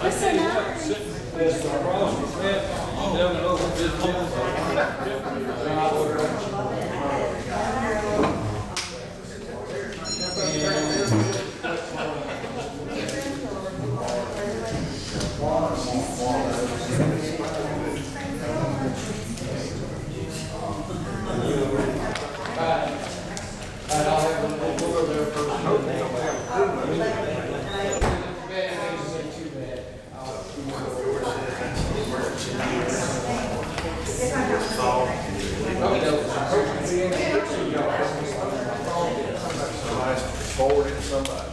That's so nice. It's across the fence, down the open business. Forward it to somebody.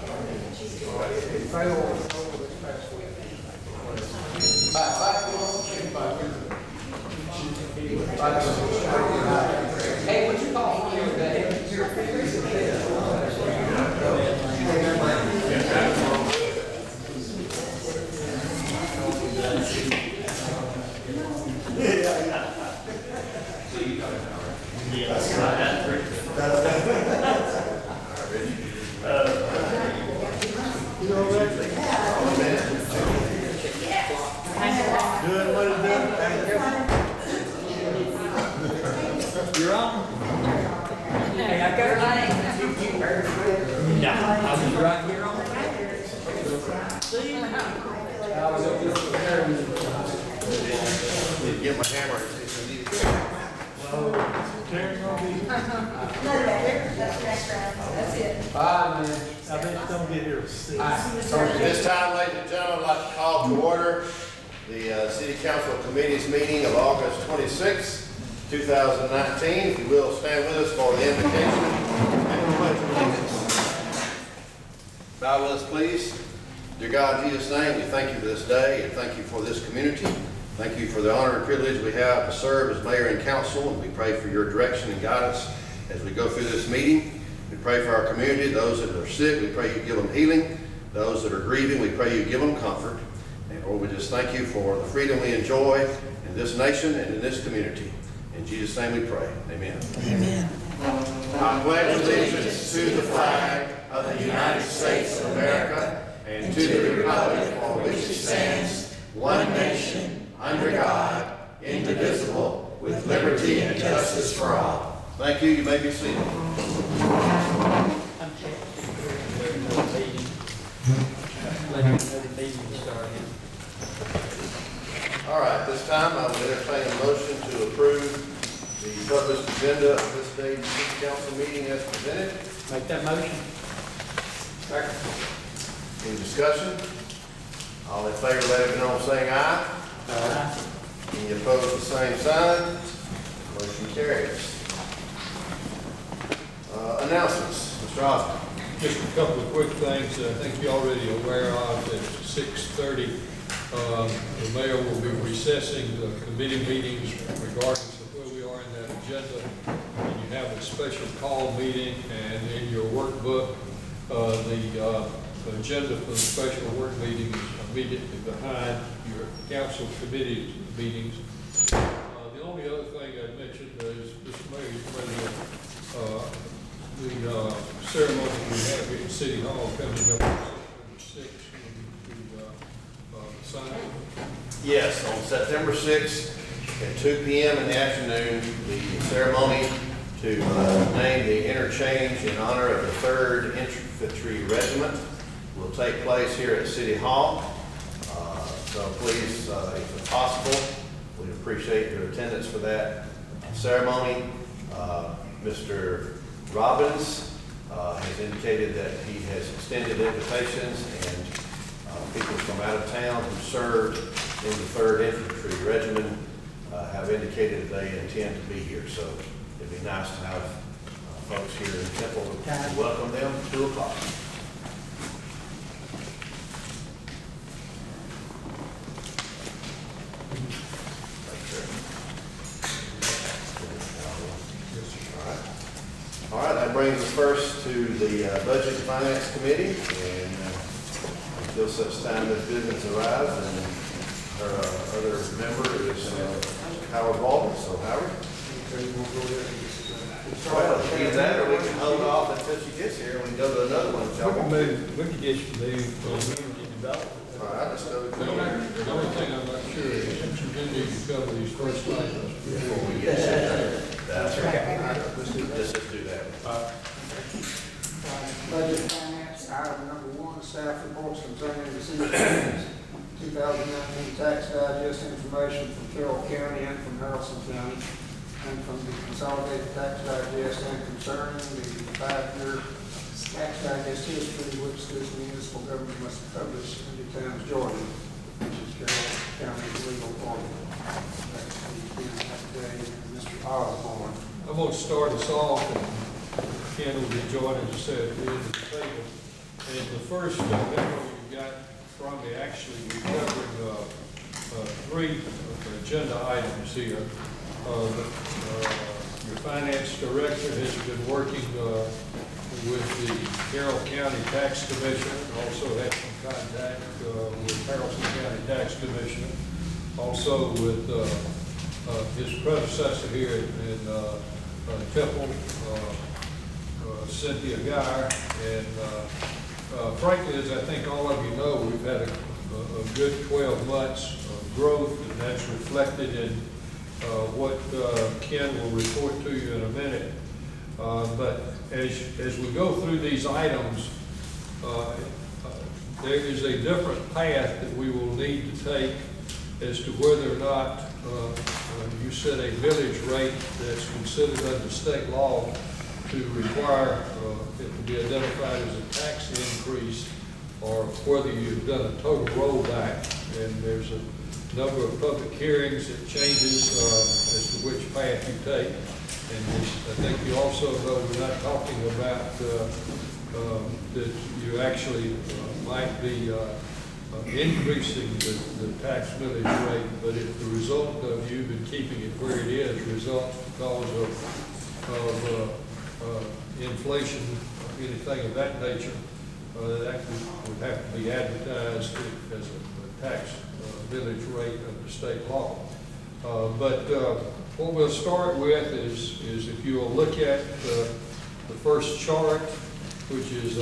Hey, what you call me today? Doing what it's doing. You're on? Hey, I got No, I was right here on Need to get my hammer in case I need it. That's it. Bye, man. I bet you don't get here. At this time, ladies and gentlemen, I'd like to call to order the City Council Committee's meeting of August 26, 2019. If you will, stand with us for the invocation and the pledge of allegiance. Bow with us, please. Dear God, in Jesus' name, we thank you for this day and thank you for this community. Thank you for the honor and privilege we have to serve as mayor and council, and we pray for your direction and guidance as we go through this meeting. We pray for our community, those that are sick, we pray you give them healing. Those that are grieving, we pray you give them comfort. And Lord, we just thank you for the freedom we enjoy in this nation and in this community. In Jesus' name we pray. Amen. Amen. I pledge allegiance to the flag of the United States of America and to the republic for which it stands, one nation, under God, indivisible, with liberty and justice for all. Thank you. You may be seated. All right, this time I will entertain a motion to approve the published agenda of this day's city council meeting as presented. Make that motion. Any discussion? All in favor, let it be known by saying aye. Any opposed, the same sign. Motion carries. Announcements, Mr. Osborne. Just a couple of quick things that I think you're already aware of. At 6:30, the mayor will be recessing the committee meetings regardless of where we are in that agenda. And you have a special call meeting, and in your workbook, the agenda for the special work meeting is immediately behind your council committee meetings. The only other thing I'd mention is, Mr. Mayor, President, the ceremony we have here at City Hall coming up September 6th, sign. Yes, on September 6th at 2 p.m. in the afternoon, the ceremony to name the interchange in honor of the 3rd Infantry Regiment will take place here at City Hall. So please, if possible, we'd appreciate your attendance for that ceremony. Mr. Robbins has indicated that he has extended invitations, and people from out of town who served in the 3rd Infantry Regiment have indicated that they intend to be here. So it'd be nice to have folks here in Temple to welcome them at 2 o'clock. All right, that brings us first to the Budget and Finance Committee, and until such time as business arrives, and our other member is Howard Walden. So Howard? Well, either that or we can hold off until she gets here and we can go to another one, shall we? We can get you moved, we can get developed. All right, let's go to The only thing I'm not sure is, since you did need to cover these first items before we Yes, sir. That's right. Let's just do that. Budget finance, item number one, staff reports concerning the city council's 2019 tax digest information from Carroll County and from Harrison County, and from the consolidated tax digest and concerning the 5-year tax digest history which this municipal government must publish in the Times, Georgia, which is Carroll County's legal order. That's the today, Mr. Osborne. I'm going to start us off, and Ken will be joining us at the end of the table. And the first memo you got from me, actually, we're covering 3 agenda items here. Your finance director has been working with the Carroll County Tax Commissioner, also had some contact with Harrison County Tax Commissioner, also with his predecessor here in Temple, Cynthia Guyer, and frankly, as I think all of you know, we've had a good 12 months of growth, and that's reflected in what Ken will report to you in a minute. But as we go through these items, there is a different path that we will need to take as to whether or not you set a millage rate that's considered under state law to require it to be identified as a tax increase, or whether you've done a total rollback. And there's a number of public hearings that changes as to which path you take. And I think you also know we're not talking about that you actually might be increasing the tax millage rate, but if the result of you been keeping it where it is results because of inflation, anything of that nature, that would have to be advertised as a tax millage rate under state law. But what we'll start with is if you will look at the first chart, which is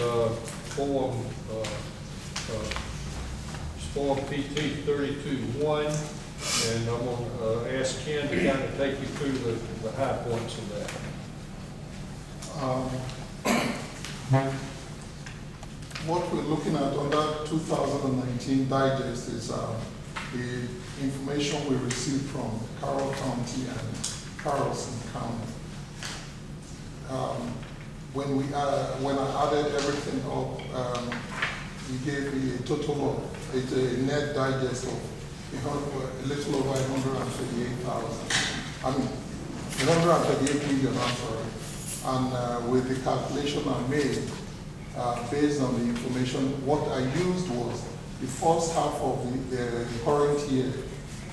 Form PT 32-1, and I'm going to ask Ken to kind of take you through the high points of that. What we're looking at on that 2019 digest is the information we received from Carroll County and Harrison County. When I added everything up, we gave me a total of a net digest of a little over 138,000. I mean, 138 million, I'm sorry. And with the calculation I made, based on the information, what I used was the first half of the current year,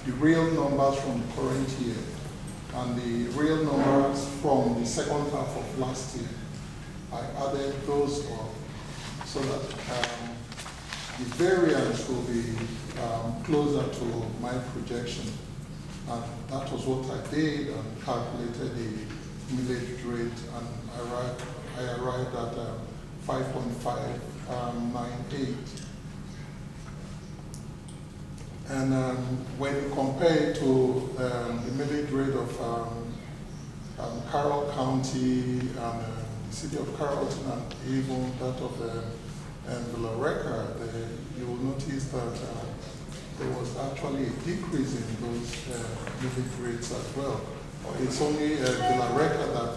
the real numbers from the current year, and the real numbers from the second half of last year. I added those up so that the variance will be closer to my projection. And that was what I did, and calculated the millage rate, and I arrived at 5.598. And when you compare it to the millage rate of Carroll County and the city of Carrollton, and even that of Villa Rica, you will notice that there was actually a decrease in those millage rates as well. It's only Villa Rica that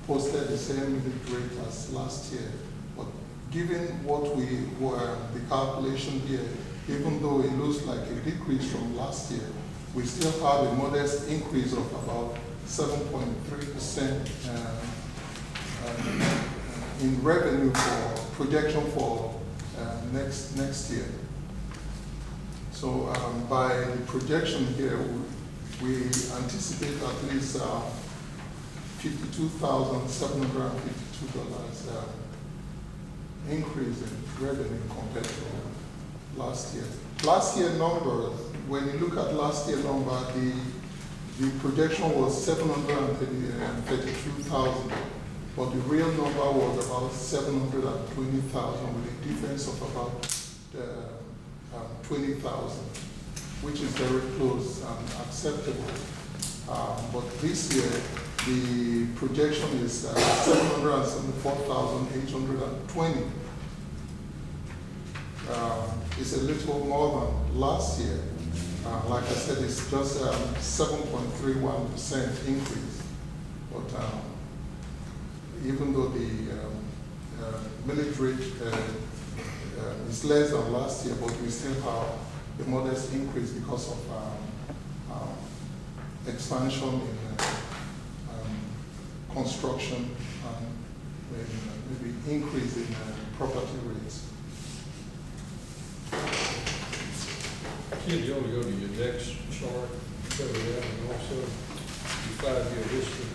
posted the same millage rate as last year. But given what we were, the calculation here, even though it looks like a decrease from last year, we still have a modest increase of about 7.3% in revenue for projection for next year. So by the projection here, we anticipate at least $52,752 increase in revenue compared to last year. Last year numbers, when you look at last year number, the projection was 732,000, but the real number was about 720,000, with a difference of about 20,000, which is very close and acceptable. But this year, the projection is 774,820. It's a little more than last year. Like I said, it's just 7.31% increase. But even though the millage rate is less than last year, but we still have the modest increase because of expansion in construction and maybe increase in property rates. Kid, you ought to go to your next chart, cover that, and also your 5-year history.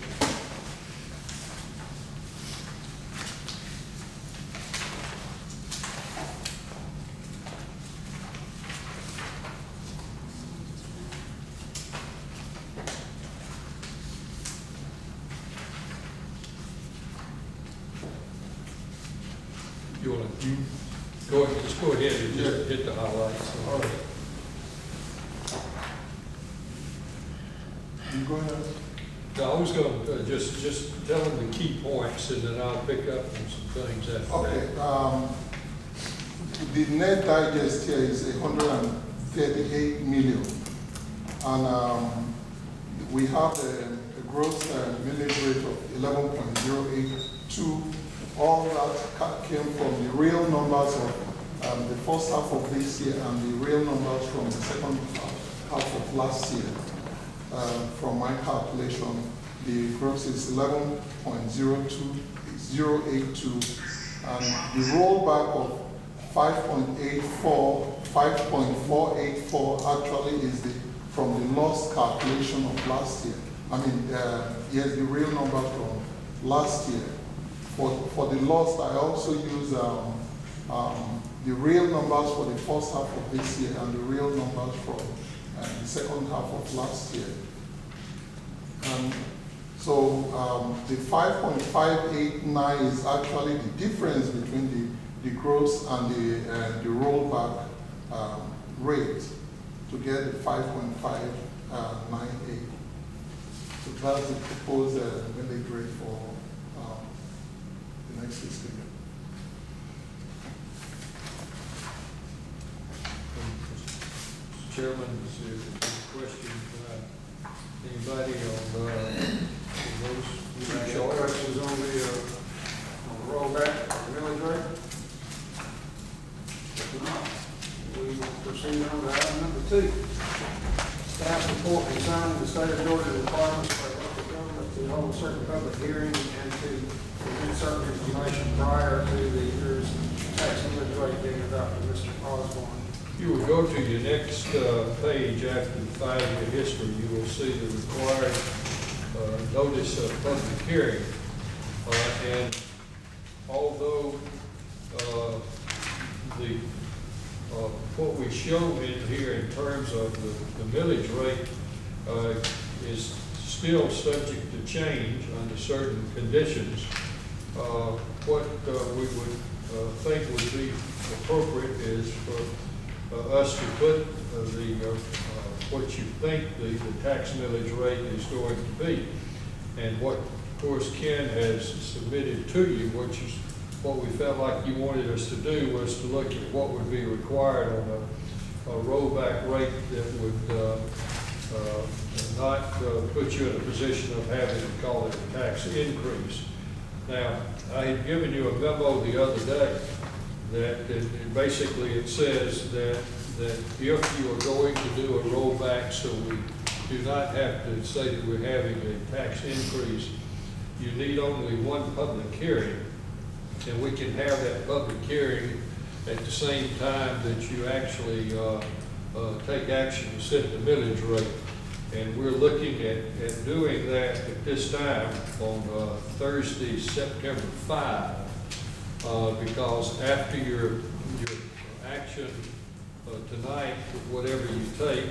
You want to, just go ahead and just hit the highlights. All right. You go ahead. No, I was going to just tell them the key points, and then I'll pick up on some things after that. Okay. The net digest here is 138 million, and we have a gross millage rate of 11.082. All that came from the real numbers of the first half of this year and the real numbers from the second half of last year. From my calculation, the gross is 11.082, and the rollback of 5.484 actually is from the loss calculation of last year. I mean, yes, the real number from last year. For the loss, I also use the real numbers for the first half of this year and the real numbers from the second half of last year. So the 5.589 is actually the difference between the gross and the rollback rate to get the 5.598. So that's the proposed millage rate for the next fiscal year. Chairman, is there any questions? Anybody on those Any questions on the rollback of the millage rate? If not, we proceed on to item number 2. Staff report concerning the state of Georgia requirements for local government to hold certain public hearings and to present certain information prior to the year's tax millage rate being adopted. Mr. Osborne. You will go to your next page after the 5-year history. You will see the required notice of public hearing. And although what we show in here in terms of the millage rate is still subject to change under certain conditions, what we would think would be appropriate is for us to put what you think the tax millage rate is going to be. And what, of course, Ken has submitted to you, what we felt like you wanted us to do was to look at what would be required on a rollback rate that would not put you in a position of having to call it a tax increase. Now, I had given you a memo the other day that basically it says that if you are going to do a rollback, so we do not have to say that we're having a tax increase, you need only one public hearing, and we can have that public hearing at the same time that you actually take action to set the millage rate. And we're looking at doing that at this time on Thursday, September 5. Because after your action tonight, whatever you take,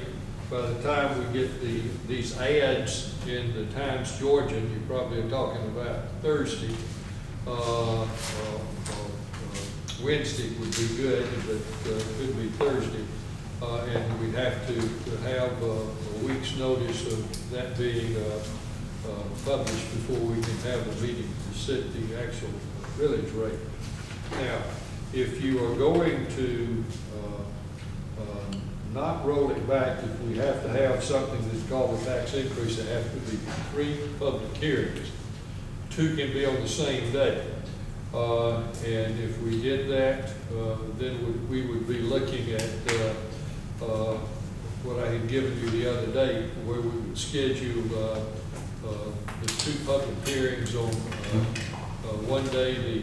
by the time we get these ads in the Times Georgian, you probably are talking about Thursday. Wednesday would be good, but it could be Thursday. to have a week's notice of that being published before we can have a meeting to set the actual village rate. Now, if you are going to not roll it back, if we have to have something that's called a tax increase, there have to be 3 public hearings. 2 can be on the same day. And if we did that, then we would be looking at what I had given you the other day, where we would schedule the 2 public hearings on one day, the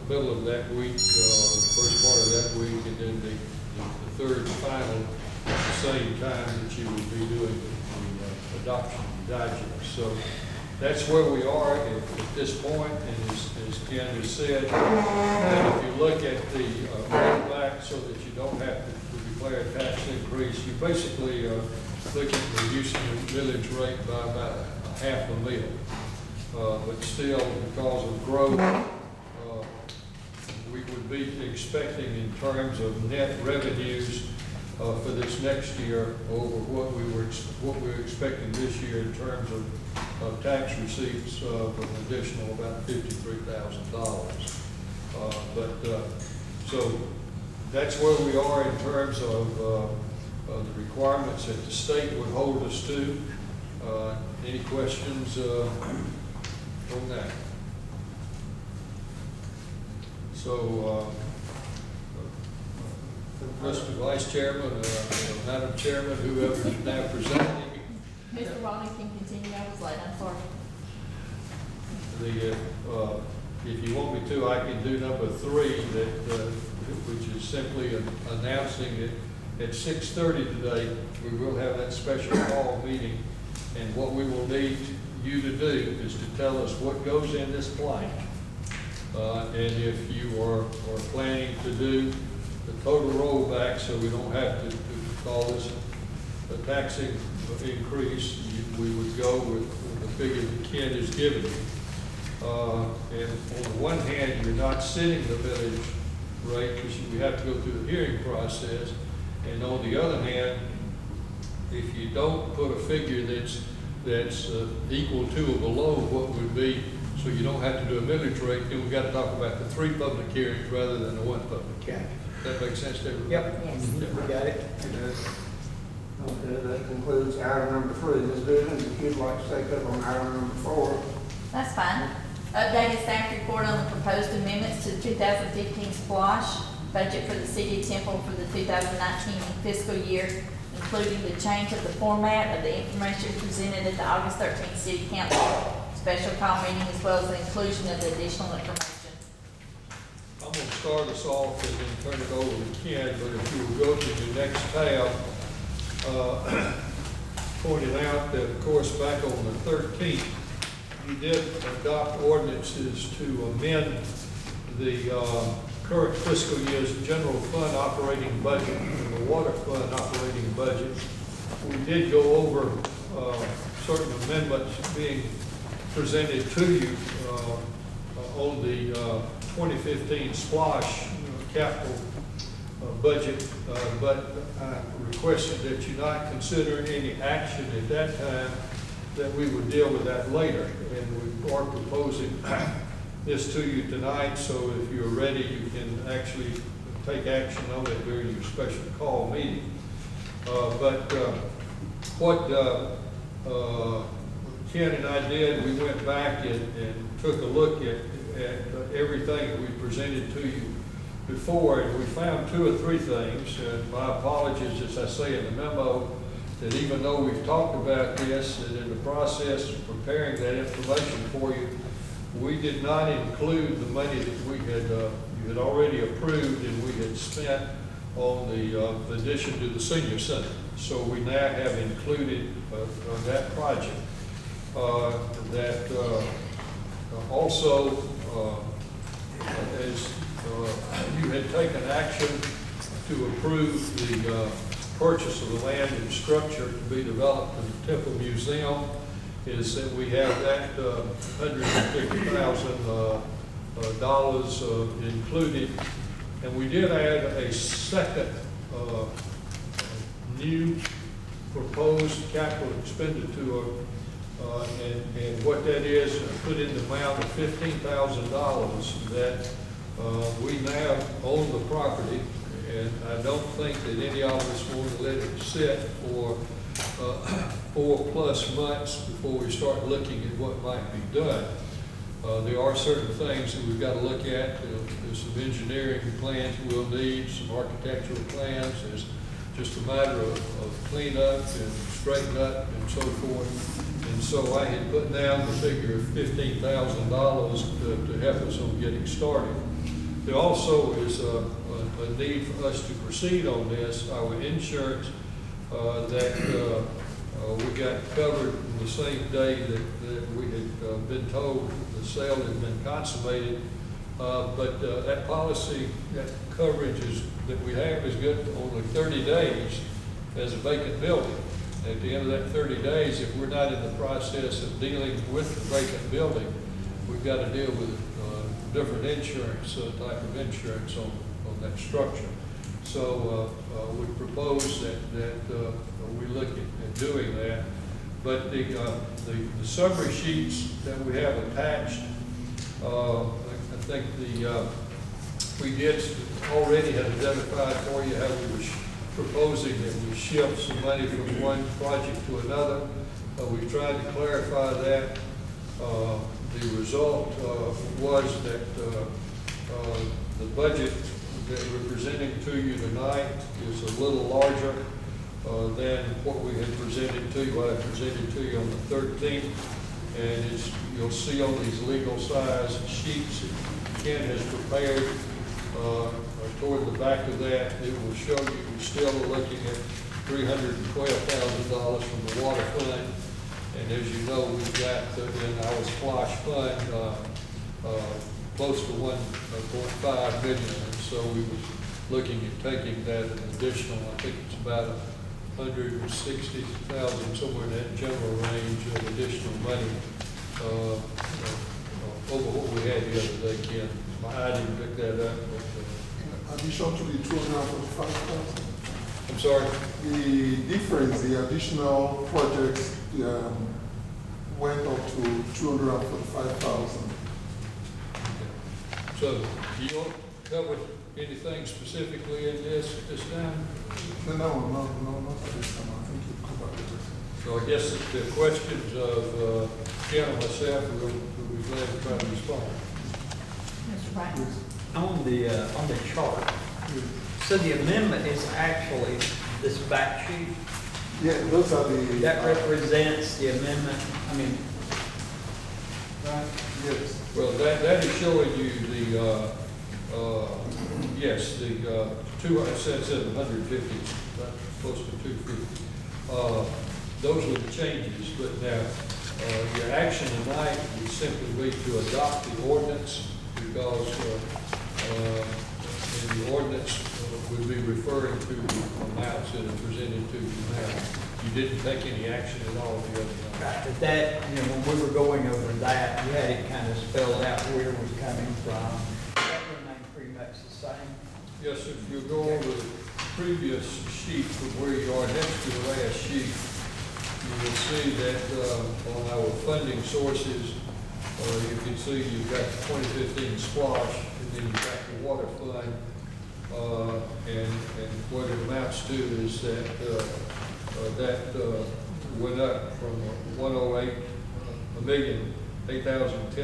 middle of that week, first part of that week, and then the third and final at the same time that you would be doing the adoption digest. So that's where we are at this point, and as Ken has said, that if you look at the rollback so that you don't have to declare a tax increase, you basically are looking at reducing the village rate by about $0.5 but still, because of growth, we would be expecting in terms of net revenues for this next year over what we were expecting this year in terms of tax receipts of an additional about $53,000. So that's where we are in terms of the requirements that the state would hold us to. Any questions on that? So, Mr. Vice Chairman, Madam Chairman, whoever is now presenting. Mr. Raleigh can continue, I was late, I'm sorry. If you want me to, I can do number 3, which is simply announcing that at 6:30 today, we will have that special call meeting. And what we will need you to do is to tell us what goes in this blank. And if you are planning to do the total rollback, so we don't have to call this a tax increase, we would go with the figure that Ken has given you. And on the one hand, you're not setting the village rate because we have to go through the hearing process. And on the other hand, if you don't put a figure that's equal to or below what would be, so you don't have to do a millage rate, then we've got to talk about the 3 public hearings rather than the 1 public hearing. That makes sense to everybody? Yep. Yes. We got it. Okay, that concludes item number 3. Ms. Bivens, if you'd like to take up on item number 4. That's fine. Updated staff report on the proposed amendments to the 2015 SPLOSH budget for the city of Temple for the 2019 fiscal year, including the change of the format of the information presented at the August 13th City Council special call meeting, as well as the inclusion of the additional information. I'm going to start us off and then turn it over to Ken, but if you will go to the next tab, pointed out that, of course, back on the 13th, you did adopt ordinances to amend the current fiscal year's general fund operating budget and the water fund operating budget. We did go over certain amendments being presented to you on the 2015 SPLOSH capital budget, but I requested that you not consider any action at that time, that we would deal with that later. And we are proposing this to you tonight, so if you're ready, you can actually take action on it during your special call meeting. What Ken and I did, we went back and took a look at everything that we presented to you before, and we found 2 or 3 things. My apologies, as I say in the memo, that even though we've talked about this, and in the process of preparing that information for you, we did not include the money that we had, you had already approved and we had spent on the addition to the senior center. So we now have included that project. Also, as you had taken action to approve the purchase of the land and structure to be developed in the Temple Museum, is that we have that $150,000 included. And we did add a second new proposed capital expenditure, and what that is, put in the amount of $15,000 that we now own the property, and I don't think that any of us want to let it sit for 4+ months before we start looking at what might be done. There are certain things that we've got to look at. There's some engineering plans we'll need, some architectural plans. There's just a matter of cleanup and straighten up and so forth. And so I had put down the figure of $15,000 to help us on getting started. There also is a need for us to proceed on this. Our insurance that we got covered the same day that we had been told the sale had been consummated. But that policy, that coverage that we have is good for only 30 days as a vacant building. At the end of that 30 days, if we're not in the process of dealing with the vacant building, we've got to deal with different insurance, type of insurance on that structure. So we propose that we look at doing that. But the summary sheets that we have attached, I think we did already have identified for you how we were proposing that we shift some money from one project to another. We tried to clarify that. The result was that the budget that we're presenting to you tonight is a little larger than what we had presented to you. I presented to you on the 13th, and you'll see on these legal size sheets that Ken has prepared. Toward the back of that, it will show you we're still looking at $312,000 from the water fund. And as you know, we've got in our SPLOSH fund close to $1.5 million. And so we were looking at taking that an additional, I think it's about $160,000, somewhere in that general range of additional money over what we had the other day, Ken. I didn't pick that up. But, Addition to the 245,000? I'm sorry? The difference, the additional projects went up to 245,000. So, do you want to cover anything specifically in this at this time? No, not at this time. I think you covered everything. So I guess the questions of Ken and myself, we'll be glad to try to respond. Mr. Wright? On the chart, so the amendment is actually this back sheet, Yeah, those are the. that represents the amendment, I mean, right? Yes. Well, that is showing you the, yes, the 200 cents at 150, close to 250. Those are the changes, but now, your action tonight would simply be to adopt the ordinance, because in the ordinance would be referring to the amounts that are presented to you now. You didn't take any action at all the other night. Right, but that, when we were going over that, you had it kind of spelled out where it was coming from. That remained pretty much the same. Yes, sir. If you go over the previous sheet from where you are next to the last sheet, you will see that on our funding sources, you can see you've got the 2015 SPLOSH, and then you've got the water fund. And what it amounts to is that went up from $1,008,010 to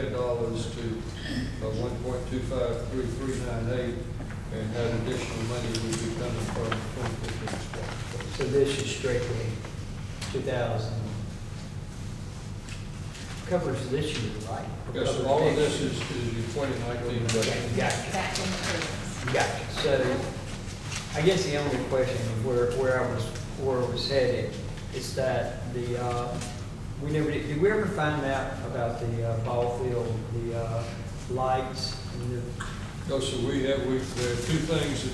$1.253398, and that additional money will be coming from 2015 SPLOSH. So this is strictly 2000, covers this year, right? Yes, so all of this is your 2019 budget. Okay, gotcha. Back in the previous. Gotcha. So I guess the only question of where I was headed is that did we ever find out about the ball field, the lights? And No, so there are two things that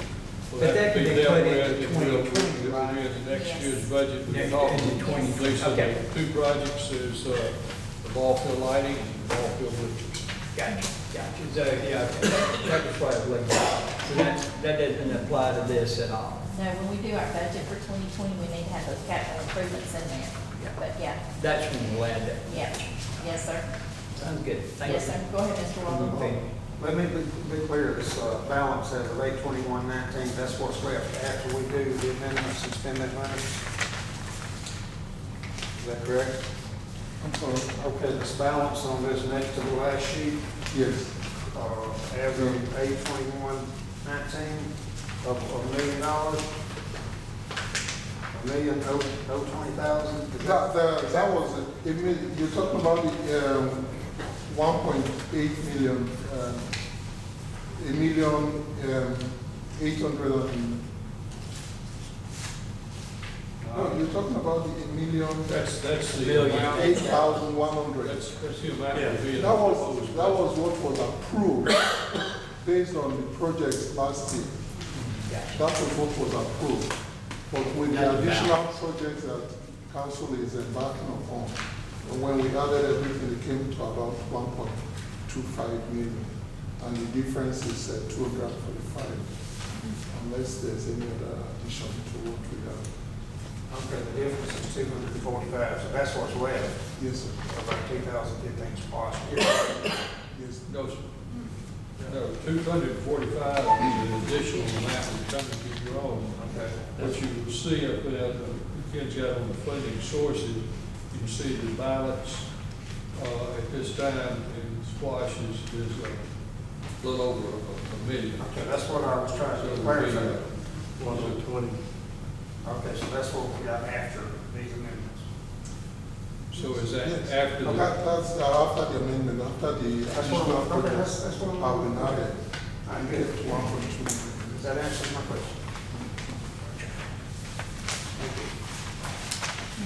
will But that have to could be be dealt put with. into It will 2020, be right? in the next Yes. year's budget. Next- We're talking, into 2020. these are Okay. the two projects, is the ball field lighting and the ball field bleachers. Gotcha. So, yeah, that was what I was looking at. So that doesn't apply to this at all? No, when we do our budget for 2020, we need to have those capital improvements in there. But yeah, That's when we'll add that. yeah, yes, sir. Sounds good. Thank you. Yes, sir. Go ahead, Mr. Walden. Let me be clear, this balance as of 8/21/19, that's what's left after we do the amendments and spend that money? Is that correct? I'm sorry, Okay, this balance on this next to the last sheet, yes, as of 8/21/19 of $1 million, $1,020,000? that was, you're talking about the, 1.8 million, 1,800,000. No, you're talking about the That's the Million. amount. 8,100. That's the amount Yeah. of the. That was what was approved based on the projects last year. That was what was approved. But with the additional projects that council is embarking upon, and when we added everything, it came to about 1.25 million. And the difference is 245, unless there's any other addition to what we have. Okay, the difference is 245, so that's what's left Yes, sir. of our 2015 splosh. Yes. No, sir. No, 245 is an additional amount that's coming to your own. Okay. What you will see up there, Ken's got on the funding sources, you can see the balance at this time in Splash is a little over a million. Okay, that's what I was trying So to it clarify. would be 120. Okay, so that's what we got after these amendments. So is that Yes. after the? That's after the amendment, after the That's additional what I'm, okay, projects that's what I'm. have been added. I'm We good. get to 1.2 million. Does that answer my question? Thank you.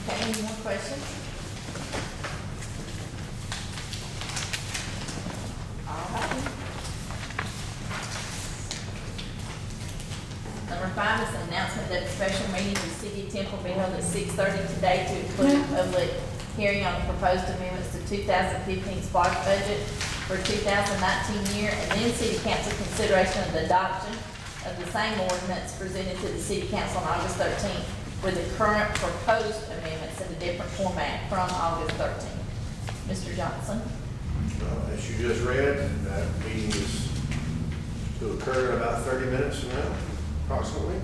Okay, any more questions? All righty. Number 5 is an announcement that a special meeting of the City of Temple will be held at 6:30 today to include a public hearing on the proposed amendments to 2015 SPOS budget for 2019 year, and then City Council consideration of the adoption of the same ordinance presented to the City Council on August 13th with the current proposed amendments in a different format from August 13th. Mr. Johnson? As you just read, that meeting is to occur in about 30 minutes from now, approximately.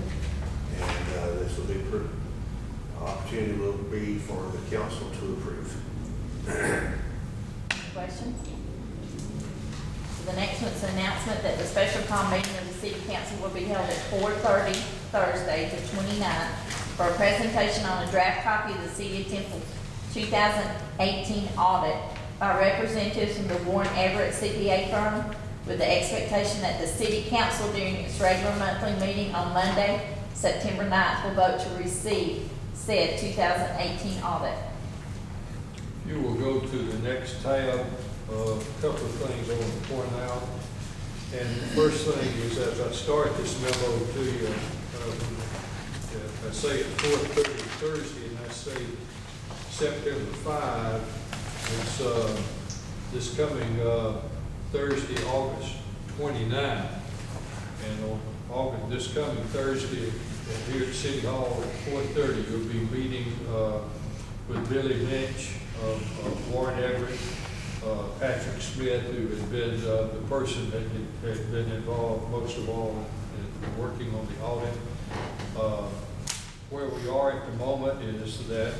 And this will be, opportunity will be for the council to approve. Any questions? The next one's an announcement that the special call meeting of the City Council will be held at 4:30 Thursday, the 29th, for a presentation on a draft copy of the City of Temple 2018 audit by representatives from the Warren Everett CPA firm, with the expectation that the City Council during its regular monthly meeting on Monday, September 9th, will vote to receive said 2018 audit. You will go to the next tab, a couple of things I want to point out. And the first thing is, as I start this memo to you, I say it's 4:30 Thursday, and I say September 5, it's this coming Thursday, August 29. And on this coming Thursday, here at City Hall at 4:30, you'll be meeting with Billy Lynch of Warren Everett, Patrick Smith, who had been the person that had been involved most of all in working on the audit. Where we are at the moment is that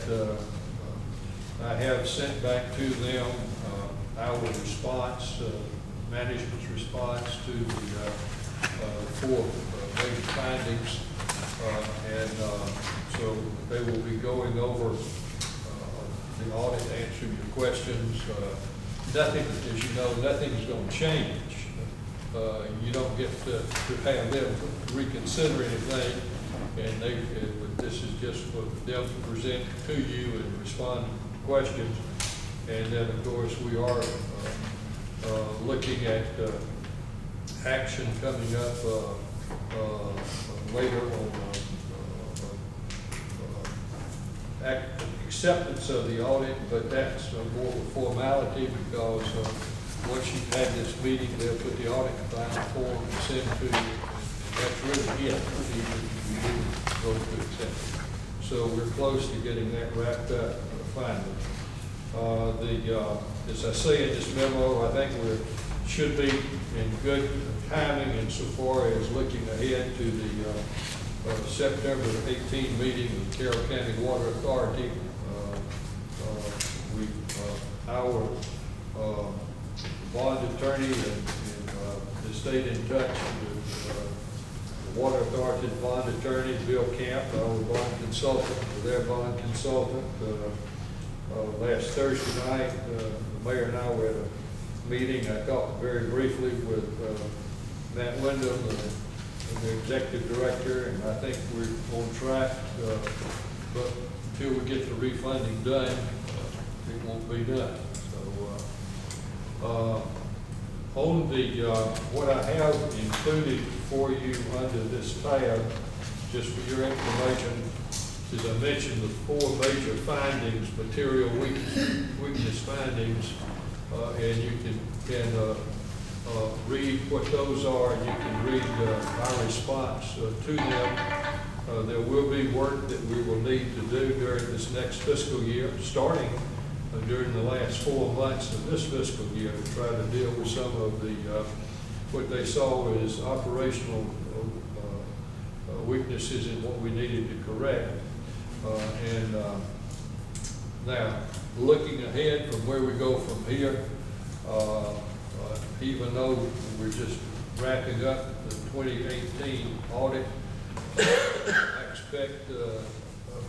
I have sent back to them our response, management's response to the 4 major findings. So they will be going over the audit, answering your questions. Nothing, as you know, nothing is going to change. You don't get to have them reconsider anything, and this is just for them to present to you and respond to questions. And then, of course, we are looking at action coming up later on acceptance of the audit, but that's more of a formality because once you've had this meeting, they'll put the audit final form and send it to you. And that's really it. You vote to accept it. So we're close to getting that wrapped up finally. As I say in this memo, I think we should be in good timing insofar as looking ahead to the September 18 meeting of the Carroll County Water Authority. Our bond attorney has stayed in touch with the Water Authority's bond attorney, Bill Camp, our bond consultant, their bond consultant. Last Thursday night, the mayor and I were at a meeting. I talked very briefly with Matt Wyndham, the executive director, and I think we're on track. But until we get the refunding done, it won't be done. So, on the what I have included for you under this tab, just for your information, as I mentioned, the 4 major findings, material weakness findings, and you can read what those are, and you can read our response to them. There will be work that we will need to do during this next fiscal year, starting during the last 4 months of this fiscal year, to try to deal with some of the what they saw as operational weaknesses in what we needed to correct. Now, looking ahead from where we go from here, even though we're just wrapping up the 2018 audit, I expect,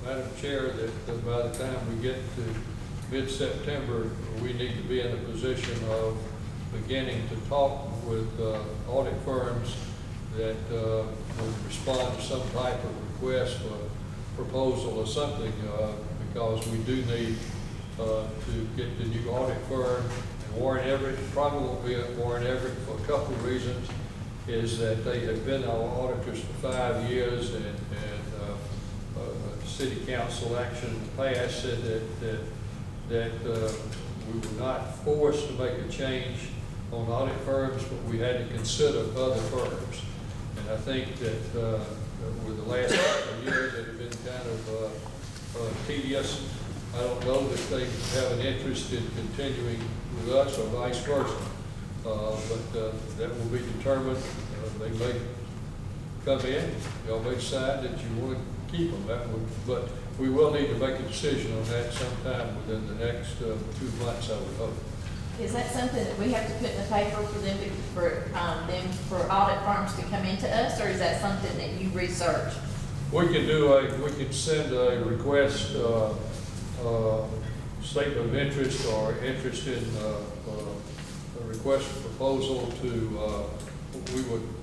Madam Chair, that by the time we get to mid-September, we need to be in a position of beginning to talk with audit firms that will respond to some type of request for proposal or something, because we do need to get the new audit firm. And Warren Everett probably won't be at Warren Everett for a couple of reasons. Is that they have been our auditors for 5 years, and city council action in the past said that we were not forced to make a change on audit firms, but we had to consider other firms. And I think that with the last couple of years that have been kind of tedious, I don't know that they have an interest in continuing with us or vice versa. But that will be determined. They may come in, y'all may decide that you want to keep them. But we will need to make a decision on that sometime within the next 2 months, I would hope. Is that something that we have to put in the paper for them for audit firms to come into us, or is that something that you research? We can send a request, statement of interest or interest in a request for proposal to,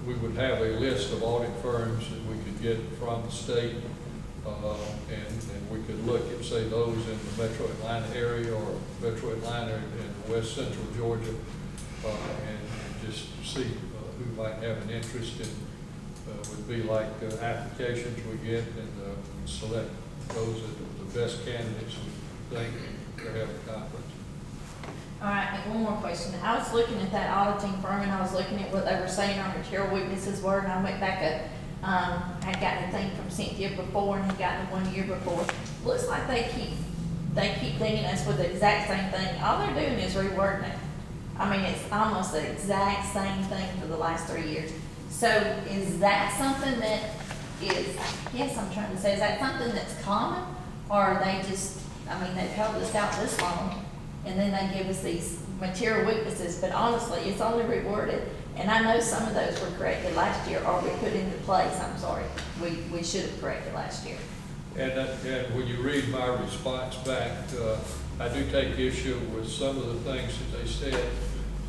we would have a list of audit firms that we could get from the state, and we could look at, say, those in the Metro Atlanta area or Metro Atlanta and West Central Georgia, and just see who might have an interest in, would be like applications we get, and select those that are the best candidates we think to have a conference. All right, and one more question. I was looking at that auditing firm, and I was looking at what they were saying our material weaknesses were, and I went back up. I'd gotten a thing from Cynthia before, and had gotten one year before. Looks like they keep dinging us with the exact same thing. All they're doing is rewording it. I mean, it's almost the exact same thing for the last 3 years. So is that something that is, yes, I'm trying to say, is that something that's common? Or are they just, I mean, they've held us out this long, and then they give us these material weaknesses, but honestly, it's only reworded. And I know some of those were corrected last year, or we put into place, I'm sorry. We should have corrected last year. And when you read my response back, I do take issue with some of the things that they said.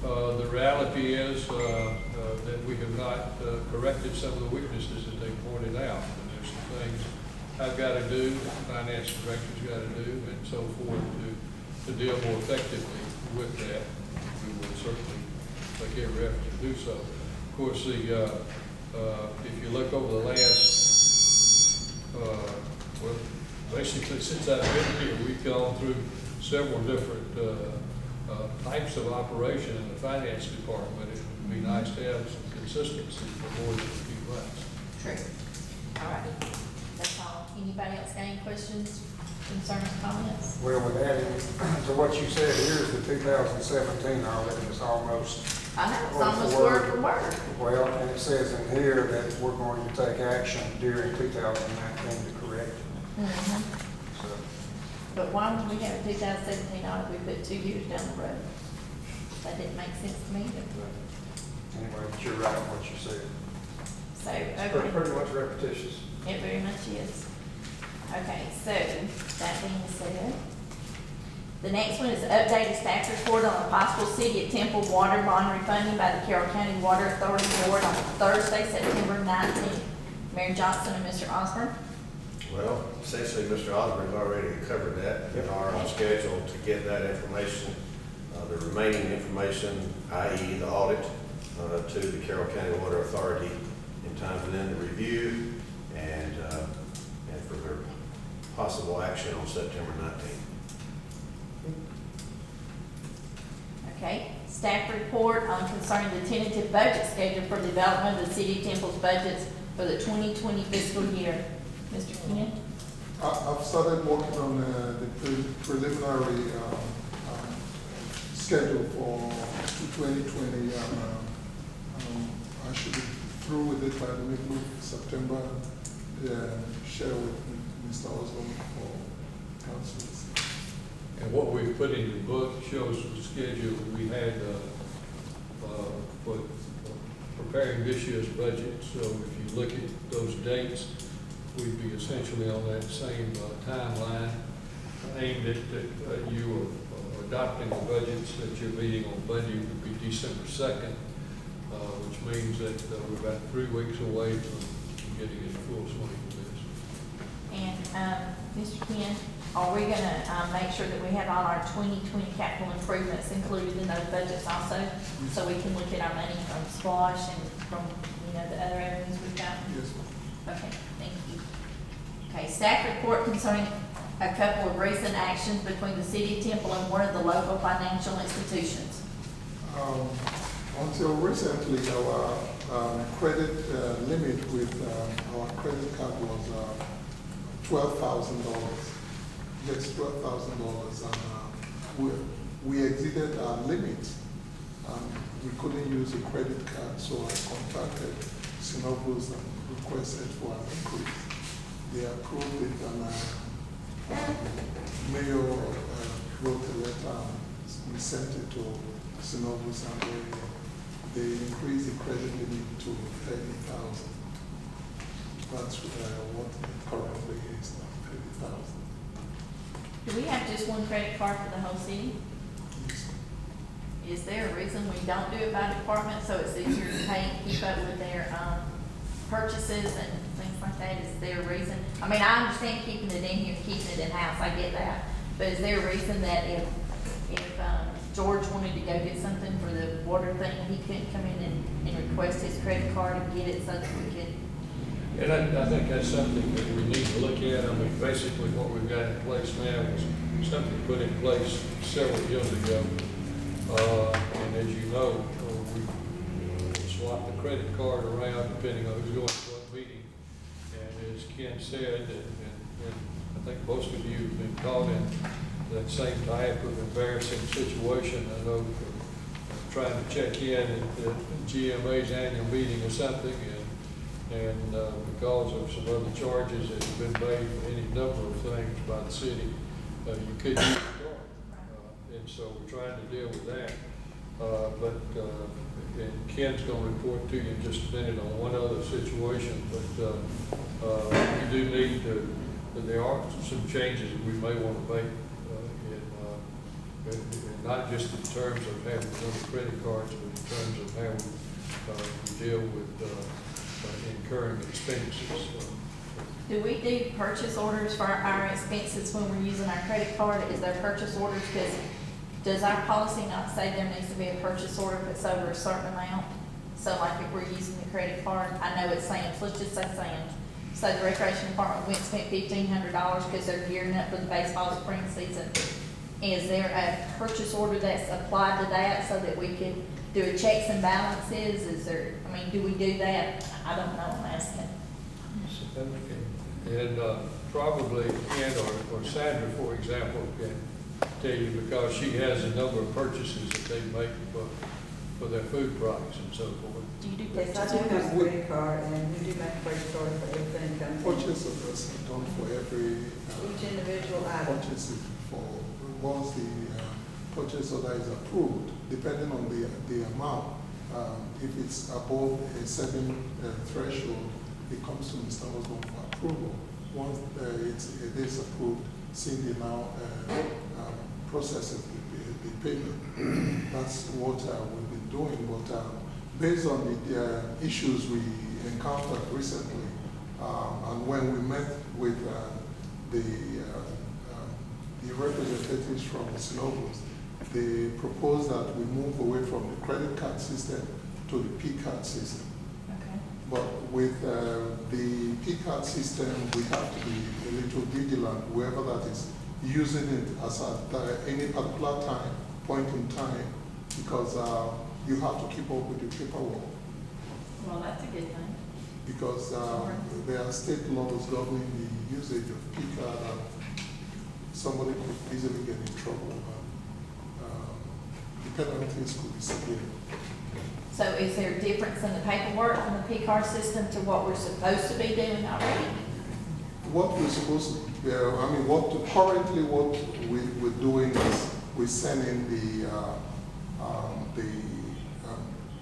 The reality is that we have not corrected some of the weaknesses that they pointed out. And there's some things I've got to do, the finance director's got to do, and so forth to deal more effectively with that. We will certainly make every effort to do so. Of course, if you look over the last, well, basically since I've been here, we've gone through several different types of operation in the finance department. It would be nice to have some consistency for more than a few months. True. All right. That's fine. Anybody else got any questions, concerns, comments? Well, with adding to what you said, here's the 2017 audit, and it's almost, I know, it's Word for almost word. word for word. well, and it says in here that we're going to take action during 2019 to correct it. Mhm. So, But why would we have a 2017 audit, we put 2 years down the road? That didn't make sense to me. anyway, but you're right on what you said. So, It's okay, pretty much repetitious. it very much is. Okay, so, that being said, the next one is updated staff report on the possible City of Temple water bond refunding by the Carroll County Water Authority Board on Thursday, September 19th. Mayor Johnson and Mr. Osborne. Well, essentially, Mr. Osborne's already covered that. We are on schedule to get that information, the remaining information, i.e. the audit, to the Carroll County Water Authority in time for them to review and for their possible action on September 19th. Okay, staff report on concerning the tentative budget schedule for development of the City of Temple's budgets for the 2020 fiscal year. Mr. Keenan? I've started working on the preliminary schedule for 2020. I should be through with it by the middle of September. Share with Mr. Osborne for councils. And what we've put in the book shows the schedule we had for preparing this year's budget. So if you look at those dates, we'd be essentially on that same timeline aimed at you adopting the budgets that you're meeting on Monday would be December 2nd, which means that we're about 3 weeks away from getting in full swing with this. And, Mr. Ken, are we gonna, make sure that we have all our 2020 capital improvements included in those budgets also? So we can look at our money from SPLOSH and from, the other avenues we've got? Yes, ma'am. Okay, thank you. Okay, staff report concerning a couple of recent actions between the City of Temple and one of the local financial institutions. Until recently, our credit limit with our credit card was $12,000. Yes, $12,000, and we exceeded our limit. We couldn't use a credit card, so I contacted Synovus and requested for an increase. They approved it, and Mayor wrote a letter. We sent it to Synovus, and they increased the credit limit to $30,000. That's what it currently is now, $30,000. Do we have just one credit card for the whole city? Yes. Is there a reason we don't do it by department, so it's easier to pay and keep up with their, purchases and things like that? Is there a reason? I mean, I understand keeping it in here, keeping it in-house, I get that. But is there a reason that if George wanted to go get something for the water thing, he couldn't come in and request his credit card and get it so that we could? And I think that's something that we need to look at. I mean, basically what we've got in place now is something put in place several years ago. And as you know, we swap the credit card around depending on who's going to what meeting. And as Ken said, and I think most of you have been caught in that same type of embarrassing situation. I know trying to check in at the GMA's annual meeting or something, and because of some other charges that have been made for any number of things by the city, you couldn't use the card. And so we're trying to deal with that. And Ken's going to report to you in just a minute on one other situation, but we do need to, there are some changes that we may want to make, not just in terms of having other credit cards, but in terms of how we deal with incurring expenses. Do we do purchase orders for our expenses when we're using our credit card? Is there purchase orders? Because does our policy not say there needs to be a purchase order if it's over a certain amount? So like if we're using the credit card, I know it's Sam's, let's just say Sam's. So the recreation department went and spent $1,500 because they're gearing up for the baseball spring season. Is there a purchase order that's applied to that so that we can do a checks and balances? Is there, I mean, do we do that? I don't know, I'm asking. And probably Ken or Sandra, for example, can tell you, because she has a number of purchases that they make for their food products and so forth. Do you do Yes, I do have a credit card, and we do make a credit card for everything that comes in. Purchase of this is done for every Each individual item. purchase is for, once the purchase order is approved, depending on the amount, if it's above a certain threshold, it comes to Mr. Osborne for approval. Once it is approved, Cindy now processes the payment. That's what we've been doing, but based on the issues we encountered recently, and when we met with the representatives from Synovus, they proposed that we move away from the credit card system to the P-card system. Okay. But with the P-card system, we have to be a little vigilant, whoever that is using it as at any particular point in time, because you have to keep up with the paperwork. Well, that's a good thing. Because there are state laws governing the usage of P-card, and somebody could easily get in trouble. The penalties could be severe. So is there a difference in the paperwork from the P-card system to what we're supposed to be doing already? What we're supposed to, currently what we're doing is we're sending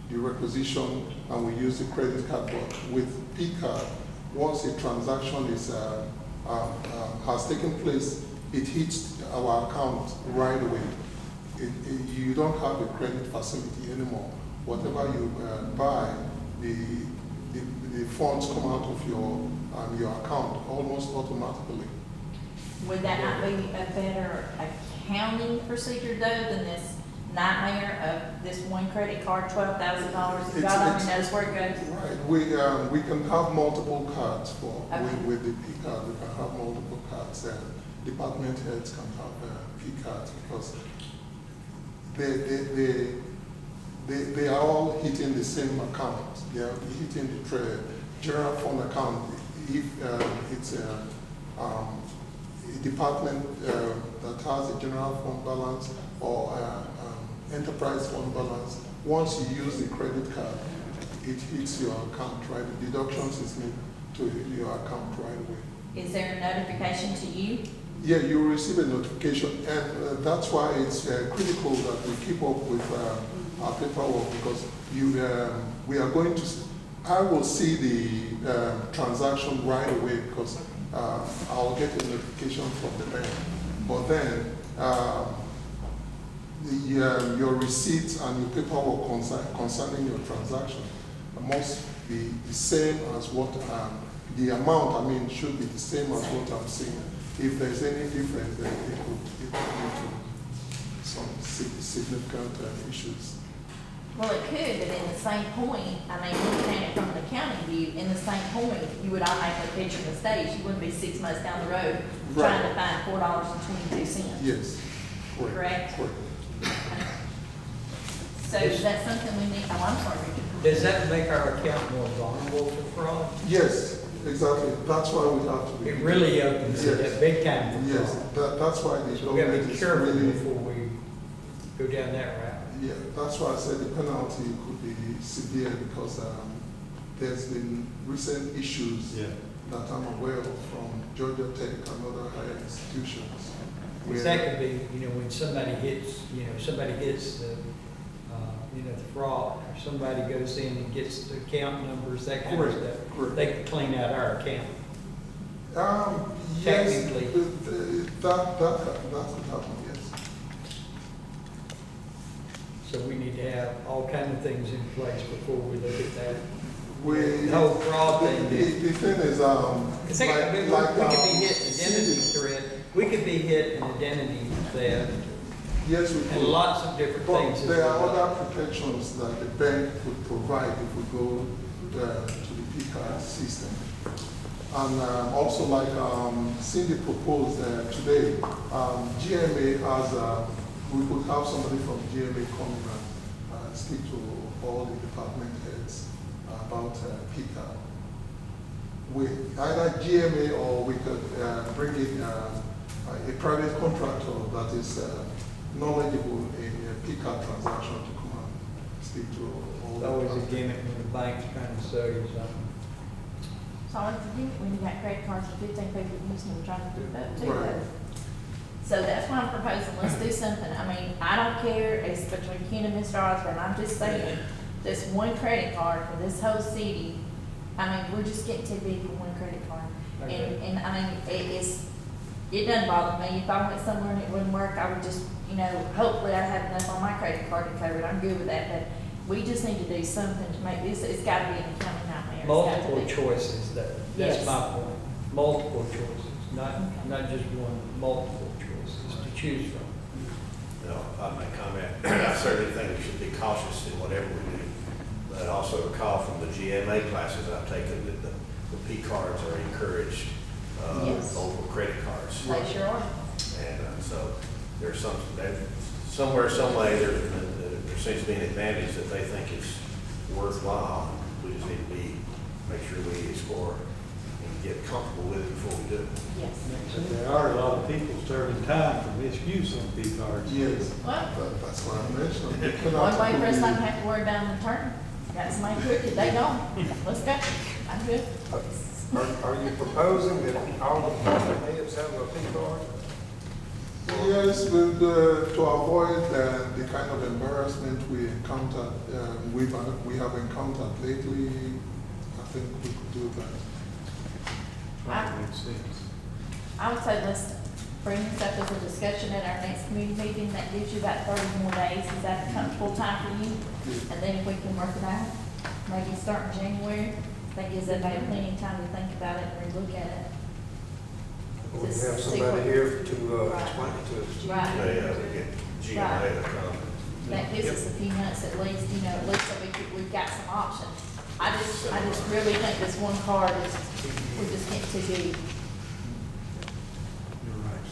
the requisition, and we use the credit card. But with P-card, once a transaction is has taken place, it hits our account right away. You don't have a credit facility anymore. Whatever you buy, the funds come out of your account almost automatically. Would that not be a better accounting procedure though than this nightmare of this one credit card, $12,000? God only knows where it goes. Right. We can have multiple cards Okay. with the P-card. We can have multiple cards. Department heads can have P-cards because they are all hitting the same account. They are hitting the general fund account. If it's a department that has a general fund balance or enterprise fund balance, once you use the credit card, it hits your account right. The deductions is made to your account right away. Is there a notification to you? Yeah, you will receive a notification, and that's why it's critical that we keep up with our paperwork, because we are going to. I will see the transaction right away because I'll get a notification from the bank. But then your receipts and your paperwork concerning your transaction must be the same as what the amount. Should be the same as what I'm seeing. If there's any difference, then it could lead to some significant issues. Well, it could, but in the same point, looking at it from an accounting view, in the same point, you would automatically pitch your mistakes. You wouldn't be 6 months down the road trying to find $4.22. Yes. Correct? Correct. So is that something we need? Oh, I'm sorry, Richard. Does that make our account more vulnerable to fraud? Yes, exactly. That's why we have to be. It really opens it Yes. up big time for Yes, fraud. that's why the So we gotta government be is careful really. before we go down that route. Yeah, that's why I said the penalty could be severe because there's been recent issues that I'm aware of from Georgia Tech and other higher institutions. Because that could be, when somebody hits, the, the fraud, or somebody goes in and gets the account numbers, that kind of Correct, stuff. correct. They could clean out our account. Yes, Technically. that could happen, yes. So we need to have all kinds of things in place before we look at that. The whole fraud thing. The thing is, Because we could be hit identity threat, we could be hit an identity theft, yes, we could. and lots of different But things. as there are well. other protections that the bank would provide if we go to the P-card system. And also, like Cindy proposed today, GMA has, we could have somebody from GMA come and speak to all the department heads about P-card. with either GMA or we could bring in a private contractor that is knowledgeable in PCAT transaction to come and speak to all It's the always a customers. gimmick when the bank's trying to sell you something. So I think when you got credit cards for 15 people using them, trying to do that too. Right. though. So that's why I'm proposing, let's do something. I mean, I don't care, it's between Ken and Mr. Osborne, I'm just saying, this one credit card for this whole city, I mean, we're just getting too big for one credit card. Okay. And I mean, it doesn't bother me. If I went somewhere and it wouldn't work, I would just, hopefully I'd have enough on my credit card to cover it. I'm good with that, but we just need to do something to make this, it's gotta be an accounting nightmare. It's gotta Multiple be. choices, that's Yes. my point. Multiple choices, not just one, multiple choices to choose from. No, I may comment. I certainly think we should be cautious in whatever we do. But also recall from the GMA classes I've taken that the P cards are encouraged Yes. over credit cards. They sure are. And so there's somewhere, some way, there seems to be an advantage that they think is worthwhile. We just need to make sure we explore and get comfortable with it before we do it. Yes. But there are a lot of people serving time for misuse on P cards. Yes, Well, that's what I mentioned. They one cannot way for us be- not to have to worry about an attorney. Got somebody crooked, they gone. Let's go. I'm good. Are you proposing that all the department heads have a P card? Yes, with, to avoid the kind of embarrassment we encountered, we have encountered lately, I think we could do that. That makes sense. I would say let's bring this up as a discussion at our next committee meeting. That gives you about 30 more days. Is that a comfortable time for you? And then if we can work it out, maybe start in January, that gives everybody plenty of time to think about it and relook at it. We Just have see somebody what- here to Right. explain it to us. Right. They get GMA to come. That gives us a few months at least, at least so we've got some options. I just really think this one card is, we're just getting too big. You're right.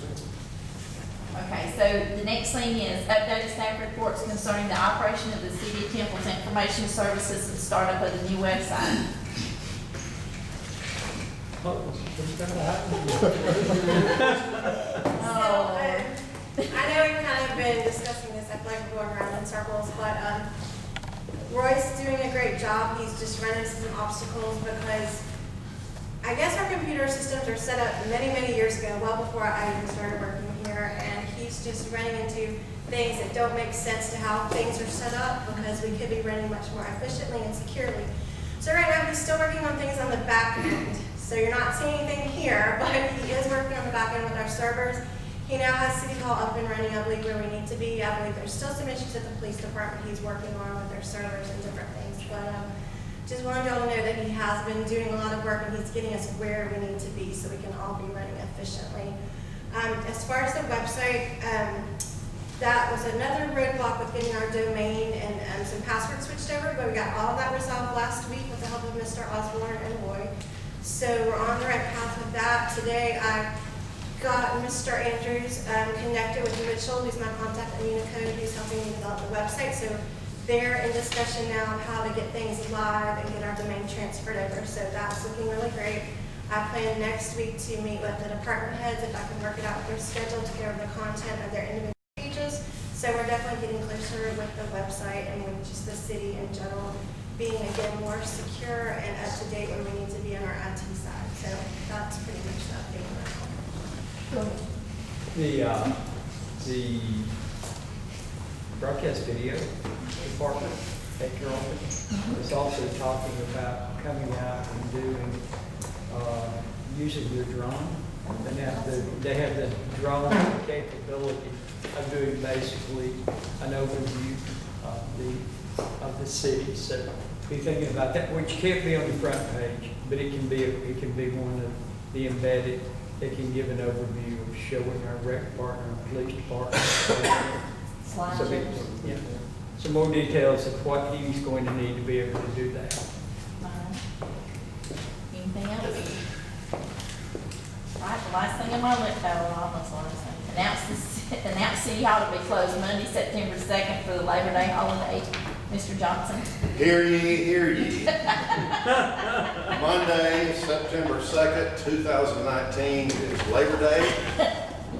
Okay, so the next thing is updated staff reports concerning the operation of the City of Temple's information services and startup of the new website. Oh, what's gonna happen? Oh, I know we've kind of been discussing this, I feel like we're going around in circles, but Roy's doing a great job. He's just running into some obstacles because I guess our computer systems are set up many, many years ago, well before I even started working here, and he's just running into things that don't make sense to how things are set up because we could be running much more efficiently and securely. So right now, he's still working on things on the back end. So you're not seeing anything here, but he is working on the back end with our servers. He now has City Hall up and running, I believe, where we need to be. I believe there's still some issues at the police department he's working on with their servers and different things. But just wanted y'all to know that he has been doing a lot of work and he's getting us where we need to be so we can all be running efficiently. As far as the website, that was another roadblock with getting our domain and some passwords switched over, but we got all of that resolved last week with the help of Mr. Osborne and Roy. So we're on the right path with that. Today I got Mr. Andrews connected with Mitchell, who's my contact at Unicode, who's helping me develop the website. So they're in discussion now of how to get things live and get our domain transferred over. So that's looking really great. I plan next week to meet with the department heads if I can work it out with their schedule to go over the content of their individual pages. So we're definitely getting closer with the website and with just the city in general being again more secure and up to date when we need to be on our IT side. So that's pretty much the update right now. The broadcast video department at your office is also talking about coming out and doing, using your drone. And they have the drone capability of doing basically an overview of the city. So be thinking about that, which can't be on the front page, but it can be one of the embedded. It can give an overview of showing our rec department, our police department. slide So, shows. yeah, some more details of what he's going to need to be able to do that. Anything else? All right, the last thing on my list, almost last thing. Announce City Hall to be closed Monday, September 2nd for the Labor Day holiday. Mr. Johnson. Hear ye, hear ye. Monday, September 2nd, 2019 is Labor Day.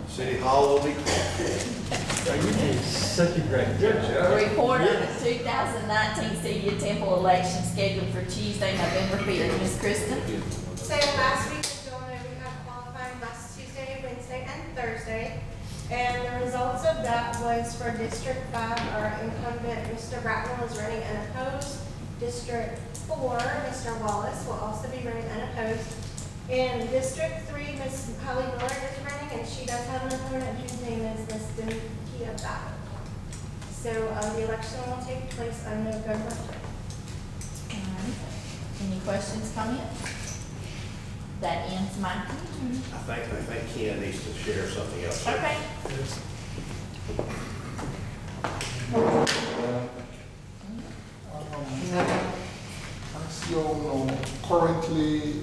City Hall will be closed. You did such a great job. Report on the 2019 City of Temple election scheduled for Tuesday, November 5th. Ms. Kristen? So last week, as you all know, we had qualifying last Tuesday, Wednesday, and Thursday. And the results of that was for District 5, our incumbent, Mr. Bracknell, is running unopposed. District 4, Mr. Wallace will also be running unopposed. In District 3, Ms. Holly Miller is running, and she does have an opponent whose name is Ms. Demikia Battle. So the election will take place on November 3rd. Any questions, comments? That ends my commission. I think Ken needs to share something else. Okay. As you all know, currently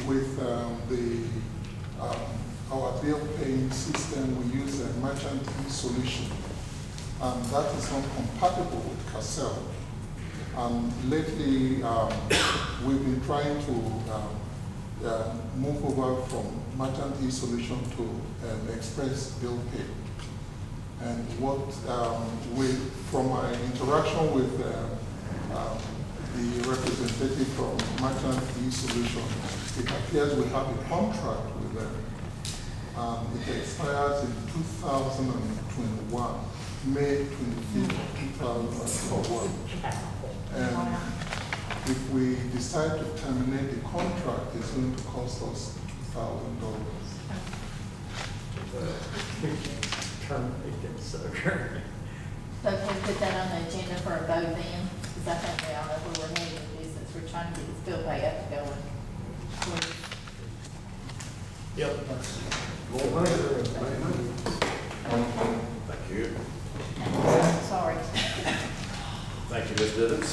with our bill paying system, we use a merchant solution, and that is not compatible with Cassell. And lately, we've been trying to move over from merchant solution to express bill pay. And what from my interaction with the representative from Merchant E-Solution, it appears we have a contract with them. It expires in 2021, May 25th, 2021. And if we decide to terminate the contract, it's going to cost us $2,000. So can we put that on the agenda for a vote then? Because I think we all know where we're headed with this, since we're trying to get this bill pay up and going. Yep. Thank you. Sorry. Thank you, Ms. Divins.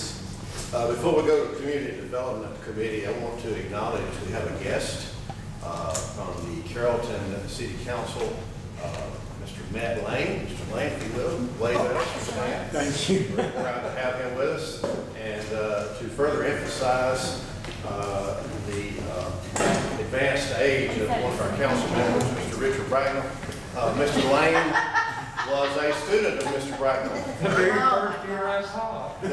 Before we go to Community Development Committee, I want to acknowledge we have a guest from the Carrollton City Council, Mr. Matt Lane. Mr. Lane, if you will, wave at us. Thank you. We're proud to have him with us. And to further emphasize the advanced age of one of our council members, Mr. Richard Bracknell, Mr. Lane was a student of Mr. Bracknell. The very first year I saw it.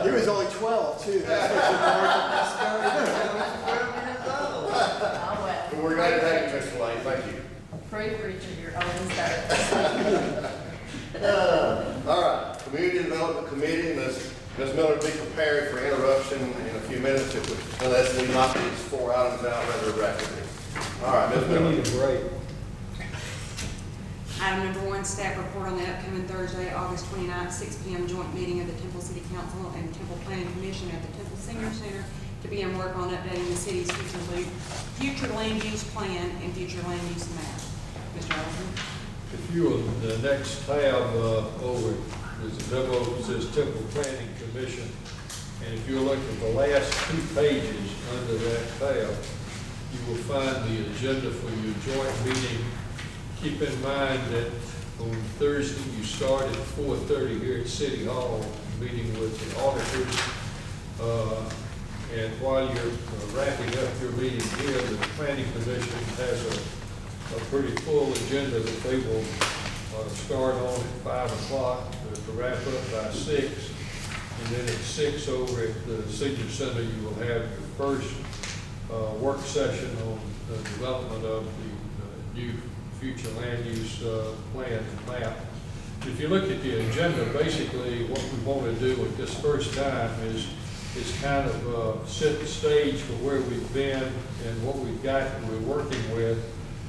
He was only 12 too. That's what Oh, well. We're glad to have you, Mr. Lane. Thank you. Prove, Richard, you're always there. All right, Community Development Committee, Ms. Miller, be prepared for interruption in a few minutes unless we knock these 4 items out rather rapidly. All right, Ms. We Miller. need a break. Item number 1, staff report on the upcoming Thursday, August 29th, 6 p.m. joint meeting of the Temple City Council and Temple Planning Commission at the Temple Senior Center to begin work on updating the city's future land use plan and future land use map. Mr. Ellison? If you will, the next tab over, there's a memo that says Temple Planning Commission. And if you look at the last 2 pages under that tab, you will find the agenda for your joint meeting. Keep in mind that on Thursday, you start at 4:30 here at City Hall, meeting with the auditors. And while you're wrapping up your meeting here, the Planning Commission has a pretty full agenda that they will start on at 5 o'clock to wrap up by 6. And then at 6 over at the Senior Center, you will have your first work session on the development of the new future land use plan and map. If you look at the agenda, basically what we want to do at this first time is kind of set the stage for where we've been and what we've got and we're working with,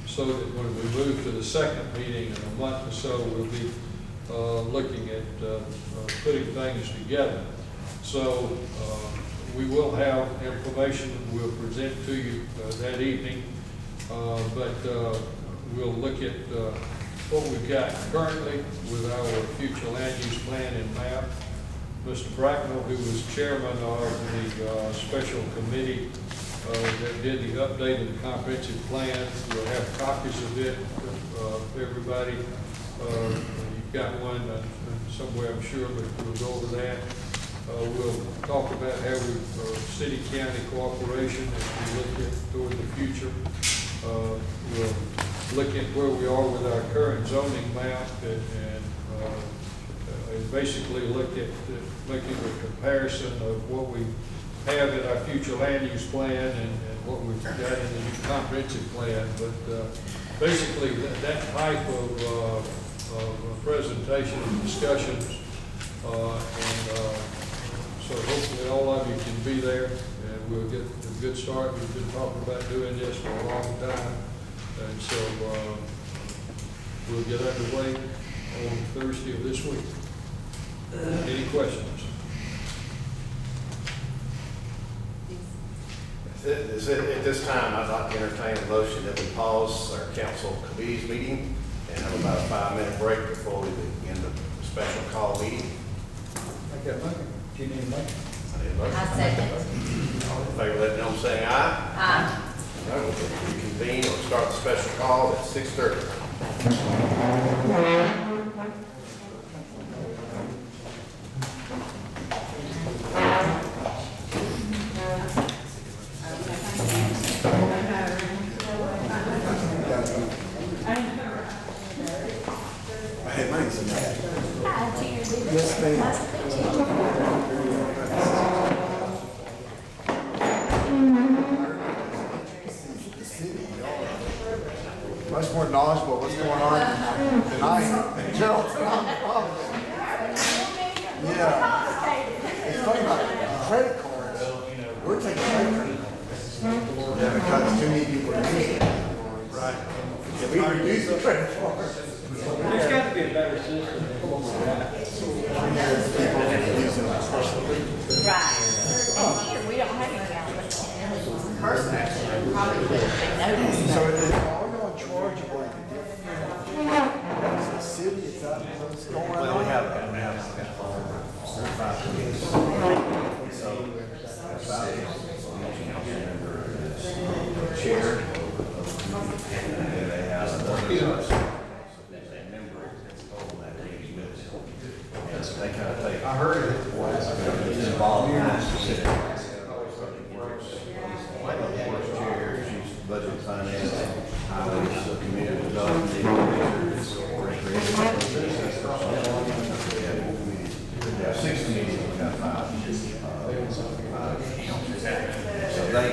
so that when we move to the second meeting in a month or so, we'll be looking at putting things together. So we will have information we'll present to you that evening, but we'll look at what we've got currently with our future land use plan and map. Mr. Bracknell, who was chairman of the special committee that did the updated comprehensive plan, will have copies of it for everybody. You you've got one somewhere, I'm sure, but we'll go over that. We'll talk about how we, city-county cooperation as we look at toward the future. We'll look at where we are with our current zoning map and basically look at making a comparison of what we have in our future land use plan and what we've got in the new comprehensive plan. But basically, that type of presentation and discussions, so hopefully all of you can be there, and we'll get a good start. We've been talking about doing this for a long time, and so we'll get underway on Thursday of this week. Any questions? At this time, I'd like to entertain a motion that we pause our council committees meeting and have about a 5-minute break before we begin the special call meeting. Make that motion. Do you need a motion? I need a motion. I second. All in favor, let it know by saying aye. Aye. All right, we'll reconvene or start the special call at 6:30. Much more knowledgeable what's going on than I am. Gerald, yeah. It's funny about credit cards. We're taking credit cards. Yeah, because too many people are using it. Right. If we reduce the credit cards. There's got to be a better system than what we've got. People using them especially. Right. Here, we don't have any person probably they notice. So are y'all chargeable? Is the city, is that what's going on? Well, we have chair. And they have they kind of take. I heard it. It's involved in that specific. Chair, she's budget finance, highways, community development. We have 6 committees, we got 5. So they,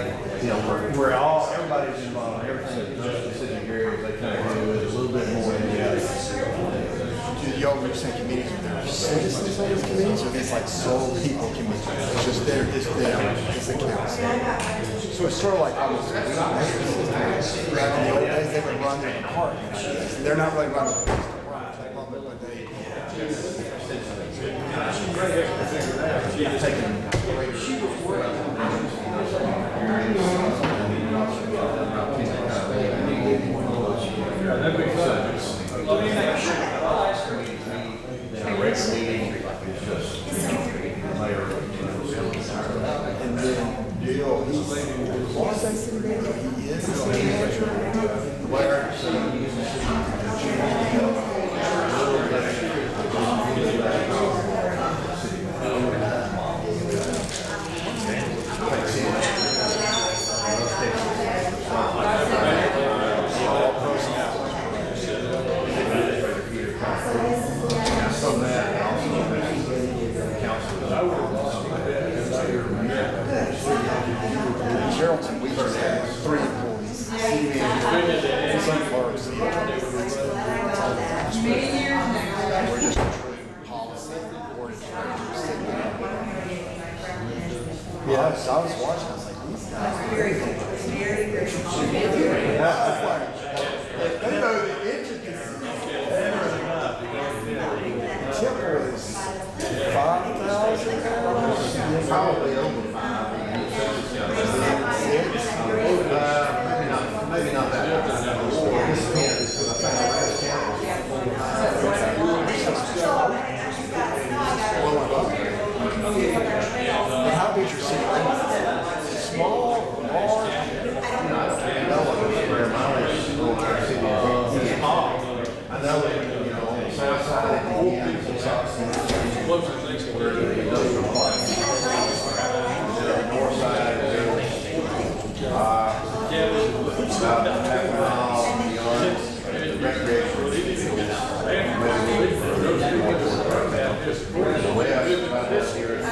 we're all, everybody's involved, everything that goes to specific areas, they kind of do it a little bit more in depth. Do y'all represent committees with their citizens on those committees, or these like sole people committees? It's just them, it's the council. So it's sort of like almost a back in the old days, they would run their department. They're not really running the police department, but they. And then Dale, he's what was that city manager? He is the city manager. Geraldton, we just have 3 employees. City manager, some clerks, and we're just a true policy board of directors sitting there. Yeah, so I was watching, I was like, these guys. Very good. I was like, they know the intricacies. Temple is 5,000 pounds. Probably over 5. Maybe not that. How big is your city? Small, large? about methanol, beyond recreational vehicles. The way I think about this here is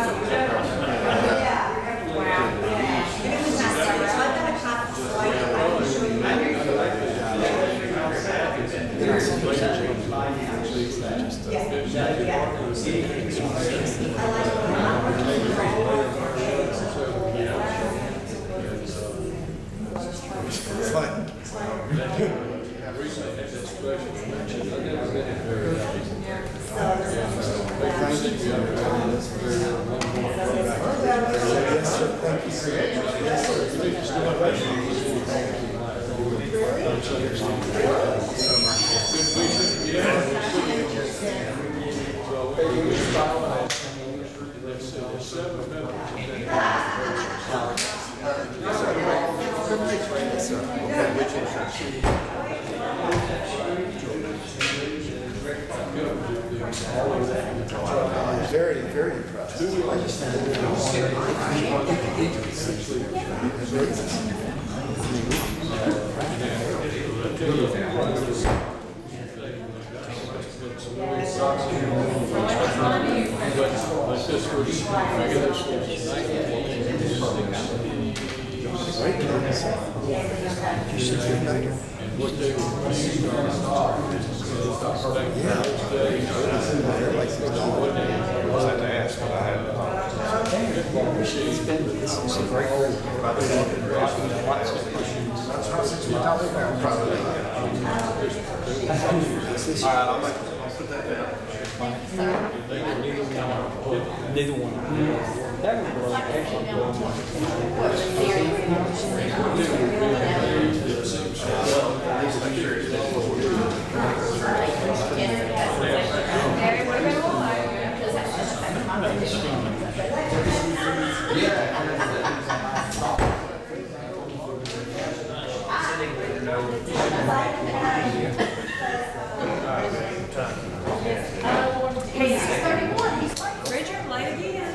Recently had this question mentioned, I've never been in there. Very, very impressed. What they were using Neither one. That was Richard, late again.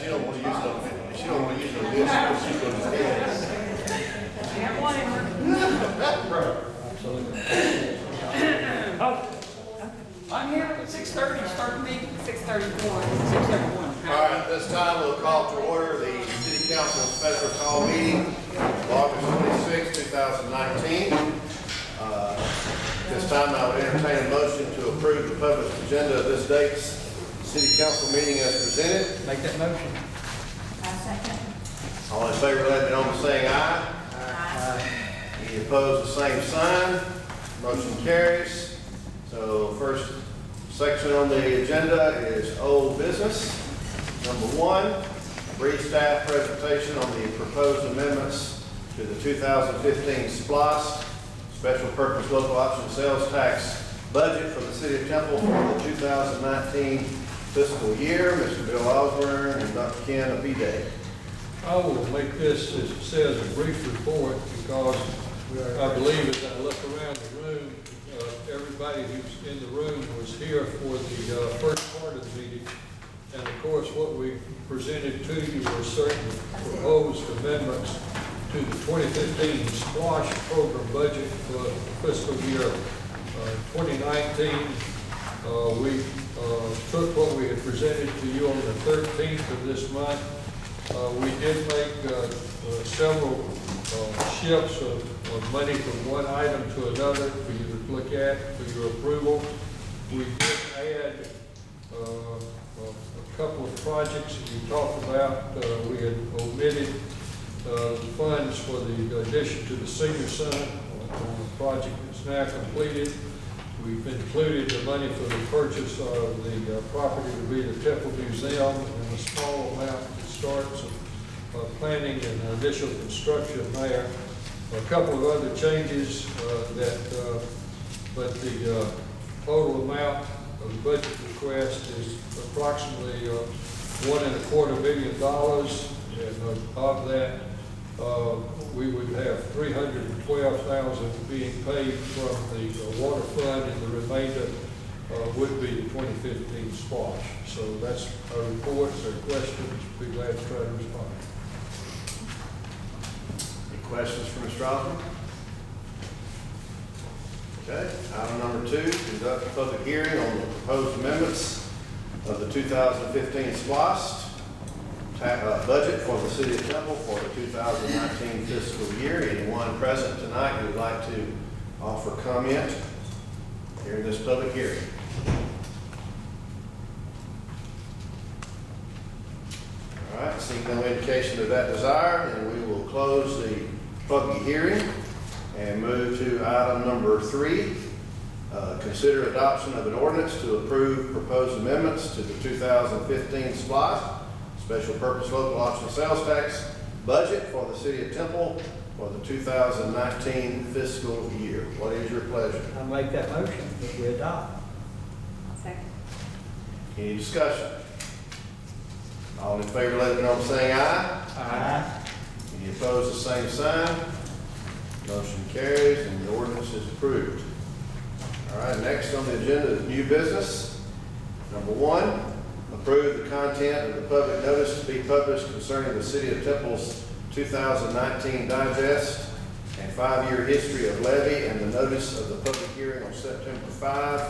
she don't want to use no, she don't want to use no disc, she's going to stand. I'm here at 6:30, start the meeting at 6:31. 6:31. All right, at this time, we'll call to order the City Council Special Call Meeting of August 26, 2019. This time, I would entertain a motion to approve the published agenda of this date's City Council meeting as presented. Make that motion. All in favor, let me know by saying aye. Any opposed, the same sign. Motion carries. So first section on the agenda is old business. Number one, brief staff presentation on the proposed amendments to the 2015 SPLOST, Special Purpose Local Option Sales Tax budget for the City of Temple for the 2019 fiscal year. Mr. Bill Osborne and Dr. Ken Abide. I will make this, as it says, a brief report because I believe as I look around the room, everybody who's in the room was here for the first part of the meeting. And of course, what we presented to you were certain proposed amendments to the 2015 SPLOST program budget for fiscal year 2019. We took what we had presented to you on the 13th of this month. We did make several shifts of money from one item to another for you to look at for your approval. We did add a couple of projects that we talked about. We had omitted funds for the addition to the senior center on a project that's now completed. We've included the money for the purchase of the property to be the Temple Museum and a small amount to start some planning and initial construction there. A couple of other changes but the total amount of the budget request is approximately $1.25 billion, and of that, we would have $312,000 being paid from the water fund, and the remainder would be the 2015 splosh. So that's our reports, our questions. Be glad to try to respond. Any questions for Mr. Osborne? Okay, item number 2, conduct a public hearing on the proposed amendments of the 2015 SPLOST budget for the City of Temple for the 2019 fiscal year. Anyone present tonight who would like to offer comment during this public hearing? All right, seeing no indication of that desire, then we will close the public hearing and move to item number 3. Consider adoption of an ordinance to approve proposed amendments to the 2015 SPLOST, Special Purpose Local Option Sales Tax budget for the City of Temple for the 2019 fiscal year. What is your pleasure? I make that motion that we adopt. Second. Any discussion? All in favor, let it be known by saying aye. Aye. Any opposed, the same sign. Motion carries and the ordinance is approved. All right, next on the agenda is new business. Number 1, approve the content of the public notice to be published concerning the City of Temple's 2019 digest and 5-year history of levy, and the notice of the public hearing on September 5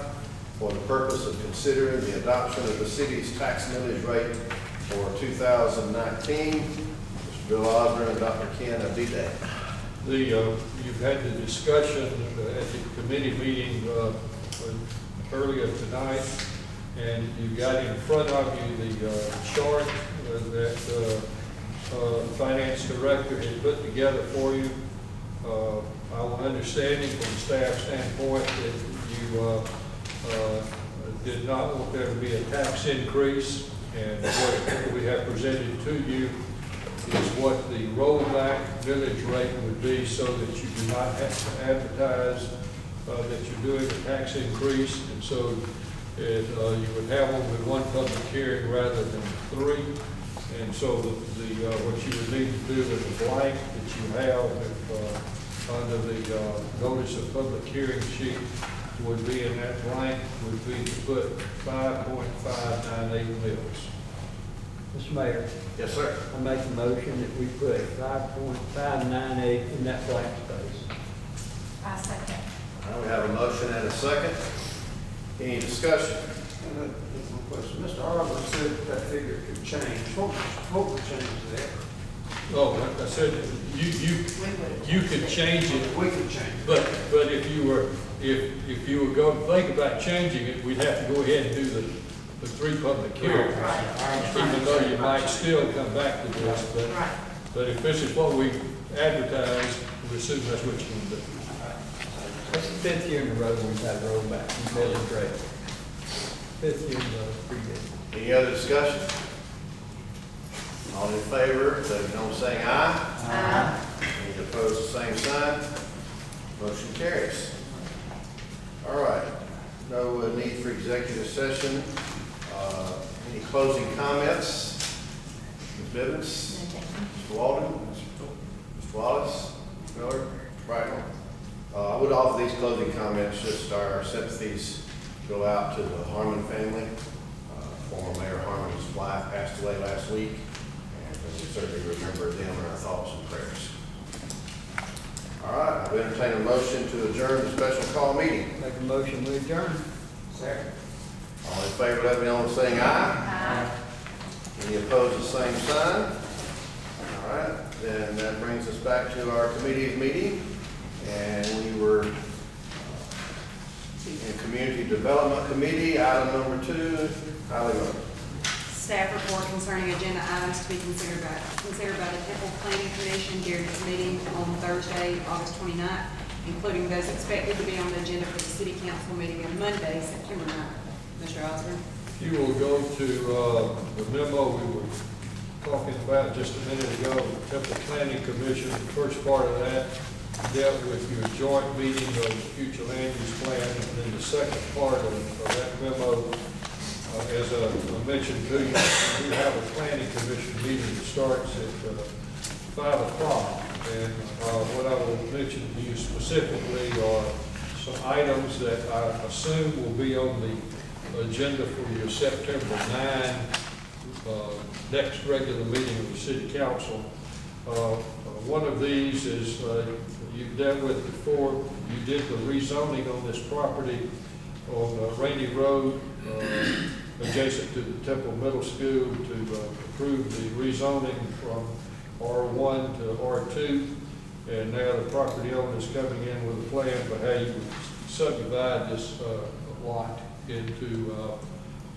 for the purpose of considering the adoption of the city's tax millage rate for 2019. Mr. Bill Osborne and Dr. Ken Adide. You've had the discussion at the committee meeting earlier tonight, and you've got in front of you the chart that the finance director had put together for you. Our understanding from the staff standpoint that you did not want there to be a tax increase, and what we have presented to you is what the rollback village rate would be, so that you do not have to advertise that you're doing a tax increase, and so you would have only 1 public hearing rather than 3. And so what you would need to do is the blank that you have under the notice of public hearing sheet would be in that blank, would be to put 5.598 mils. Mr. Mayor, Yes, sir. I make a motion that we put 5.598 in that blank space. I second. All right, we have a motion and a second. Any discussion? And that's one question. Mr. Arbor said that figure could change. What would change that? Oh, like I said, you could change it, We could change it. but if you were going to think about changing it, we'd have to go ahead and do the 3 public hearings. Even though you might still come back to this, but if this is what we advertise, we assume that's what you're going to do. That's the 5th year in a row we've had a rollback in millage rate. 5th year in a row, pretty good. Any other discussion? All in favor, let it be known by saying aye. Aye. Any opposed, the same sign. Motion carries. All right, no need for executive session. Any closing comments? Ms. Bivens? Mr. Walden? Mr. Wallace? Mr. Miller? Right. I would offer these closing comments, just our sympathies go out to the Harmon family. Former Mayor Harmon's wife passed away last week, and we certainly remember them in our thoughts and prayers. All right, I'll entertain a motion to adjourn the special call meeting. Make a motion, we adjourn. Second. All in favor, let me know by saying aye. Aye. Any opposed, the same sign. All right, then that brings us back to our committee's meeting, and we were in Community Development Committee, item number 2, highly voted. Staff report concerning agenda items to be considered by the Temple Planning Commission during its meeting on Thursday, August 29th, including those expected to be on the agenda for the City Council meeting on Monday, September 9th. Mr. Osborne? If you will go to the memo we were talking about just a minute ago, the Temple Planning Commission, the first part of that dealt with your joint meeting of the future land use plan, and then the second part of that memo, as I mentioned to you, we have a planning commission meeting that starts at 5 o'clock. And what I will mention to you specifically are some items that I assume will be on the agenda for your September 9 next regular meeting of the City Council. One of these is you've dealt with before. You did the rezoning on this property on Rainy Road, adjacent to the Temple Middle School, to approve the rezoning from R1 to R2. And now the property owner is coming in with a plan for how you would subdivide this lot into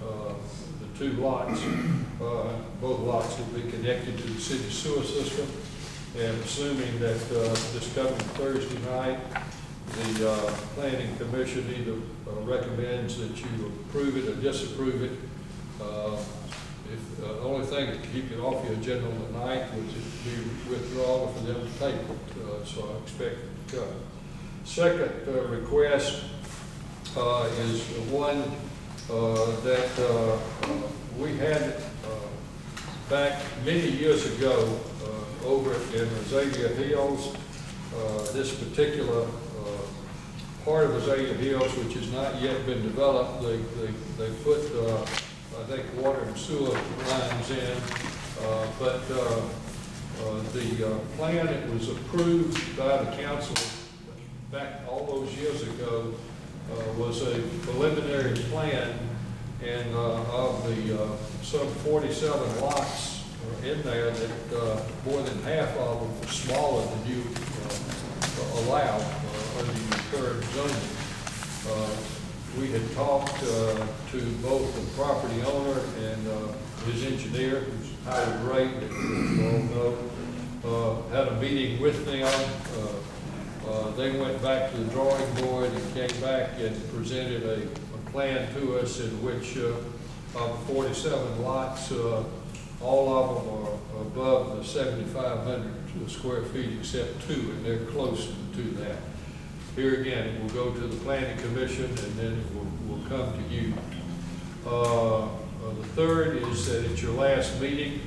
the two lots. Both lots will be connected to the city sewer system. And assuming that this coming Thursday night, the Planning Commission either recommends that you approve it or disapprove it. If the only thing to keep it off your agenda on the night would be withdrawal for them to table it, so I expect it to come. Second request is one that we had back many years ago over in Azalea Hills. This particular part of Azalea Hills, which has not yet been developed, they put I think water and sewer lines in, but the plan that was approved by the council back all those years ago was a preliminary plan, and of the some 47 lots in there, that more than half of them were smaller than you allow under your current zoning. We had talked to both the property owner and his engineer, who's Howard Ray, that you all know, had a meeting with them. They went back to the drawing board and came back and presented a plan to us in which of the 47 lots, all of them are above the 7,500 square feet except two, and they're close to that. Here again, it will go to the Planning Commission, and then it will come to you. The third is that at your last meeting,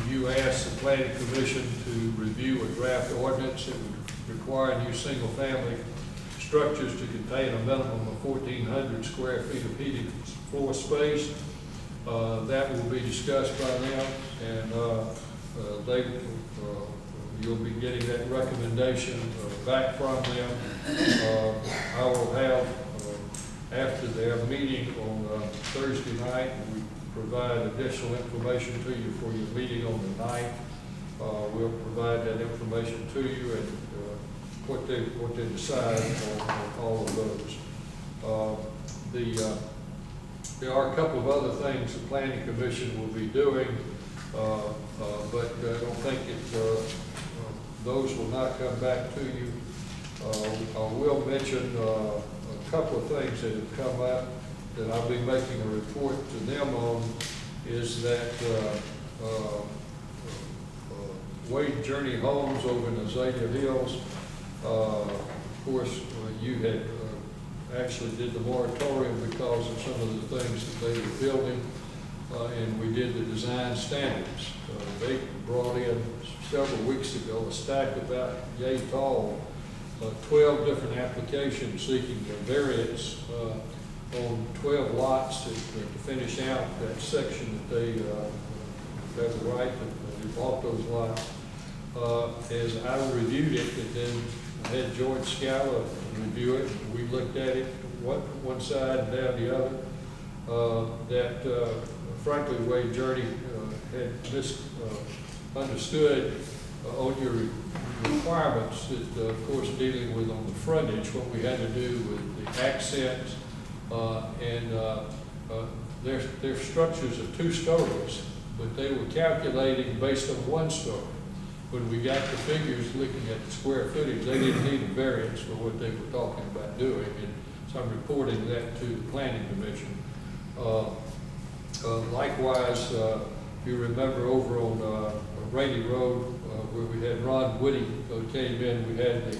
you asked the Planning Commission to review a draft ordinance that would require new single-family structures to contain a minimum of 1,400 square feet of heated floor space. That will be discussed by them, and you'll be getting that recommendation back from them. I will have, after their meeting on Thursday night, we provide additional information to you for your meeting on the 9th. We'll provide that information to you and what they decide on all of those. There are a couple of other things the Planning Commission will be doing, but I don't think those will not come back to you. I will mention a couple of things that have come up that I'll be making a report to them on, is that Wade Journey Homes over in Azalea Hills, of course, you had actually did the moratorium because of some of the things that they were building, and we did the design standards. They brought in several weeks ago a stack about yay tall, 12 different applications seeking a variance on 12 lots to finish out that section that they have the right to bought those lots. As I reviewed it, and then I had George Scala review it, we looked at it one side and down the other, that frankly Wade Journey had misunderstood on your requirements that, of course, dealing with on the frontage, what we had to do with the accents, and their structures are 2 stories, but they were calculating based on 1 story. When we got the figures looking at the square footage, they didn't need a variance for what they were talking about doing, and so I'm reporting that to the Planning Commission. Likewise, you remember over on Rainy Road, where we had Ron Woody came in, we had the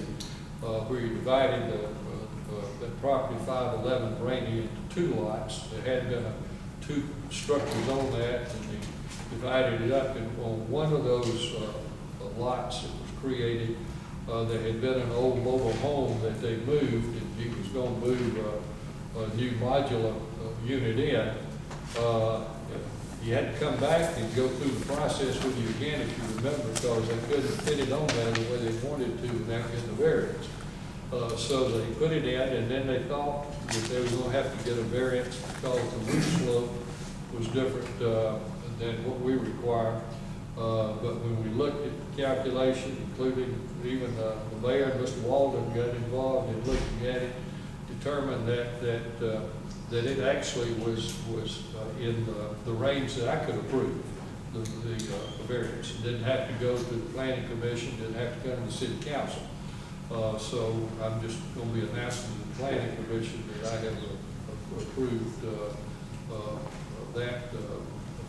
where you divided the property 511 Rainy into 2 lots. There had been 2 structures on that, and they divided it up, and on one of those lots that was created. There had been an old mobile home that they moved, and he was gonna move a new modular unit in. You had to come back and go through the process with you again, if you remember, because they couldn't fit it on there the way they wanted to without getting the variance. So they put it in, and then they thought that they were gonna have to get a variance because the roof slope was different than what we require. But when we looked at the calculation, including even the mayor, Mr. Walden, got involved in looking at it, determined that it actually was in the range that I could approve the variance. It didn't have to go to the planning commission, didn't have to come to the city council. So I'm just going to be announcing to the planning commission that I have approved that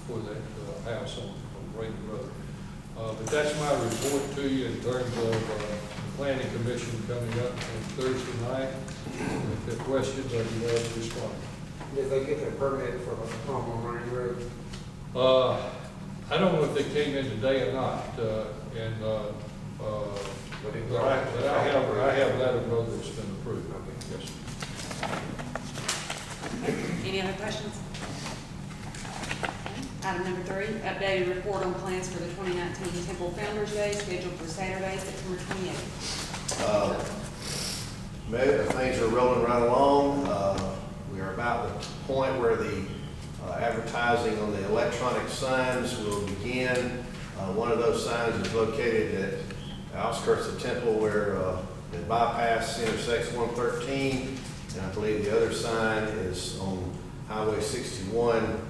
for that house on Rainy Road. But that's my report to you in terms of the planning commission coming up on Thursday night. If there are questions, I'd be glad to respond. Did they get their permit for a home on Rainy Road? I don't know if they came in today or not, but I have let them know that it's been approved. Yes. Any other questions? Item number 3, updated report on plans for the 2019 Temple Founder's Day scheduled for Saturday, September 28th. Mayor, things are rolling right along. We are about the point where the advertising on the electronic signs will begin. One of those signs is located at the outskirts of Temple where it bypass intersection 113, and I believe the other sign is on Highway 61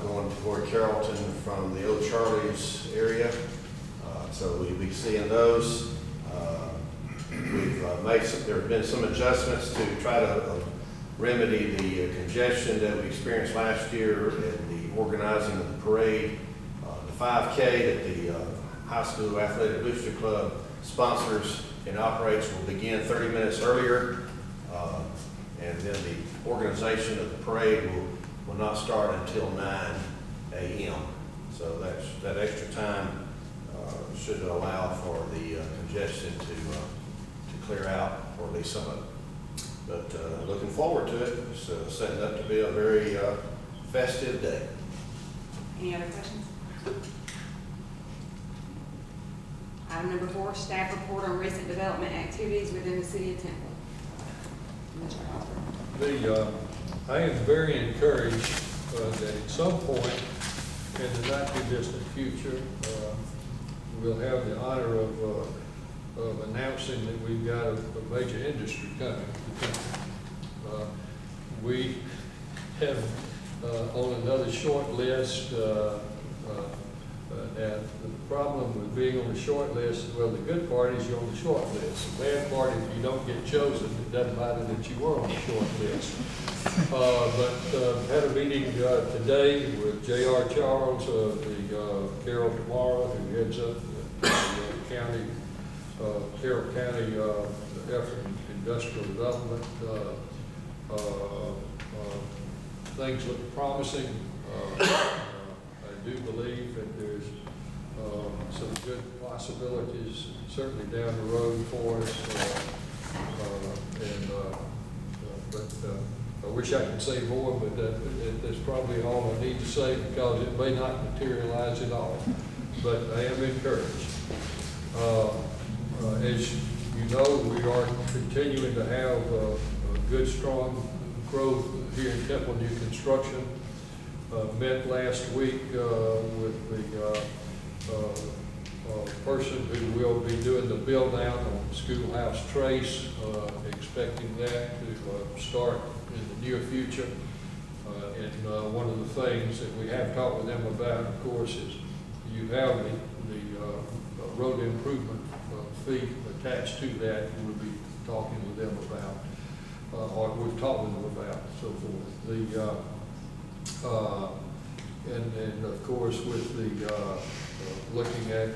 going toward Carrollton from the Old Charlie's area. So we'll be seeing those. We've there have been some adjustments to try to remedy the congestion that we experienced last year in the organizing of the parade. The 5K that the High School Athletic Booster Club sponsors and operates will begin 30 minutes earlier. And then the organization of the parade will not start until 9 a.m. So that extra time should allow for the congestion to clear out, or at least some of it. But looking forward to it. It's setting up to be a very festive day. Any other questions? Item number 4, staff report on recent development activities within the city of Temple. Mr. Hopper. I am very encouraged that at some point in the not too distant future, we'll have the honor of announcing that we've got a major industry coming to Temple. We have on another short list, and the problem with being on the short list, well, the good part is you're on the short list. The bad part, if you don't get chosen, it doesn't matter that you were on the short list. But had a meeting today with J.R. Charles of the Carroll Tomorrow, who heads up the county, Carroll County effort in industrial development. Things look promising. I do believe that there's some good possibilities, certainly down the road for us. I wish I could say more, but that's probably all I need to say because it may not materialize at all. But I am encouraged. As you know, we are continuing to have a good, strong growth here in Temple New Construction. Met last week with the person who will be doing the build out on Schoolhouse Trace, expecting that to start in the near future. And one of the things that we have talked with them about, of course, is you have the road improvement fee attached to that. We'll be talking with them about, or we've talked with them about, so forth. And of course, with the looking at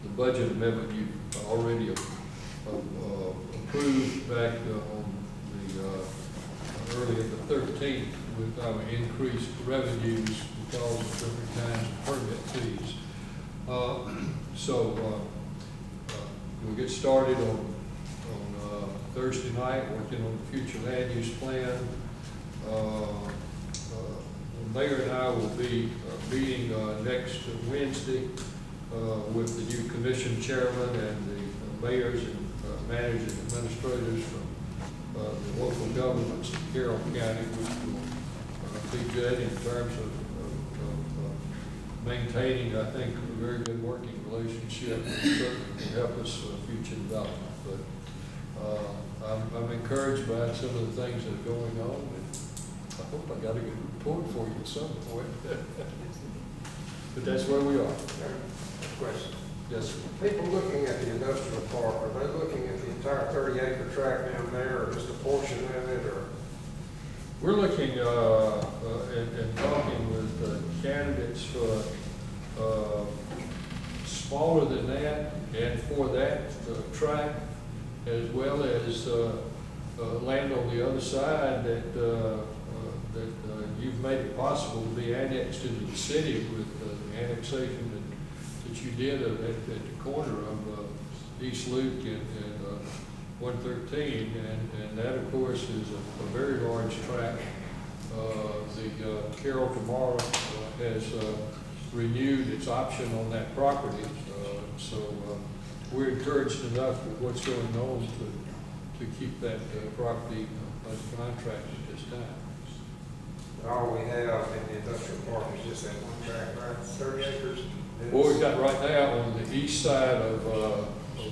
the budget amendment you already approved back on the earlier the 13th with our increased revenues because of different kinds of permit fees. We'll get started on Thursday night, working on the future land use plan. The mayor and I will be meeting next Wednesday with the new commission chairman and the mayors and managers and administrators from the local governments in Carroll County, which will be good in terms of maintaining, I think, a very good working relationship, and certainly will help us future development. But I'm encouraged by some of the things that are going on, and I hope I got a good report for you at some point. But that's where we are. Question. Yes, sir. People looking at the industrial park, are they looking at the entire 30-acre tract down there, or just a portion of it, or? We're looking and talking with candidates for smaller than that, and for that tract, as well as land on the other side that you've made it possible to be annexed into the city with the annexation that you did at the corner of East Luke and 113, and that, of course, is a very large tract. The Carroll tomorrow has renewed its option on that property, so we're encouraged enough with what's going on to keep that property under contract at this time. All we have in the industrial park is just that one tract, right, 30 acres? What we've got right now on the east side of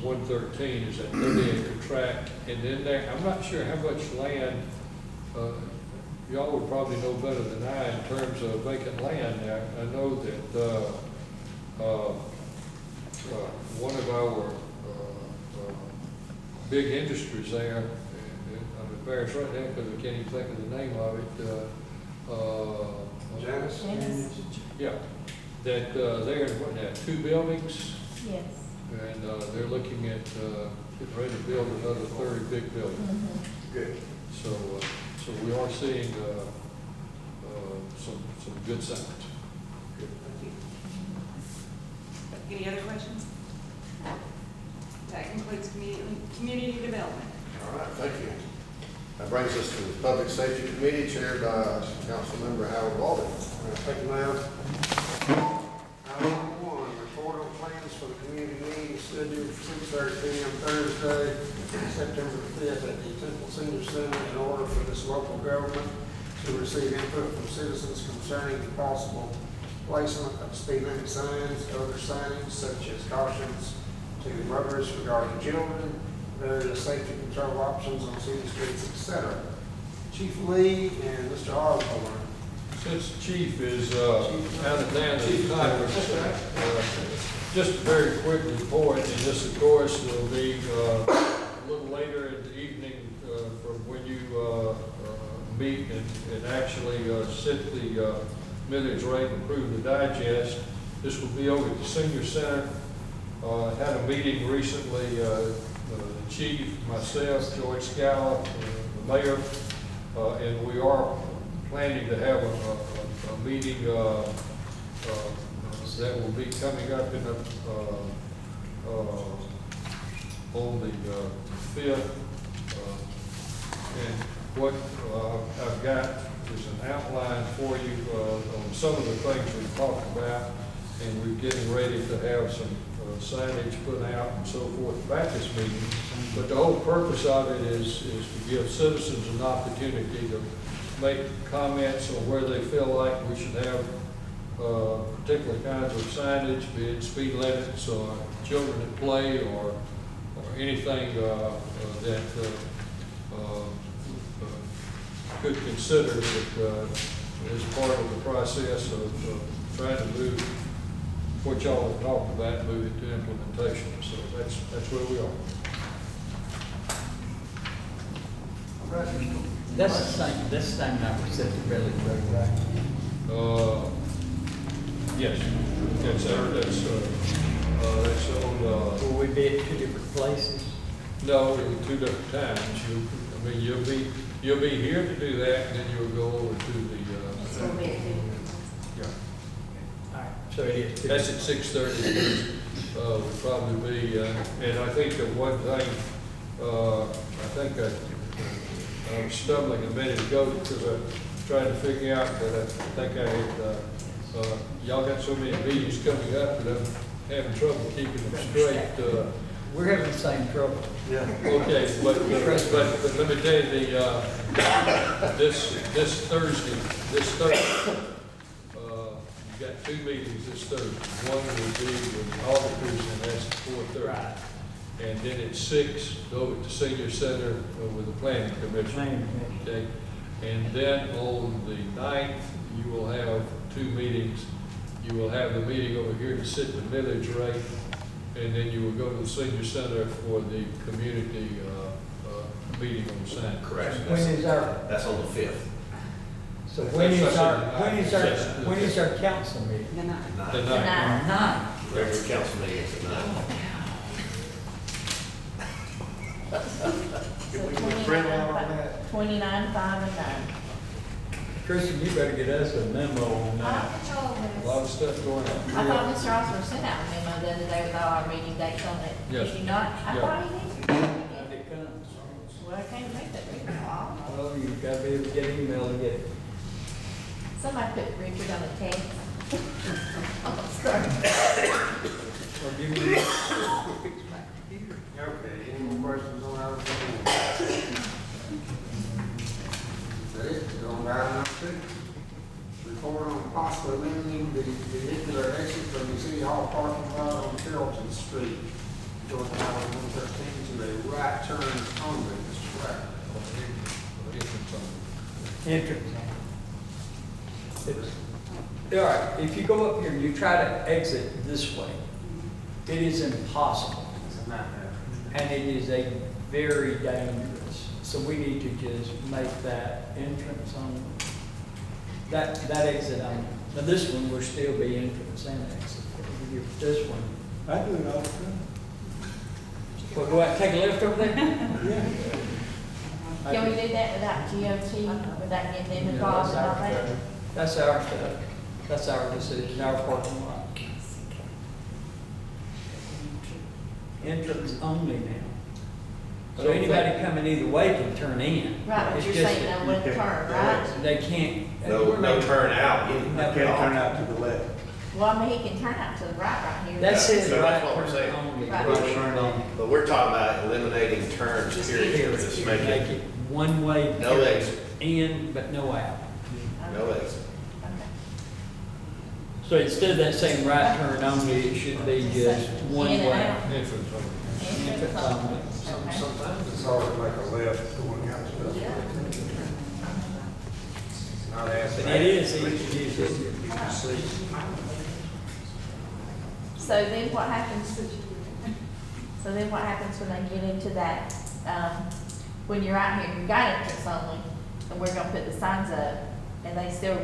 113 is that 30-acre tract, and then there, I'm not sure how much land, y'all would probably know better than I in terms of vacant land there. I know that one of our big industries there, I'm embarrassed right now because I can't even think of the name of it. Janice? Yeah, that they're in what now, 2 buildings? Yes. And they're looking at getting ready to build another 30 big building. Mm-hmm. Good. So we are seeing some good signs. Good, thank you. Any other questions? That concludes community development. All right, thank you. That brings us to the Public Safety Committee, chaired by Councilmember Howard Walden. Thank you, ma'am. Item 1, report on plans for the community meeting scheduled for 6:30 p.m. Thursday, September 5th at the Temple Senior Center, in order for this local government to receive input from citizens concerning the possible placement of speed limit signs, other signage such as cautions to motorists regarding children, various safety control options on city streets, etc. Chief Lee and Mr. Osborne. Since the chief is out of town at the time, just a very quick report, and this, of course, will be a little later in the evening from when you meet and actually set the millage rate and approve the digest. This will be over at the Senior Center. Had a meeting recently, the chief, myself, George Scala, the mayor, and we are planning to have a meeting that will be coming up in on the 5th. And what I've got is an outline for you on some of the things we've talked about, and we're getting ready to have some signage put out and so forth about this meeting. But the whole purpose of it is to give citizens an opportunity to make comments on where they feel like we should have particular kinds of signage, be it speed limits or children at play or anything that could consider that as part of the process of trying to move what y'all have talked about, move it to implementation. So that's where we are. That's the same night we set the Relic Road, right? Yes, that's on, Will we be at 2 different places? no, it'll be 2 different times. You'll be here to do that, and then you'll go over to the, It's going to be at 2. yeah. All right. So it is. That's at 6:30, would probably be, and I think the one thing, I think I was stumbling a minute ago because I tried to figure out that I think I had, y'all got so many meetings coming up that I'm having trouble keeping them straight. We're having the same trouble. Yeah. Okay, but let me tell you, this Thursday, you got two meetings this Thursday. One will be with the auditors, and that's at 4:30. Right. And then at 6, over at the senior center with the planning commission. Planning commission. Okay, and then on the 9th, you will have two meetings. You will have the meeting over here to set the millage rate, and then you will go to the senior center for the community, meeting on Saturday. Correct. When is our, That's on the 5th. so when is our council meeting? The night. The 9th. Regular council meeting is at 9. Can we get print out on that? 29, 5, and 9. Kristen, you better get us a memo on I'll that. get y'all A this. lot of stuff going on. I thought Mr. Osborne sent out a memo the other day with all our meeting dates on it. Yes. Did you not? I Yeah. thought he did. When it comes. Well, I can't make that read. Well, you've got to be able to get email and get it. Somebody put Richard on the text. Oh, sorry. Or give me. Okay, any more questions on our report? That it, on item number 6. Report on possible eliminating the vehicular exit from the city hall parking lot on Carrollton Street. Going highway 113 to a right turn only, Mr. Pratt. Entrance. All right, if you go up here and you try to exit this way, it is impossible. It's a nightmare. And it is a very dangerous. So we need to just make that entrance on, that exit on. Now this one will still be entrance and exit. This one, I do it all the time. we'll go out and take a left over there? Can we do that without GOT, without getting them Yeah, involved and all that? That's our stuff. That's our decision, our parking lot. Entrance only now. So anybody coming either way can turn in. Right, but It's you're just saying that no one turn, right? They can't. No turn out. I can't turn out to the left. Well, I mean, he can turn out to the right here. That says So right that's what we're turn saying. only. Right. Right turn on. But we're talking about eliminating turns, period. Period. Just Make make it it one way. no period. exit, In, but no out. no exit. Okay. So instead of that saying right turn only, it should be just one In and way. out. Entrance only. Entrance only. Okay. Sometimes it's hard to make a left going out to the. Not as But bad. it is easy to use. So then what happens, when they get into that, when you're out here, you've got entrance only, and we're gonna put the signs up, and they still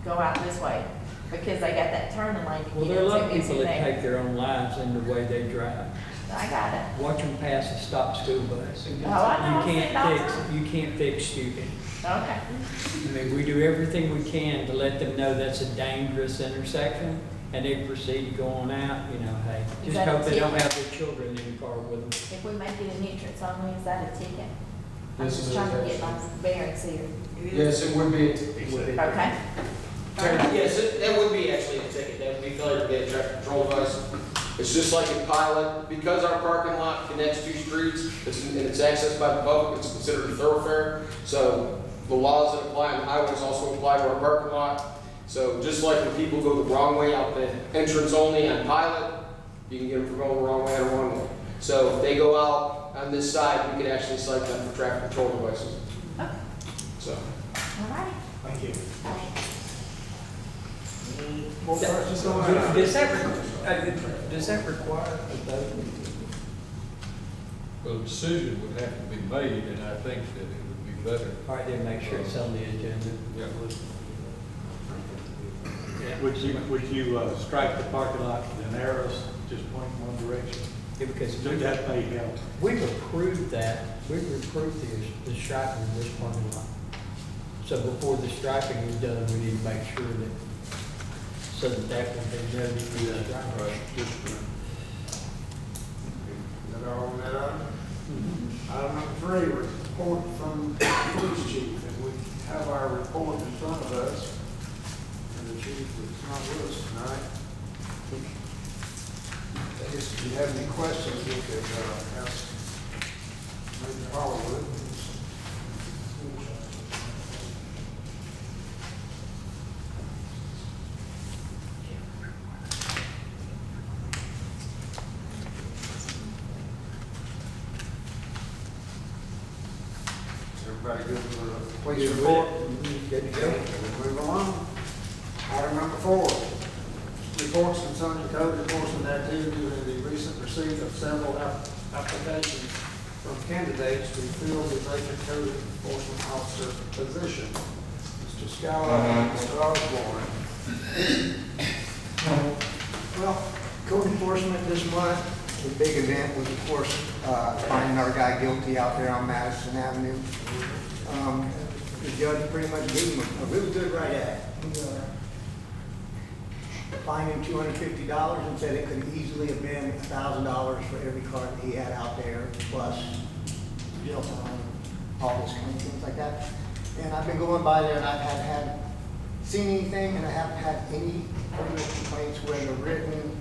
go out this way, because they got that turning lane to Well, get there are a lot of into, it's people in that take there. their own lives in the way they drive. I got it. Watch them pass a stop school bus. Oh, I know, I see it all the time. You can't fix stupid. Okay. I mean, we do everything we can to let them know that's a dangerous intersection, and they proceed to go on out, you know, hey, Is just that a hope they don't ticket? have their children in the car with them. If we make it an entrance only, is that a ticket? I'm Yes, just it trying to is. get my bearings here. Yes, it would be. Okay. Yes, that would be actually a ticket, that would be failure to get a traffic control device. It's just like in Pilot, because our parking lot connects two streets, and it's accessed by the public, it's considered a thoroughfare. So the laws that apply on highways also apply to our parking lot. So just like when people go the wrong way out the entrance only on Pilot, you can get them from going the wrong way or one way. So if they go out on this side, we can actually cite them for traffic control devices. Okay. So. All right. Thank you. Thanks. More questions on that? Does that require a vote? Well, a decision would have to be made, and I think that it would be better. All right, then make sure it's on the agenda. Yeah. Would you strike the parking lot with the arrows, just point in one direction? Yeah, because Do that may help. we've approved that, we've approved the striping of this parking lot. So before the striping is done, we need to make sure that, so that can be noted in the driver. Right, just, Is that all on that item? Item number 3, report from the police chief, and we have our report in front of us, and the chief is not with us tonight. I guess if you have any questions, you could ask Major Hollywood. Is everybody good with the police report? Good to go. Move along. Item number 4, reports concerning code enforcement activities and the recent receipt of several applications from candidates to fill the vacant code enforcement officer position. Mr. Schuyler and Mr. Osborne. Well, code enforcement this month, the big event was, of course, finding our guy guilty out there on Madison Avenue. The judge pretty much gave him a really good right at. Fined him $250 and said it could easily have been $1,000 for every car that he had out there, plus jail time, all this kind of things like that. And I've been going by there and I haven't had seen anything, and I haven't had any criminal complaints, whether written,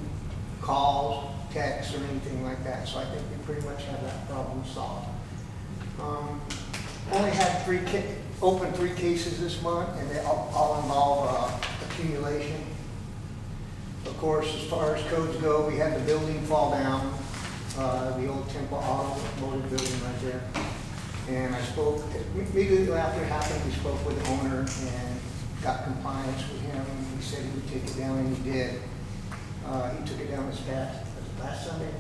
calls, texts, or anything like that. So I think we pretty much have that problem solved. Only had opened three cases this month, and they all involve accumulation. Of course, as far as codes go, we had the building fall down, the old Temple Automotive building right there. And I spoke, immediately after it happened, we spoke with the owner and got compliance with him. He said he would take it down, and he did. He took it down this past, last Sunday?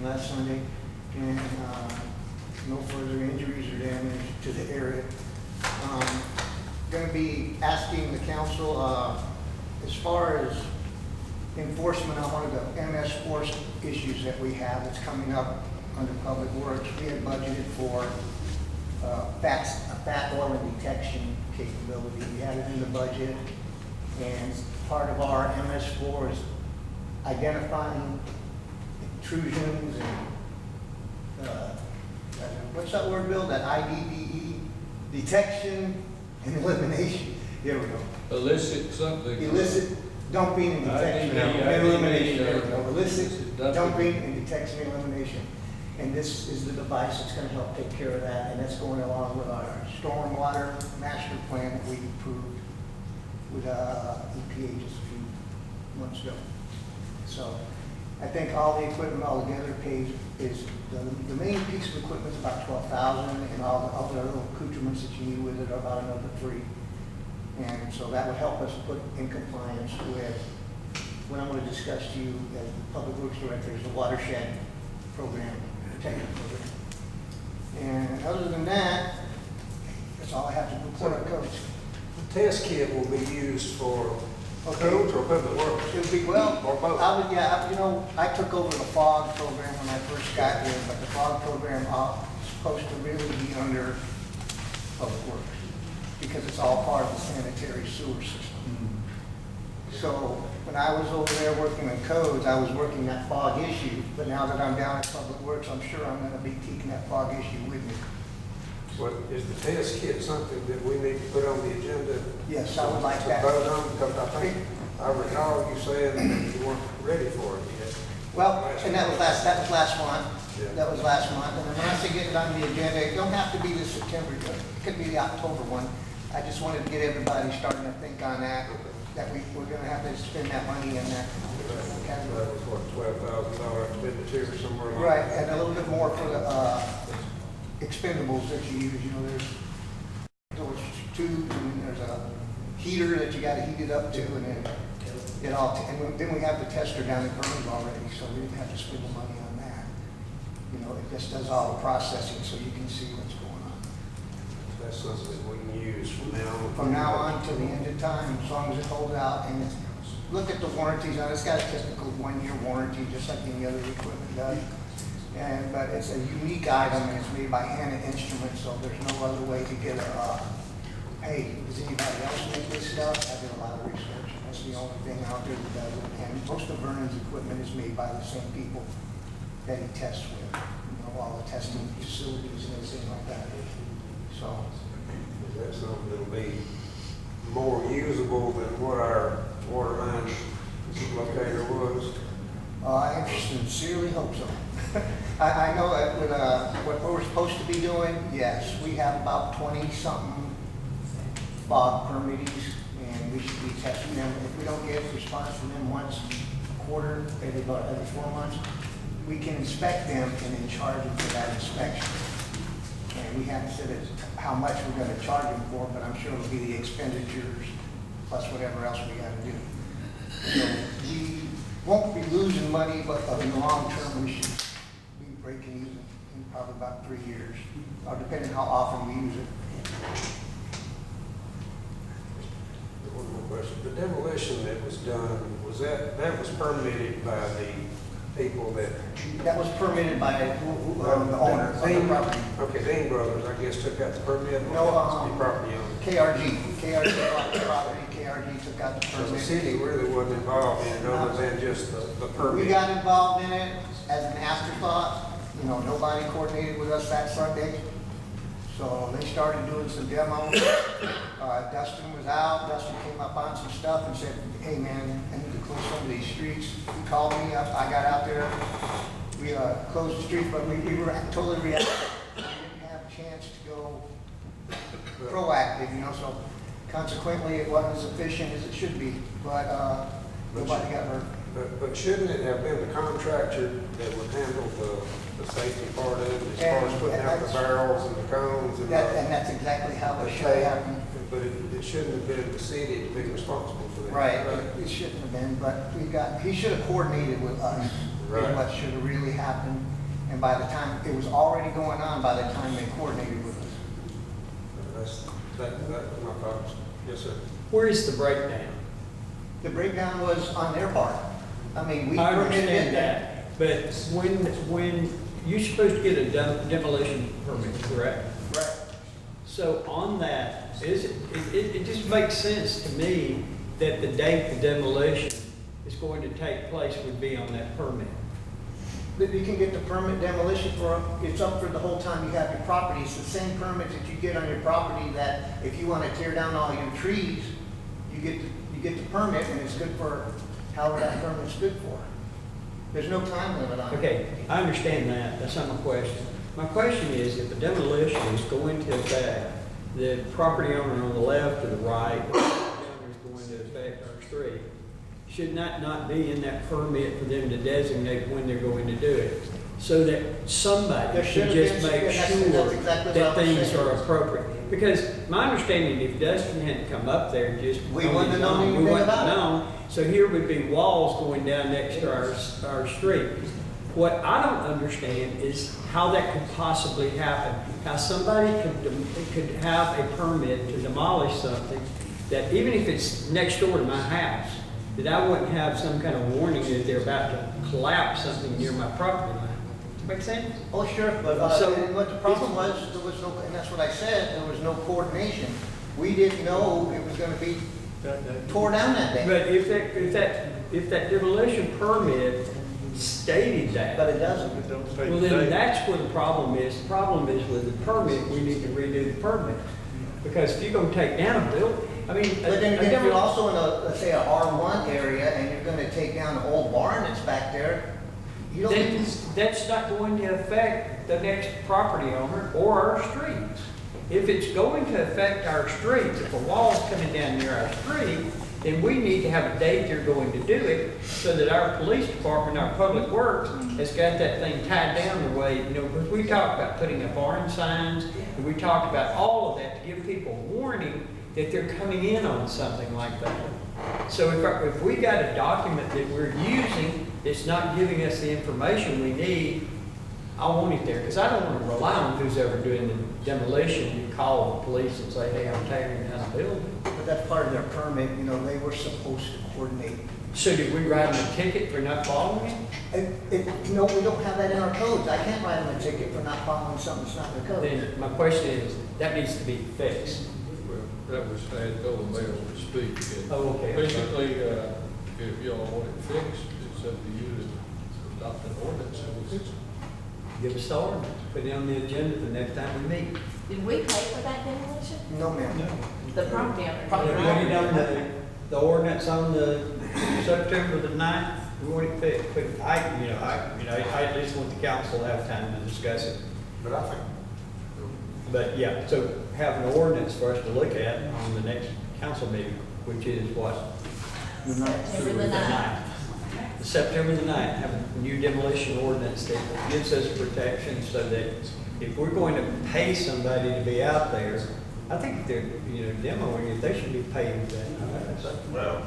Last Sunday. And no further injuries or damage to the area. Going to be asking the council, as far as enforcement on one of the MS Force issues that we have that's coming up under Public Works, we had budgeted for a fat oil detection capability. We had it in the budget, and part of our MS4 is identifying intrusions and what's that word, Bill? That IDDE, detection and elimination. There we go. illicit something. Illicit dumping and detection and elimination. There we go. Illicit dumping and detection and elimination. And this is the device that's going to help take care of that, and that's going along with our stormwater master plan that we approved with EPA just a few months ago. So I think all the equipment altogether is the main piece of equipment is about $12,000, and all the other little accoutrements that you need with it are about another $3,000. And so that would help us put in compliance with what I'm going to discuss to you as the Public Works Director, is the watershed program, protection program. And other than that, that's all I have to report on codes. The test kit will be used for codes or Public Works? It'll be, well, Or both? I took over the FOG program when I first got here, but the FOG program is supposed to really be under Public Works, because it's all part of the sanitary sewer system. So when I was over there working on codes, I was working that FOG issue, but now that I'm down at Public Works, I'm sure I'm gonna be taking that FOG issue with me. Well, is the test kit something that we need to put on the agenda? Yes, I would like To that. vote on, because I think, I recall you saying that you weren't ready for it yet. Well, and that was last month. Yeah. That was last month. And then when I say get it on the agenda, it don't have to be the September, it could be the October one. I just wanted to get everybody starting to think on that, that we're gonna have to spend that money in that category. That was what, $12,000 expenditure or somewhere like that? Right, and a little bit more for the expendables that you use. You know, there's those tubes, and there's a heater that you gotta heat it up to, and then then we have the tester down at Burns already, so we didn't have to spend the money on that. You know, it just does all the processing, so you can see what's going on. That's something that we can use from now on. From now on to the end of time, as long as it holds out. And look at the warranties on it. It's got a typical 1-year warranty, just like any other equipment does. But it's a unique item, and it's made by Hanna Instruments, so there's no other way to get hey, does anybody else make this stuff? I did a lot of research. That's the only thing out there that does it. And most of Vernon's equipment is made by the same people that he tests with, all the testing facilities and everything like that. So, Is that something that'll be more usable than what our water line locator was? I sincerely hope so. I know that with, what we're supposed to be doing, yes, we have about 20-something bog permittees, and we should be testing them. If we don't get a response from them once a quarter, maybe about every 4 months, we can inspect them and then charge them for that inspection. And we haven't said how much we're going to charge them for, but I'm sure it'll be the expenditures plus whatever else we got to do. So we won't be losing money, but in the long term, we should be breaking even in probably about 3 years, or depending how often we use it. One more question. The demolition that was done, that was permitted by the people that... That was permitted by the owner of the property. Okay, Dean Brothers, I guess, took out the permit? No, the property owner. KRG bought the property, KRG took out the So permit. the city really wasn't involved in it other than just the permit? We got involved in it as an afterthought. Nobody coordinated with us that Sunday. So they started doing some demos. Dustin was out. Dustin came up on some stuff and said, hey man, I need to close some of these streets. He called me up. I got out there. We closed the streets, but we were totally reactive. We didn't have a chance to go proactive, so consequently it wasn't as efficient as it should be, but nobody got hurt. But shouldn't it have been the contractor that would handle the safety part of it, as far as putting out the barrels and the cones and And that's exactly how it should have happened. But it shouldn't have been the city to be responsible for that. Right, it shouldn't have been, but he should have coordinated with us. Right. What should have really happened, and by the time, it was already going on by the time they coordinated with us. That was my thoughts. Yes, sir. Where is the breakdown? The breakdown was on their part. I mean, we I permitted it. understand that, but when you're supposed to get a demolition permit, correct? Right. So on that, it just makes sense to me that the date the demolition is going to take place would be on that permit. But you can get the permit demolition it's up for the whole time you have your property. It's the same permit that you get on your property that if you want to tear down all your trees, you get the permit and it's good for however that permit's good for. There's no time limit on it. Okay, I understand that. That's not my question. My question is, if the demolition is going to affect the property owner on the left or the right, or the owner is going to affect our street, should that not be in that permit for them to designate when they're going to do it? So that somebody There should should have just been, make that's sure exactly what I that was things saying. are appropriate. Because my understanding, if Dustin hadn't come up there and just... We wouldn't have known anything we wouldn't have about it. known. So here would be walls going down next to our street. What I don't understand is how that could possibly happen. How somebody could have a permit to demolish something that, even if it's next door to my house, that I wouldn't have some kind of warning that they're about to collapse something near my property line. Make sense? Oh, sure, but So- what the problem was, there was no, and that's what I said, there was no coordination. We didn't know it was gonna be tore down that day. But if that demolition permit stated that, But it doesn't. well, then that's where the problem is. The problem is with the permit, we need to redo the permit. Because if you're gonna take down a building, I mean. But then again, if you're also in a, let's say, a R1 area, and you're gonna take down an old barn that's back there, you don't then get to. that's not going to affect the next property owner or our streets. If it's going to affect our streets, if a wall's coming down near our street, then we need to have a date they're going to do it so that our police department, our public works, has got that thing tied down the way, because we talked about putting up orange signs, and we talked about all of that to give people warning that they're coming in on something like that. So if we got a document that we're using that's not giving us the information we need, I want it there, because I don't want to rely on who's ever doing the demolition to call the police and say, hey, I'm tearing down a building. But that's part of their permit, they were supposed to coordinate. So did we write them a ticket for not following it? We don't have that in our codes. I can't write them a ticket for not following something that's not in their code. Then my question is, that needs to be fixed. that was, I had told the mayor to speak. And Oh, okay. basically, if y'all want it fixed, it's up to you to adopt an ordinance and we'll fix it. Give us the ordinance, put it on the agenda the next time we meet. Did we pay for that demolition? No, ma'am. The property owner? Put it on the ordinance on the September the 9th, we want it fixed, but I at least want the council to have time to discuss it. But I think, But yeah, so have an ordinance for us to look at on the next council meeting, which is what? September the 9th. September the 9th, have a new demolition ordinance that gives us protection so that if we're going to pay somebody to be out there, I think they're, demoing it, they should be paid for that. Well,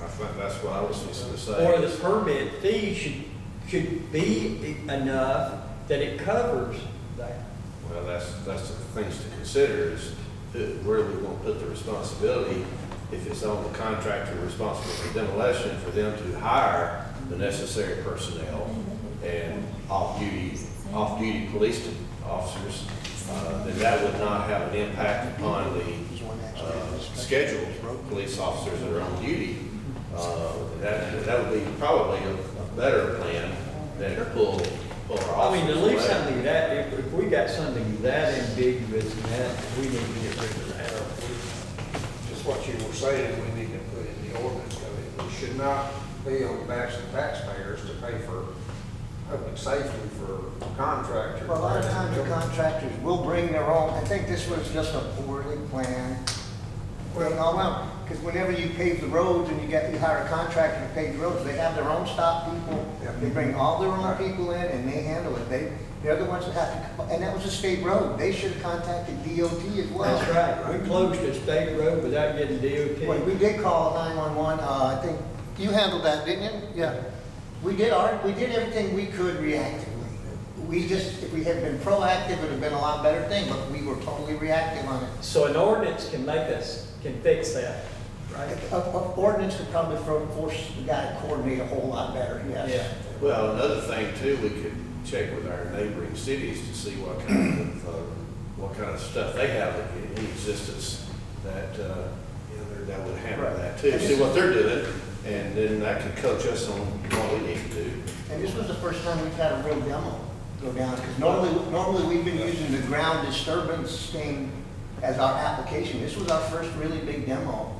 I think that's what I was just gonna say. Or the permit fee should be enough that it covers that. Well, that's the things to consider is where we want to put the responsibility. If it's on the contractor responsible for demolition, for them to hire the necessary personnel and off-duty police officers, then that would not have an impact upon the scheduled police officers that are on duty. That would be probably a better plan than to pull our I mean, officers at least away. something that, if we got something that ambiguous and that, we need to get rid of that. just what you were saying, we need to put in the ordinance, that it should not be on the backs of the taxpayers to pay for public safety for contractors. Well, a lot of times the contractors will bring their own, I think this was just a poorly planned thing all around. Because whenever you pave the roads and you hire a contractor to pave the roads, they have their own stop people. They bring all their own people in and they handle it. They're the ones that have to, and that was a state road. They should have contacted DOT as well. That's right, we closed a state road without getting Wait, DOT. we did call 911, I think you handled that, didn't you? Yeah. We did everything we could reactively. If we had been proactive, it would have been a lot better thing, but we were totally reactive on it. So an ordinance can fix that, right? An ordinance could probably force the guy to coordinate a whole lot better, yes. Yeah. Well, another thing too, we could check with our neighboring cities to see what kind of stuff they have in existence that, that would handle that too. See what they're doing, and then that could coach us on what we need to do. And this was the first time we've had a real demo go down, because normally we've been using the ground disturbance thing as our application. This was our first really big demo.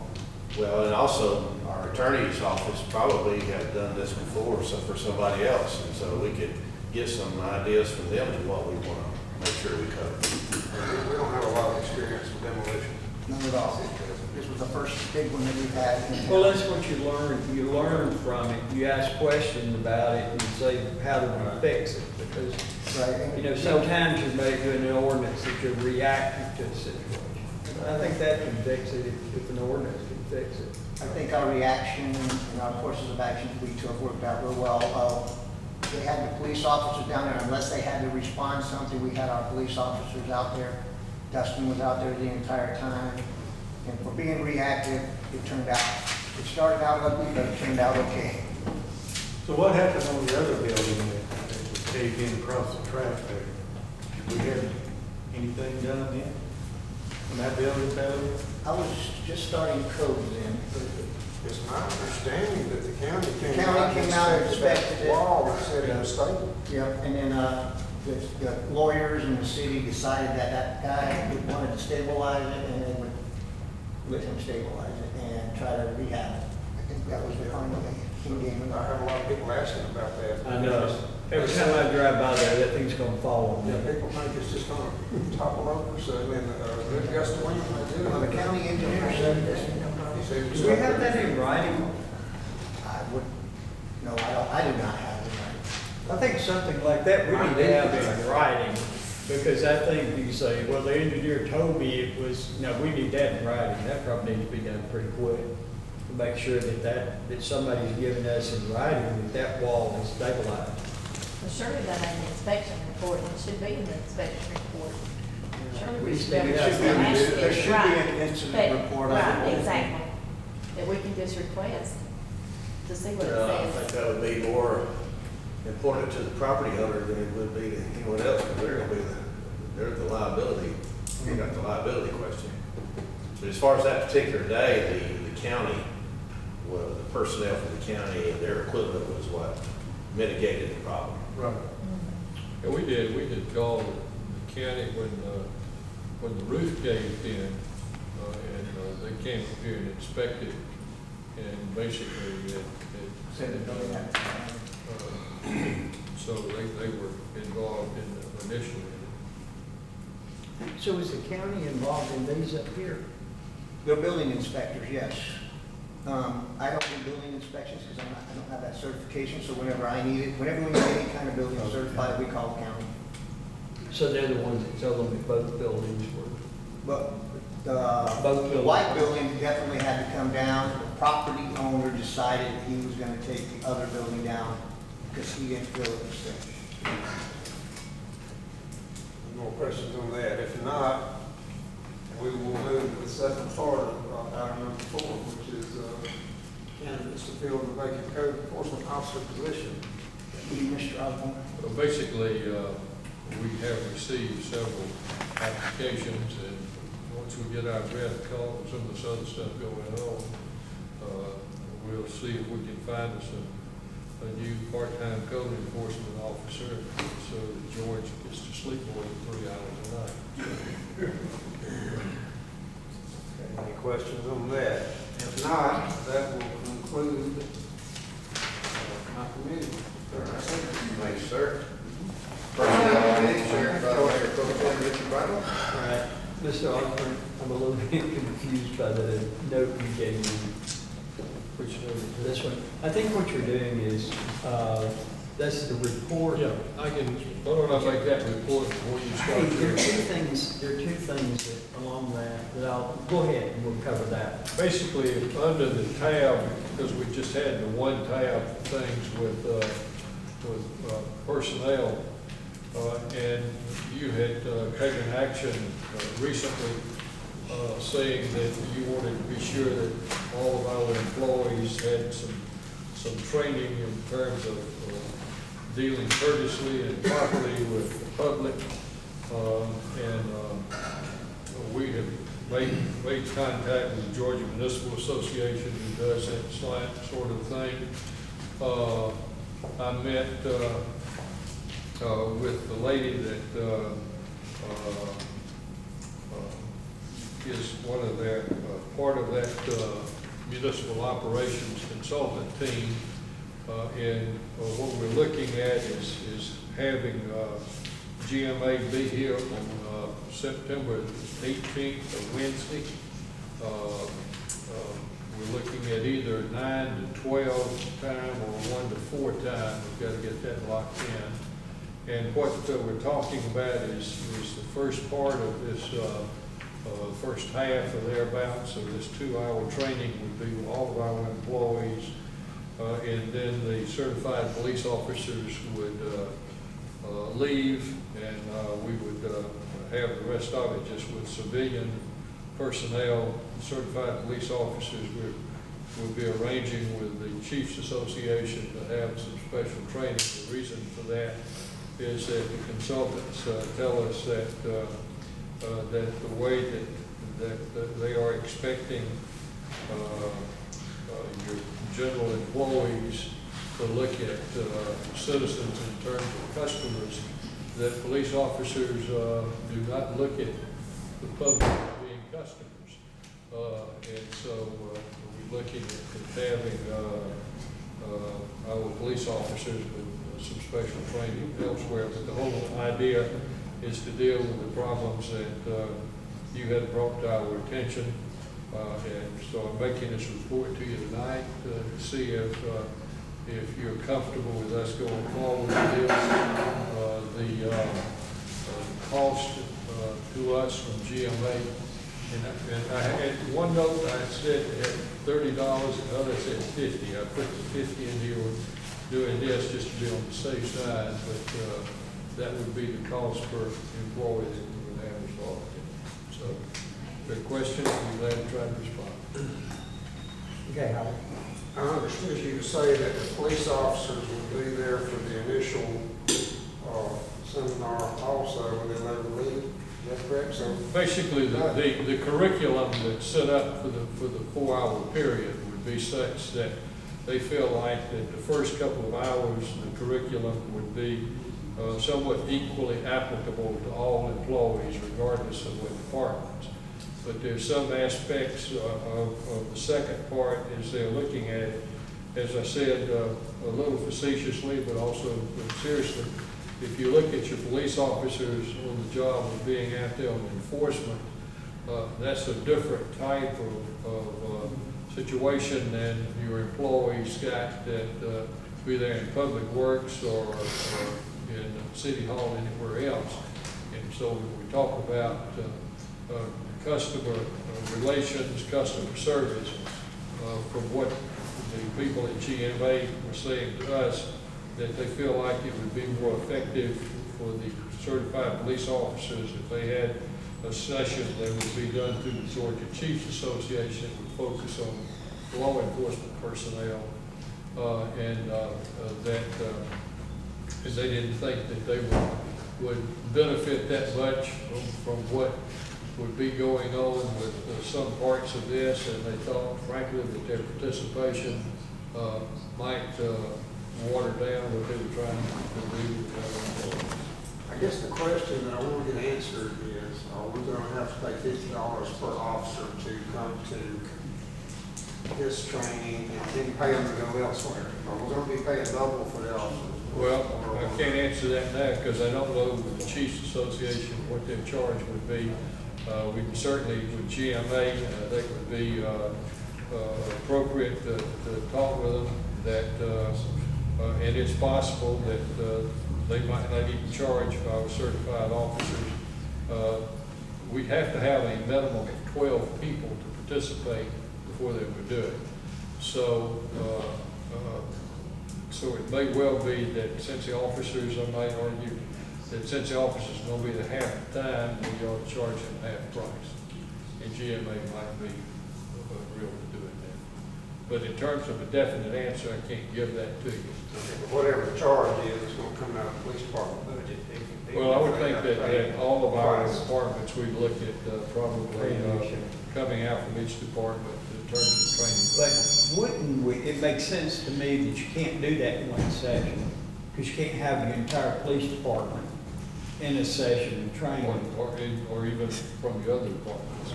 Well, and also our attorney's office probably have done this before, so for somebody else, and so we could get some ideas from them to what we want to make sure we cover. We don't have a lot of experience with demolition. None at all. This was the first big one that we've had. Well, that's what you learn. You learn from it. You ask questions about it and you say, how do we fix it? Because, Right. sometimes you may do an ordinance that you're reacting to the situation. I think that can fix it if an ordinance can fix it. I think our reaction and our courses of action we took worked out real well. They had the police officers down there, unless they had to respond to something, we had our police officers out there. Dustin was out there the entire time. And for being reactive, it started out ugly, but it turned out okay. So what happened on the other building that was caved in across the track there? Did we have anything done yet? On that building failure? I was just starting codes in. It's my understanding that the county The county came out and inspected it. wall that said it was stable. Yep, and then, the lawyers in the city decided that guy wanted to stabilize it, and they would let him stabilize it and try to rehab it. I think that was the final game. I have a lot of people asking about that. I know. Every time I drive by there, that thing's gonna fall on me. Yeah, people think it's just gonna topple over, so then, good gust of wind, they do. Well, the county engineer said this. He said it was Do we have that in writing? I do not have it right. I think something like that we need to have in writing, because I think you say, well, the engineer told me it was, no, we need that in writing. That probably needs to be done pretty quick, to make sure that somebody's giving us in writing that wall is stabilized. Well, surely that ain't the inspection report, it should be in the inspection report. Surely we should be able to There should be ask it, right. an incident report. Right, exactly. That we can just request to see what I it think says. that would be more important to the property owner than it would be to anyone else, because they're gonna be they're the liability, you got the liability question. But as far far as that particular day, the county, well, the personnel from the county and their equipment was what mitigated the problem. Right. And we did call the county when the roof caved in, and they came up here and inspected, and basically Said that they had to come. so they were involved in initially. So is the county involved in these up here? They're building inspectors, yes. I don't do building inspections because I don't have that certification, so whenever I need it, whenever we need any kind of building certified, we call the county. So they're the ones that tell them that both buildings were. But Both the buildings. white building definitely had to come down. The property owner decided that he was gonna take the other building down because he didn't feel it was safe. More questions on that? If not, we will move to the second part of item number 4, which is candidates to fill the vacant code enforcement officer position. Mr. Osborne? Well, basically, we have received several applications, and once we get our breath caught with some of this other stuff going on, we'll see if we can find us a new part-time code enforcement officer, so that George gets to sleep more than 3 hours a night. Any questions on that? If not, that will conclude my committee. Thank you, sir. Personnel committee, Sheriff, Mayor Pro Tem Richard Bynum. All right, Mr. Osborne, I'm a little bit confused by the note you gave me. Which note is this one? I think what you're doing is, that's the report. Yeah, why don't I make that report before you Hey, start? there are two things that along that I'll, go ahead and we'll cover that. Basically, under the tab, because we just had the one tab things with personnel, and you had taken action recently saying that you wanted to be sure that all of our employees had some training in terms of dealing courteously and properly with the public. We have made contact with the Georgia Municipal Association, who does that sort of thing. I met with the lady that is one of their, part of that municipal operations consultant team. And what we're looking at is having GMA be here on September 18th, a Wednesday. We're looking at either 9 to 12 time or 1 to 4 time. We've got to get that locked in. And what we're talking about is the first part of this first half or thereabouts of this 2-hour training would be with all of our employees. And then the certified police officers would leave, and we would have the rest of it just with civilian personnel. Certified police officers would be arranging with the Chiefs Association to have some special training. The reason for that is that the consultants tell us that the way that they are expecting your general employees to look at citizens in terms of customers, that police officers do not look at the public as being customers. And so we're looking at having our police officers with some special training elsewhere. But the whole idea is to deal with the problems that you had brought to our attention. And so I'm making this report to you tonight to see if you're comfortable with us going forward with this. The cost to us from GMA, and I had one note I said it had $30, and the other said $50. I put the $50 in here doing this just to be on the safe side, but that would be the cost per employee that we would have involved in. So, if there are questions, I'm glad to try to respond. Okay, Howard. I understood you to say that the police officers would be there for the initial seminar also, and then they would leave. Is that correct? So, Basically, the curriculum that's set up for the 4-hour period would be such that they feel like that the first couple of hours, the curriculum would be somewhat equally applicable to all employees regardless of what departments. But there's some aspects of the second part as they're looking at it, as I said, a little facetiously, but also seriously. If you look at your police officers on the job of being out there on enforcement, that's a different type of situation than your employees got that be there in public works or in City Hall, anywhere else. And so when we talk about customer relations, customer service, from what the people at GMA were saying to us, that they feel like it would be more effective for the certified police officers if they had a session that would be done through the Georgia Chiefs Association, would focus on law enforcement personnel, and that they didn't think that they would benefit that much from what would be going on with some parts of this, and they thought, frankly, that their participation might water down what they were trying to do. I guess the question that I want to get answered is, are we going to have to pay $50 per officer to come to this training and then pay them to go elsewhere? Or we're going to be paying double for the officers? Well, I can't answer that now because I don't know with the Chiefs Association what their charge would be. We can certainly, with GMA, I think it would be appropriate to talk with them that, and it's possible that they might not even charge for our certified officers. We have to have a minimum of 12 people to participate before they would do it. So, so it may well be that since the officers, I might argue, that since the officers are going to be there half the time, we ought to charge them half price. And GMA might be real to do it then. But in terms of a definite answer, I can't give that to you. Whatever the charge is, it's going to come out of the police department budget. Well, I would think that all of our departments, we look at probably coming out from each department in terms of training. But wouldn't we, it makes sense to me that you can't do that in one session, because you can't have the entire police department in a session training. Or even from the other departments.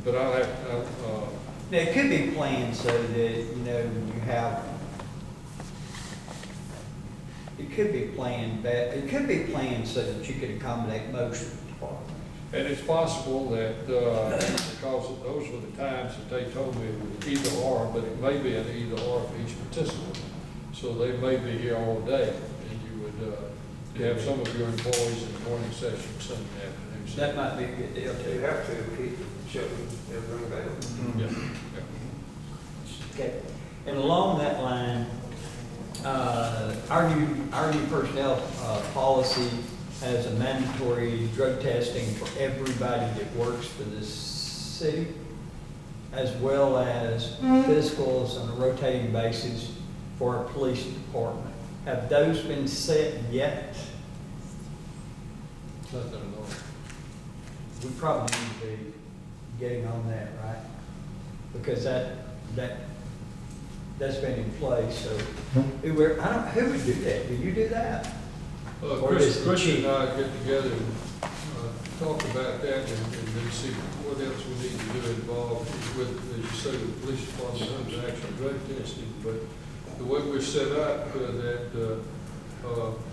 But I'll have, Now, it could be planned so that, you know, you have, it could be planned so that you could accommodate most of the departments. and it's possible that, because those were the times that they told me it was either or, but it may be an either or for each participant. So they may be here all day, and you would have some of your employees in the morning session, some in the afternoon session. That might be a good deal You too. have to keep shutting everything down. Yeah. Okay. And along that line, our new personnel policy has a mandatory drug testing for everybody that works for this city, as well as physicals on a rotating basis for our police department. Have those been set yet? Nothing at all. We probably need to be getting on that, right? Because that's been in place, so who would do that? Do you do that? Or Chris does the and chief? I get together and talk about that and then see what else we need to do involved with, as you say, the police department under actual drug testing. But the way we're set up, that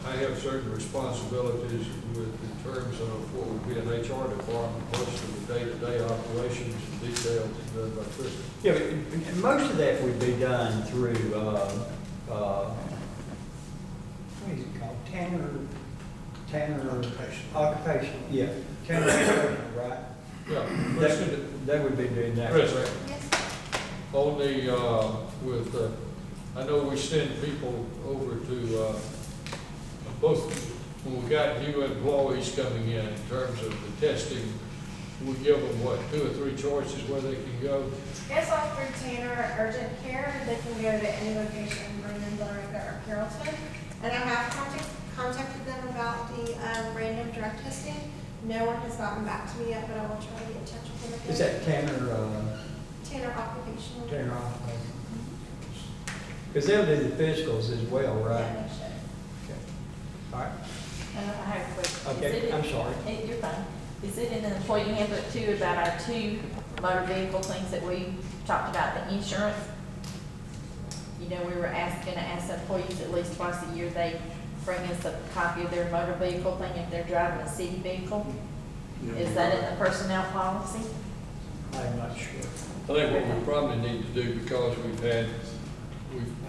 I have certain responsibilities in terms of what would be an HR department, most of the day-to-day operations and details done by Chris. Yeah, but most of that would be done through, what is it called? Tanner. Occupation, yeah. Tanner Occupational, right? Yeah. They would be doing that. Chris, Yes. only with, I know we send people over to both, when we got new employees coming in terms of the testing, we give them, what, 2 or 3 choices where they can go? It's all through Tanner Urgent Care. They can go to any location in Vernon, Billerica, or Carrollton. And I have contacted them about the random drug testing. No one has gotten back to me yet, but I will try to get in touch with them again. Is that Tanner, Tanner Occupational. Tanner? Because they'll do the physicals as well, right? Yeah, they should. Okay. All right. I have a question. Okay, Is it- I'm sorry. You're fine. Is it in the employee handbook too about our 2 motor vehicle things that we talked about, the insurance? You know, we were gonna ask employees at least twice a year, they bring us a copy of their motor vehicle thing if they're driving a city vehicle. Is that in the personnel policy? I'm not sure. I think what we probably need to do, because we've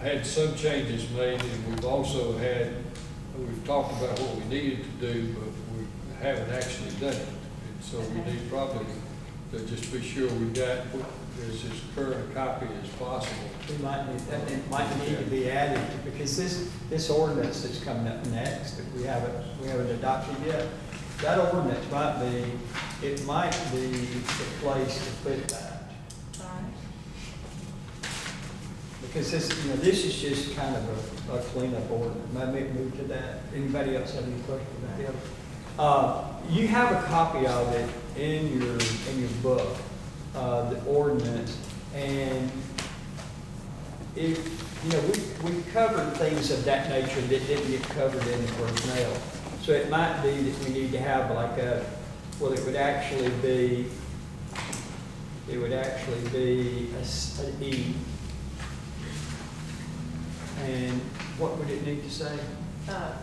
had some changes made, and we've talked about what we needed to do, but we haven't actually done it. And so we need probably to just be sure we got as current a copy as possible. We might need, that it might need to be added, because this ordinance that's coming up next, that we haven't adopted yet, that ordinance might be the place to put that. Because this is just kind of a cleanup ordinance. Might make a move to that. Anybody else have any questions about it? You have a copy of it in your book, the ordinance, and we covered things of that nature that didn't get covered in the personnel. So it might be that we need to have it would actually be an E. And what would it need to say? That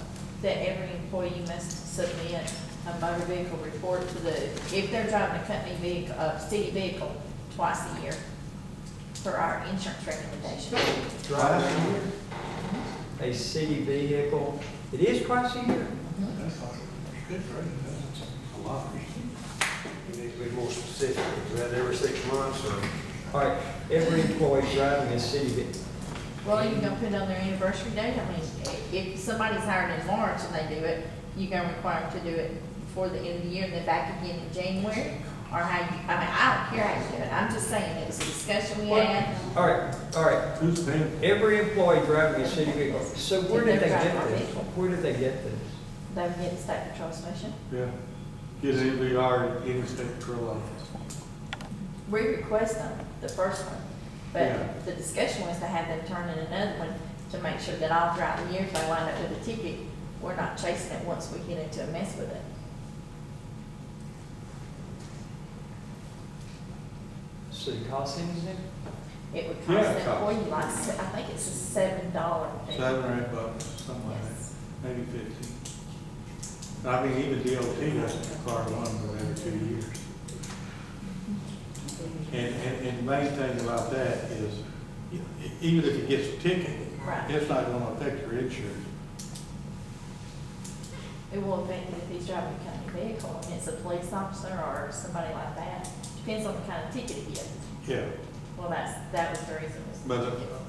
every employee must submit a motor vehicle report if they're driving a company vehicle, city vehicle, twice a year for our insurance recommendation. Twice a year? A city vehicle, it is twice a year? That's good, right? That's a lot. You need to be more specific. Is that every 6 months or? All right, every employee driving a city vehicle. Well, you're gonna put it on their anniversary date. I mean, if somebody's hired in March and they do it, you're gonna require them to do it before the end of the year and then back again in January? Or I don't care how you do it. I'm just saying it was a discussion we had. All right. Who's paying? Every employee driving a city vehicle. So where did they get this? Vehicle. Where did they get this? They would get the state patrol station. Yeah. Get it in the state patrol office. We request them, the first one. Yeah. But the discussion was to have them turn in another one to make sure that all throughout the year, if they wind up with a ticket, we're not chasing it once we get into a mess with it. So it costs anything? It would Yeah, cost it the costs. employee, I think it's a $7 fee. $7 or $8, something like Yes. that, maybe 15. I mean, even DOT doesn't require one but every 2 years. And the main thing about that is, even if it gets a ticket, Right. it's not gonna affect your insurance. It will affect if he's driving a company vehicle, and it's a police officer or somebody like that. Depends on the kind of ticket he gets. Yeah, Well, that was the reason. but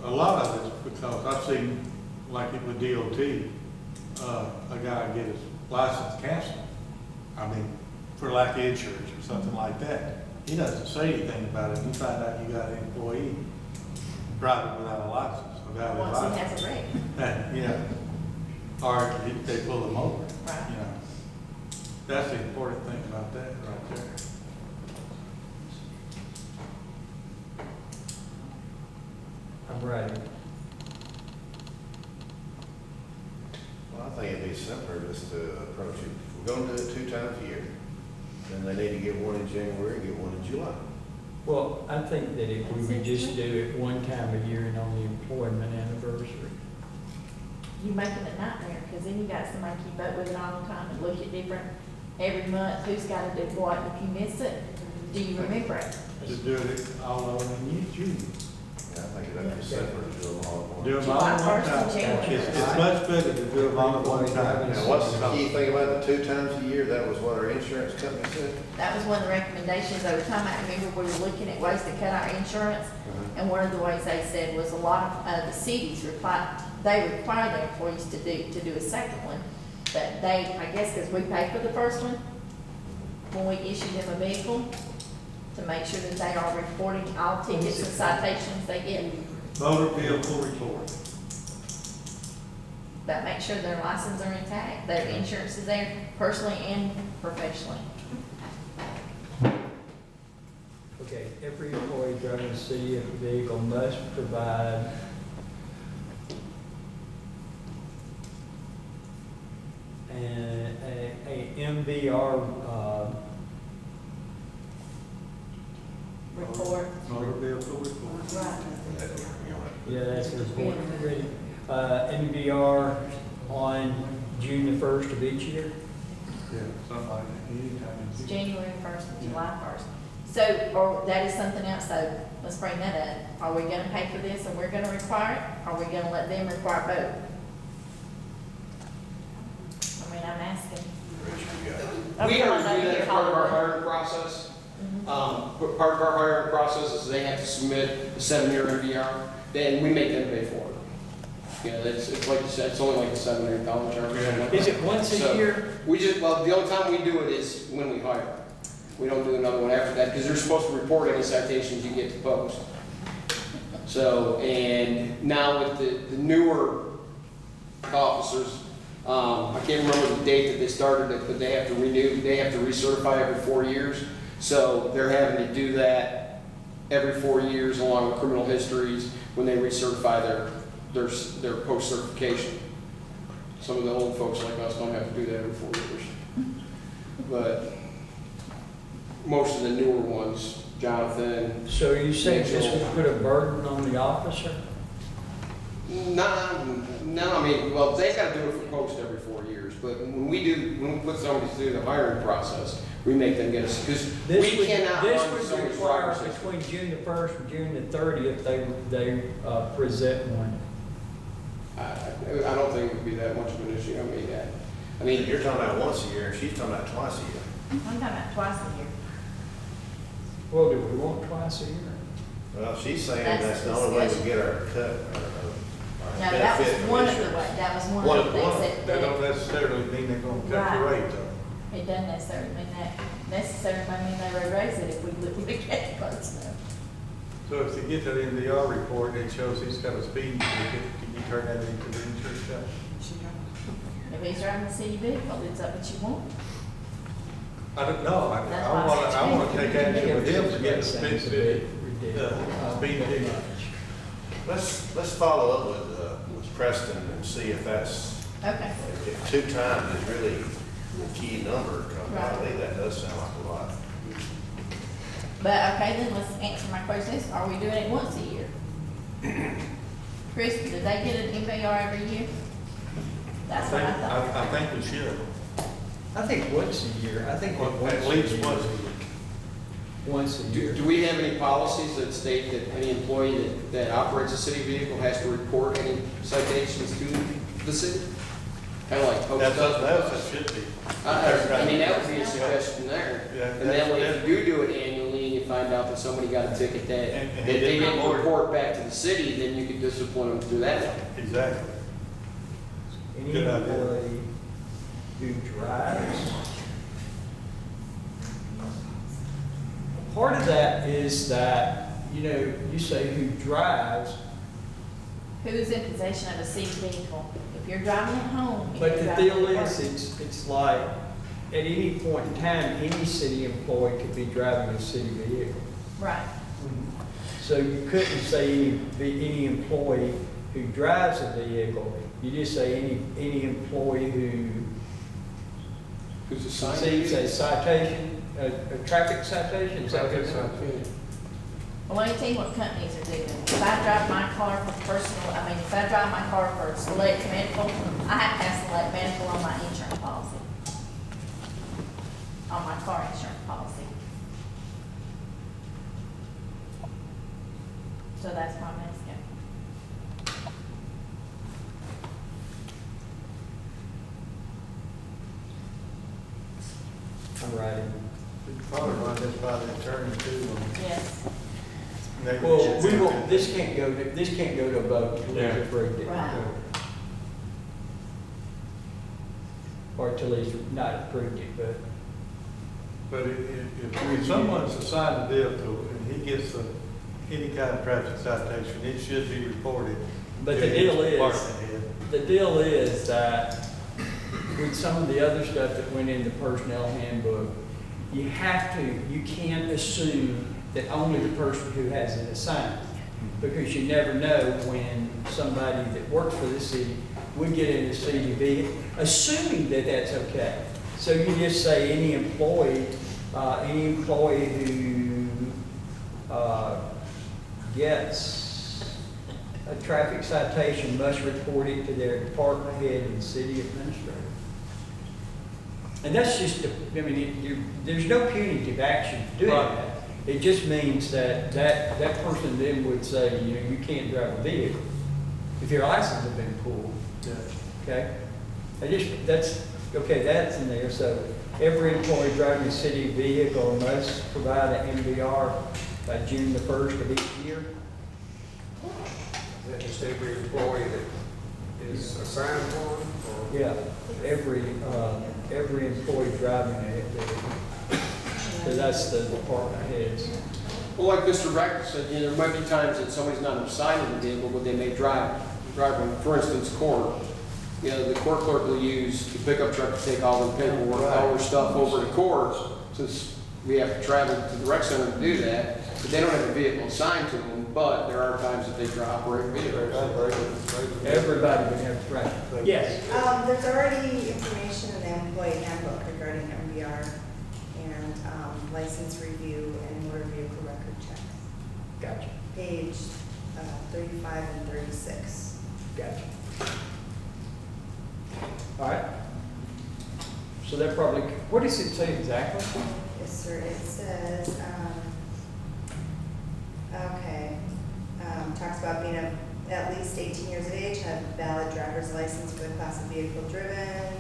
a lot of it's because I've seen, like it with DOT, a guy get his license canceled. I mean, for lack of insurance or something like that. He doesn't say anything about it. You find out you got an employee driving without a license, a valid Once he license. has a wreck. You know, or they pull them over, Right. you know. That's the important thing about that right there. I'm ready. Well, I think it'd be simpler just to approach it. If we're gonna do it 2 times a year, then they need to get one in January and get one in July. Well, I think that if we would just do it one time a year and on the employment anniversary. You make it a nightmare, because then you got somebody keep up with it all the time and look at different, every month, who's gotta do what. If you miss it, do you remember it? Just do it all over in June. Yeah, I think it'd be simpler to do them all at once. Do them all at July one 1st and time. January. It's much better to do them all at one time. Now, what's the key thing about the 2 times a year? That was what our insurance company said? That was one of the recommendations over time. I remember we were looking at ways to cut our insurance. And one of the ways they said was a lot of the cities require their employees to do a second one. But they, I guess, because we pay for the first one, when we issue them a vehicle, to make sure that they are reporting all tickets and citations they get. Motor vehicle report. but make sure their licenses are intact, their insurance is there, personally and professionally. Okay, every employee driving a city vehicle must provide a MVR, Report. Motor vehicle report. Right. yeah, that's the report, ready. MVR on June the 1st of each year. Yeah, something like that, anytime. It's January 1st and July 1st. So, or that is something else, so let's bring that up. Are we gonna pay for this and we're gonna require it? Are we gonna let them require both? I mean, I'm asking. We Okay, I know already do that you're as part of our calling. hiring process. But part of our hiring process is they have to submit a 7-year MVR, then we make them pay for it. You know, it's like you said, it's only like a $7 or $8 charge. or something like Is that. it once a So, year? well, the only time we do it is when we hire. We don't do another one after that, because they're supposed to report any citations you get to post. So, and now with the newer officers, I can't remember the date that they started it, but they have to renew, they have to recertify every 4 years. So they're having to do that every 4 years along with criminal histories when they recertify their post-certification. Some of the old folks like us don't have to do that every 4 years. But most of the newer ones, Jonathan. So you say this would put a burden on the officer? No, I mean, well, they gotta do it for post every 4 years, but when we put somebody through the hiring process, we make them get us, because we cannot run This would somebody's require driver's license. between June the 1st and June the 30th, they present one. I don't think it would be that much of an issue, I mean, You're talking about once a year, and she's talking about twice a year. I'm talking about twice a year. Well, do we want twice a year? Well, she's saying That's that's the the only way we discussion. get our cut, No, that was benefit from one of the, insurance. that was one One of of- the one things of- That that, don't necessarily mean they're gonna cut the Right. rate though. it doesn't necessarily mean that, necessarily mean they would raise it if we look at it close enough. So if you get that MVR report, it shows he's got a speeding ticket, can you turn that into the insurance company? If he's driving a city vehicle, it's up what you want. I don't know, That's I why I wanna, said I wanna change. take action with him to get a Sounds a speeding bit ticket. ridiculous. Speeding ticket. Let's follow up with Preston and see if that's, Okay. if 2 times is really the key number, because I Right. believe that does sound like a lot. But, okay, then let's answer my question, are we doing it once a year? Chris, do they get an MVR every year? That's what I thought. I think we should. I think once a year, I think At least once a year. Once a year. do we have any policies that state that any employee that operates a city vehicle has to report any citations to the city? Kind of like post That's up? what it should be. I mean, that would be a suggestion there. Yeah, And that way, if you do it annually and you find out that somebody got a ticket that And that he they didn't didn't report it. report back to the city, then you could discipline them through that way. Exactly. Any Good idea. employee who drives. Part of that is that, you say who drives, Who's in possession of a city vehicle? If you're driving it home. if but you're the driving deal it to is, work. it's like, at any point in time, any city employee could be driving a city vehicle. Right. So you couldn't say any employee who drives a vehicle, you just say any employee who Who's assigned? receives a citation, a traffic citation, is that what it's called? Well, let me tell you what companies are doing. If I drive my car for personal, if I drive my car for select medical, I have to have select medical on my insurance policy. On my car insurance policy. So that's why I'm asking. I'm writing. Probably run this by the attorney too. Yes. Well, we will, this can't go to a vote until Yeah. he's approved it. Right. Or till he's not approved it, but. But if someone's assigned a vehicle and he gets any kind of traffic citation, it should be reported. But to the his deal is- department head. the deal is that with some of the other stuff that went in the personnel handbook, you can't assume that only the person who has it assigned. Because you never know when somebody that works for the city would get in the CDB, assuming that that's okay. So you just say any employee who gets a traffic citation must report it to their department head and city administrator. And that's just, there's no punitive action to doing Right. that. It just means that person then would say, you can't drive a vehicle if your license has been pulled. Okay? That's in there. So every employee driving a city vehicle must provide an MVR by June the 1st of each year. Is that just every employee that is assigned one, or? Yeah, every employee driving a vehicle. So that's the department heads. Well, like Mr. Rackett said, there might be times that somebody's not assigned a vehicle, but they may drive one. For instance, court. The court clerk will use the pickup truck to take all the paperwork, all their stuff over to court, since we have to travel to the rec center to do that. But they don't have a vehicle assigned to them, but there are times that they operate vehicles. Everybody would have to drive. Yes. There's already information in the employee handbook regarding MVR and license review and motor vehicle record checks. Gotcha. Page 35 and 36. Gotcha. All right. So that probably, what does it say exactly? Yes, sir. It says, talks about being at least 18 years of age, have a valid driver's license for the class of vehicle driven,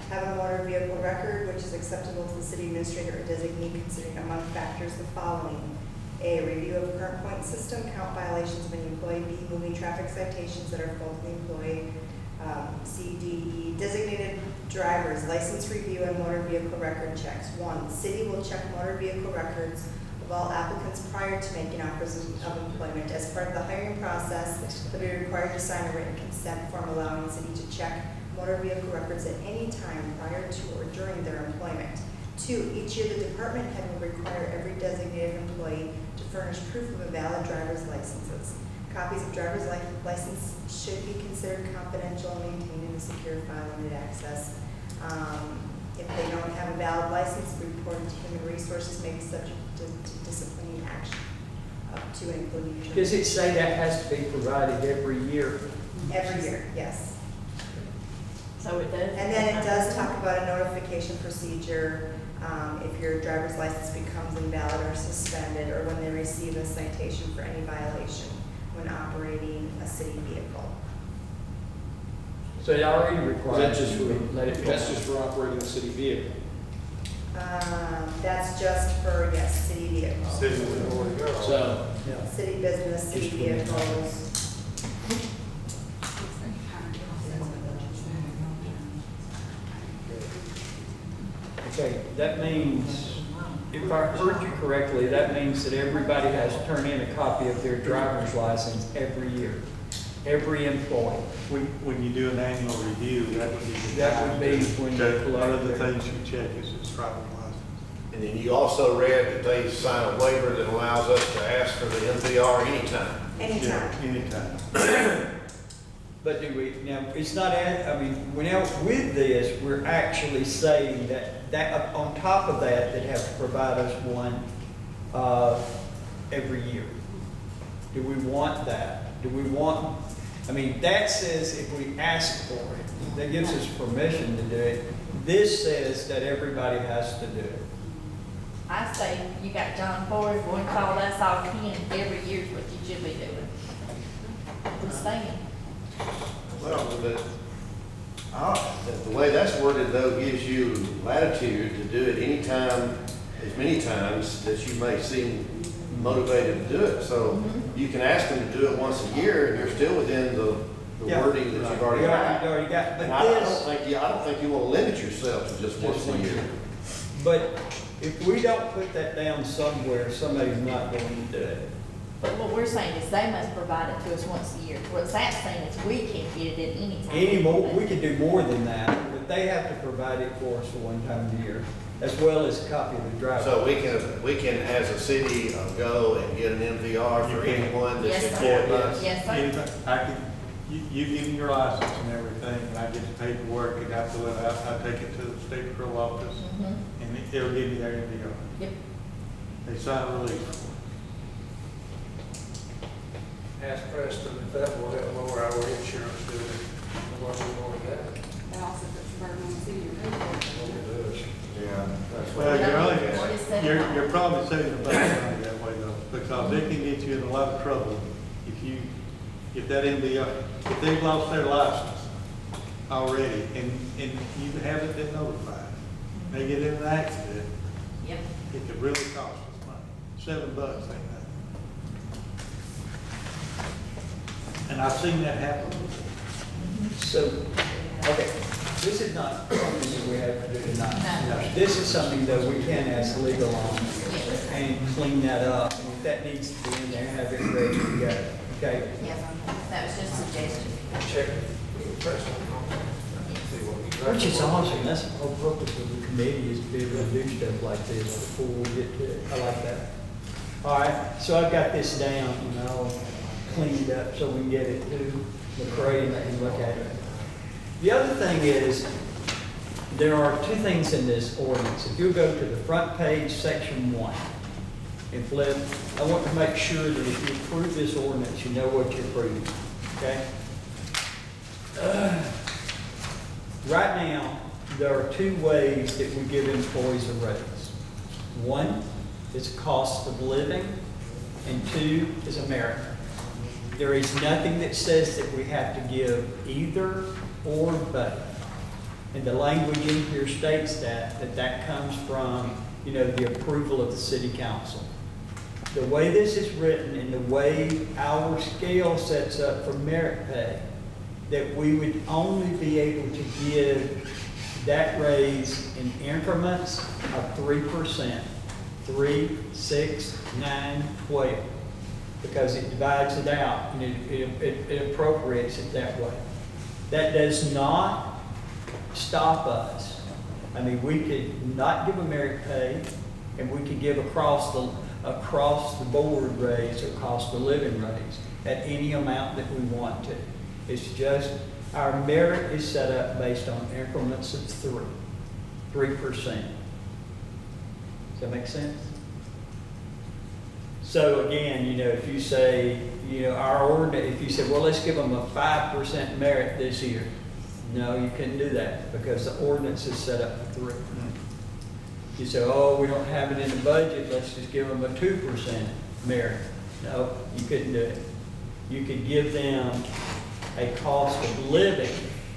have a motor vehicle record which is acceptable to the city administrator or designee, considering among factors the following: A, review of current point system, count violations of any employee; B, moving traffic citations that are fault of the employee; C, D, E, designated drivers, license review and motor vehicle record checks. 1, the city will check motor vehicle records of all applicants prior to making offers of employment. As part of the hiring process, they'll be required to sign a written consent form allowing the city to check motor vehicle records at any time prior to or during their employment. 2, each year the department head will require every designated employee to furnish proof of a valid driver's licenses. Copies of driver's license should be considered confidential and maintained in a secure file, limited access. If they don't have a valid license, reporting to Human Resources may be subject to disciplining action up to and including. Does it say that has to be provided every year? Every year, yes. So it does. And then it does talk about a notification procedure if your driver's license becomes invalid or suspended, or when they receive a citation for any violation when operating a city vehicle. So it already requires. That's just for operating a city vehicle. That's just for, yes, city vehicles. So, City business, city vehicles. Okay, that means, if I heard you correctly, that means that everybody has to turn in a copy of their driver's license every year. Every employee. When you do an annual review, that would be. When you One of the collect things you check is driver's license. And then you also read that they sign a waiver that allows us to ask for the MVR anytime. Anytime. Anytime. But do we, now, it's not, with this, we're actually saying that on top of that, they'd have to provide us one every year. Do we want that? Do we want, that says if we ask for it, that gives us permission to do it. This says that everybody has to do it. I say you got John Ford, one called us all in every year is what you should be doing. Just saying. Well, the way that's worded though gives you latitude to do it anytime, as many times that you may seem motivated to do it. So you can ask them to do it once a year and you're still within the wording that you've already got. And I don't think you want to limit yourself to just once a year. But if we don't put that down somewhere, somebody's not going to do it. But what we're saying is they must provide it to us once a year. What Zach's saying is we can't get it at any time. Any more, we could do more than that, but they have to provide it for us for one time a year, as well as a copy of the driver. So we can, as a city, go and get an MVR for anyone that's Yes, sir. employed by us? Yes, sir. Anybody, I can, you give me your license and everything, and I get the paperwork, and I fill it out, I take it to the state patrol office, Mhm. and it'll give me their MVR. Yep. They sign a release. Ask Preston if that will help lower our insurance bill, what we want that. That also puts the burden on the city to pay for it. Yeah. That's Well, you're What is that only, about? you're probably saving about money that way though, because it can get you in a lot of trouble if that MVR, if they've lost their license already and you haven't been notified, they get in an accident, Yep. it could really cost us money. $7 ain't nothing. And I've seen that happen. So, okay, this is not something that we have to do tonight. No. This is something that we can ask legal on Yes. and clean that up. And if that needs to be in there, have it ready to go, okay? Yes, that was just a suggestion. Check with Preston. See what we got. Which is awesome, that's the whole purpose of the committee, is to be able to do stuff like this before we get to it. I like that. All right, so I've got this down, and I'll clean it up so we can get it to McCray and they can look at it. The other thing is, there are two things in this ordinance. If you go to the front page, section 1, and flip, I want to make sure that if you approve this ordinance, you know what you're approving, okay? Right now, there are two ways that we give employees a raise. One is cost of living, and two is a merit. There is nothing that says that we have to give either or both. And the language in here states that comes from, the approval of the city council. The way this is written and the way our scale sets up for merit pay, that we would only be able to give that raise in increments of 3%, 3, 6, 9, 12. Because it divides it out and it appropriates it that way. That does not stop us. I mean, we could not give a merit pay, and we could give across the board raise or cost of living raise at any amount that we want to. It's just our merit is set up based on increments of 3%. Does that make sense? So again, if you say, our ordinance, if you said, well, let's give them a 5% merit this year. No, you couldn't do that because the ordinance is set up for 3%. You say, oh, we don't have it in the budget, let's just give them a 2% merit. No, you couldn't do it. You could give them a cost of living,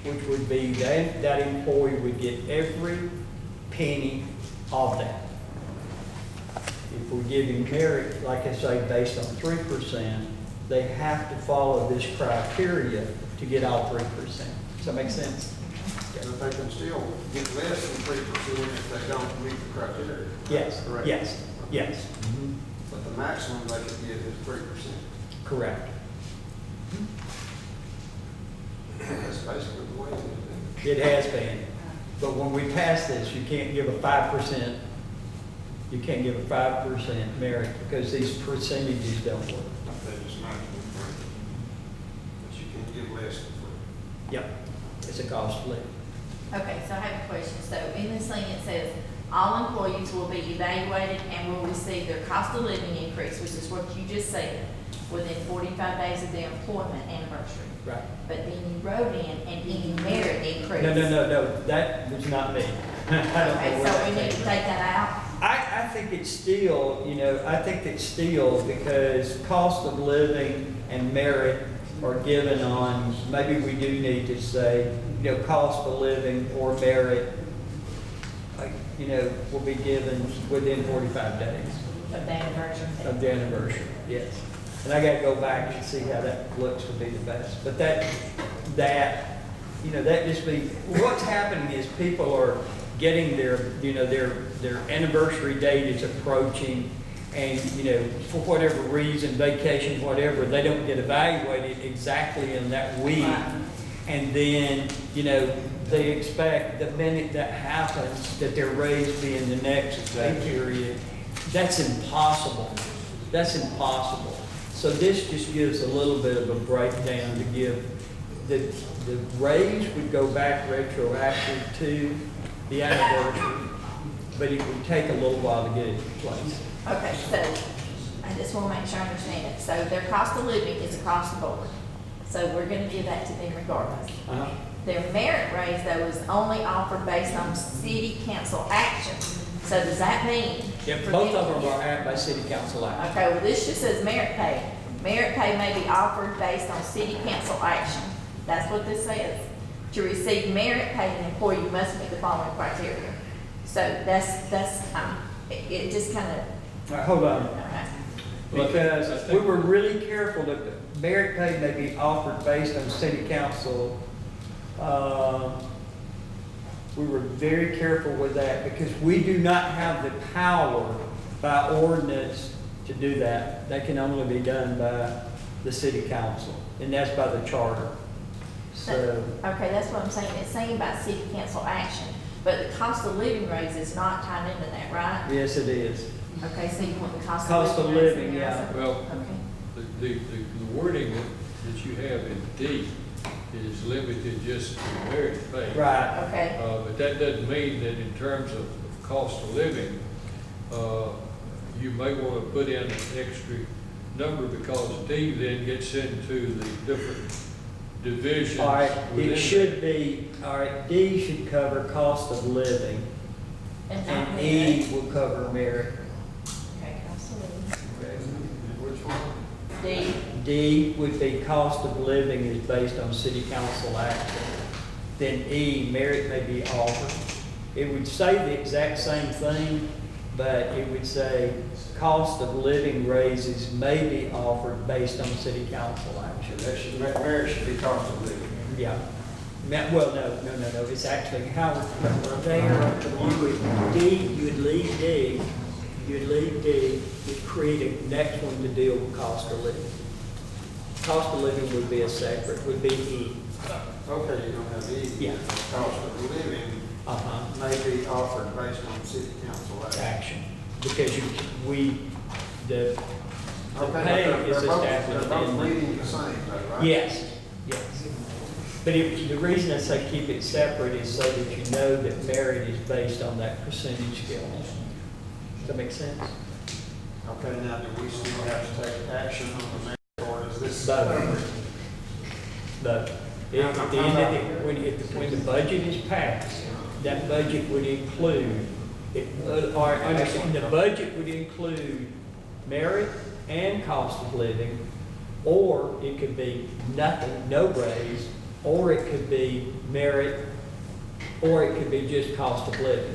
which would be that employee would get every penny of that. If we give him merit, like I say, based on 3%, they have to follow this criteria to get all 3%. Does that make sense? But they can still get less than 3% if they don't meet the criteria. Yes, Correct. yes. But the maximum they can get is 3%. Correct. That's basically the way it is. It has been. But when we pass this, you can't give a 5%, you can't give a 5% merit because these percentages don't work. That is maximum 3. But you can give less than 3. Yep, it's a cost of living. Okay, so I have a question. So in this thing, it says, all employees will be evaluated and will receive their cost of living increase, which is what you just said, within 45 days of their employment anniversary. Right. But then you wrote in and any merit increase. No, that was not me. I don't know Okay, where so that we need came to from. take that out? I think it's still, I think it's still because cost of living and merit are given on, maybe we do need to say, cost of living or merit, will be given within 45 days Of the anniversary. of the anniversary, yes. And I gotta go back and see how that looks to be the best. But that just be, what's happening is people are getting their anniversary date is approaching, and, you know, for whatever reason, vacation, whatever, they don't get evaluated exactly in that week. And then, you know, they expect the minute that happens, that their raise be in the next pay period. That's impossible. That's impossible. So this just gives a little bit of a breakdown to give, the raise would go back retroactive to the anniversary, but it would take a little while to get it in place. Okay, so I just want to make sure I understand it. So their cost of living is across the board. So we're going to give that to them regardless. Their merit raise, though, is only offered based on city council action. So does that mean? Yep, both of them are added by city council action. Okay, well, this just says merit pay. Merit pay may be offered based on city council action. That's what this says. To receive merit pay, an employee must meet the following criteria. So it just kind of. All right, hold on. Okay. Because we were really careful that merit pay may be offered based on city council. We were very careful with that because we do not have the power by ordinance to do that. That can only be done by the city council, and that's by the charter. So. Okay, that's what I'm saying. It's saying by city council action, but the cost of living raise is not tied into that, right? Yes, it is. Okay, so you want the cost Cost of of living? living, yeah. Well, Okay. the wording that you have in D is limited just to merit pay. Right. Okay. But that doesn't mean that in terms of cost of living, you may want to put in an extra number because D then gets into the different divisions. All right, within it should be, all right, D should cover cost of living, And not and E merit. will cover merit. Okay, cost of living. Which one? D. D would be cost of living is based on city council action. Then E, merit may be offered. It would say the exact same thing, but it would say cost of living raises may be offered based on city council action. Merit should be cost of living. Yeah. Well, no, it's actually how, there, you would D, you'd leave D, you'd create a next one to deal with cost of living. Cost of living would be a separate, would be E. Okay, you're gonna have E. Yeah. Cost of living may be offered based on city council action. Action. Because the Okay, pay they're is both- established They're both in. reading the same though, right? Yes. But the reason I say keep it separate is so that you know that merit is based on that percentage scale. Does that make sense? Okay, now do we still have to take action on the merit, or is this? But at the end of it, when the budget is passed, that budget would include, the budget would include merit and cost of living, or it could be nothing, no raise, or it could be merit, or it could be just cost of living.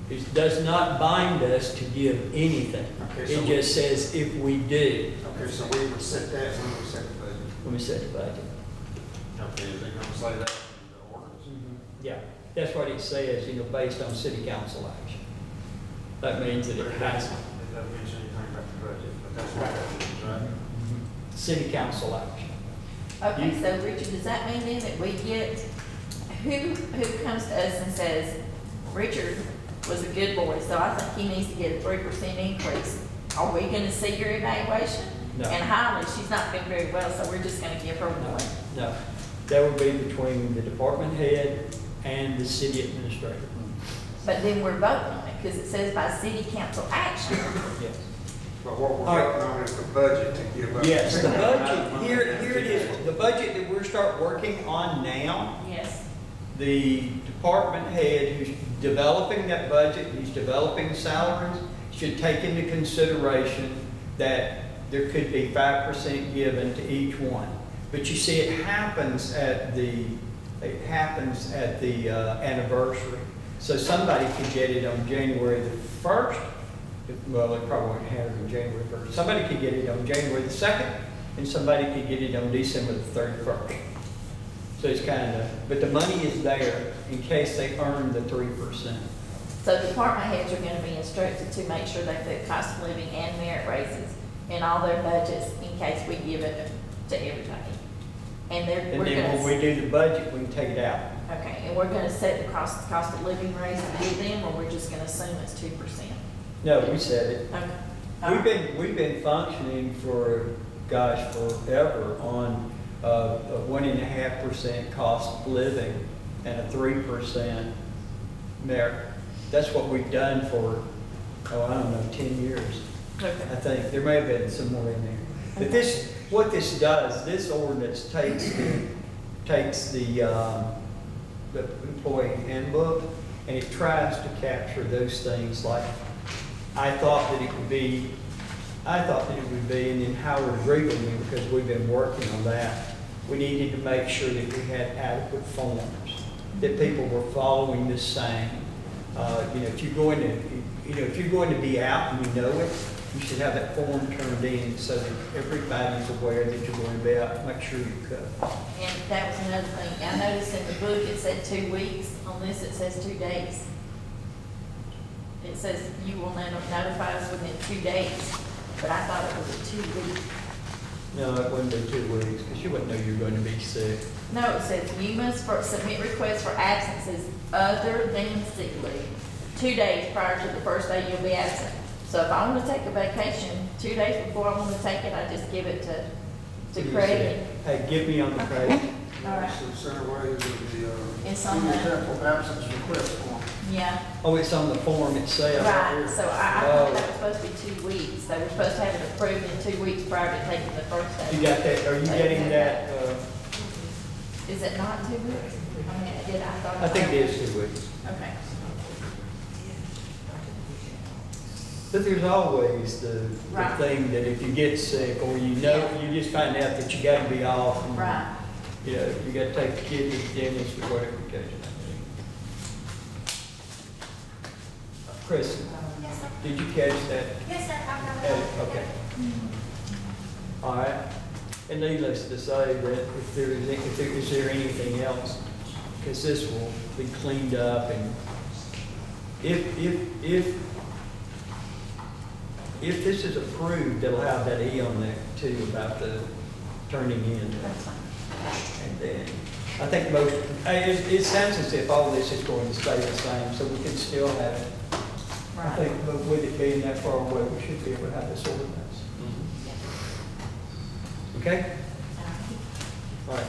It does not bind us to give anything. Okay, so It just says if we do, Okay, so we would set that when we set the budget. when we set the budget. Okay, is it gonna say that in the ordinance? Yeah, that's what it says, based on city council action. That means that it has, It doesn't mention anything about the budget, but that's what that is, right? city council action. Okay, so Richard, does that mean then that we get, who comes to us and says, Richard was a good boy, so I think he needs to get a 3% increase? Are we gonna see your evaluation? No. And Holly, she's not been very well, so we're just gonna give her one. No, that would be between the department head and the city administrator. But then we're voting on it, because it says by city council action. Yes. But what we're All right. voting on is the budget to give us. Yes, the budget, here it is, the budget that we're start working on now, Yes. the department head who's developing that budget, who's developing salaries, should take into consideration that there could be 5% given to each one. But you see, it happens at the anniversary. So somebody could get it on January the 1st. Well, they probably won't have it on January 1st. Somebody could get it on January the 2nd, and somebody could get it on December the 31st. So it's kind of, but the money is there in case they earn the 3%. So the department heads are gonna be instructed to make sure they put cost of living and merit raises in all their budgets in case we give it to everybody. And And we're then when gonna, we do the budget, we can take it out. okay, and we're gonna set the cost of living raise to give them, or we're just gonna assume it's 2%? No, we said it. Okay. We've been functioning for, gosh, forever on a 1.5% cost of living and a 3% merit. That's what we've done for, oh, I don't know, 10 years. Okay. I think, there may have been some more in there. But this, what this does, this ordinance takes the employee handbook, and it tries to capture those things like, I thought that it would be, and then Howard agreed with me because we've been working on that. We needed to make sure that we had adequate forms, that people were following the same. If you're going to be out and you know it, you should have that form turned in so that everybody's aware that you're going to be out. Make sure you cover. And that was another thing, I noticed in the book, it said 2 weeks, on this it says 2 days. It says you will notify us within 2 days, but I thought it was a 2 week. No, it wouldn't be 2 weeks because you wouldn't know you're going to be sick. No, it says you must submit requests for absences other than sick leave 2 days prior to the first day you'll be absent. So if I want to take a vacation 2 days before I want to take it, I just give it to Craig. Hey, give me on the page. All right. So center ways of the, It's on senior the- temple absence request form. Yeah, Oh, it's on the form itself. right, so I Oh. thought that was supposed to be 2 weeks. They were supposed to have it approved in 2 weeks prior to taking the first day. You got that, are you getting that? Is it not 2 weeks? I mean, I thought. I think it is 2 weeks. Okay. But there's always the Right. thing that if you get sick or you just find out that you gotta be off. and, Right. You know, you gotta take the kid to the dentist or whatever the case may be. Chris, Yes, sir. did you catch that? Yes, sir, I've got Edit? it. Okay. All right. And needless to say that if is there anything else, because this will be cleaned up and if this is approved, it'll have that E on there too about the turning in. That's fine. And then, I think it sounds as if all this is going to stay the same, so we can still have it. I Right. think, but with it being that far away, we should be able to have this ordinance. Okay? All right.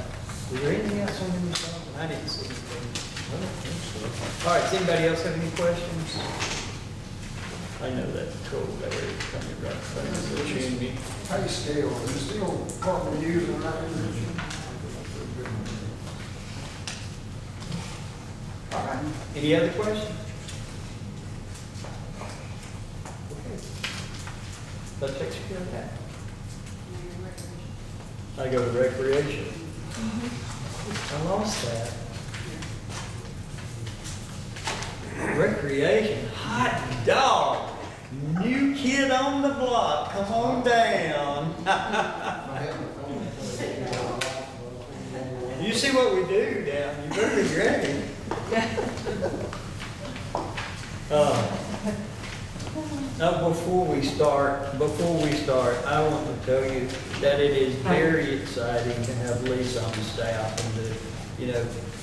Was there anything else on this one? I didn't see anything. I don't think so. All right, does anybody else have any questions? I know that's cold, that way it's coming right from the chimney. Pay scale, is it still partly used in that position? All right. Any other questions? Okay. That takes care of that. I go to recreation. I lost that. Recreation, hot dog, new kid on the block, come on down. You see what we do down, you better be ready. Now, before we start, I want to tell you that it is very exciting to have Lisa on the staff and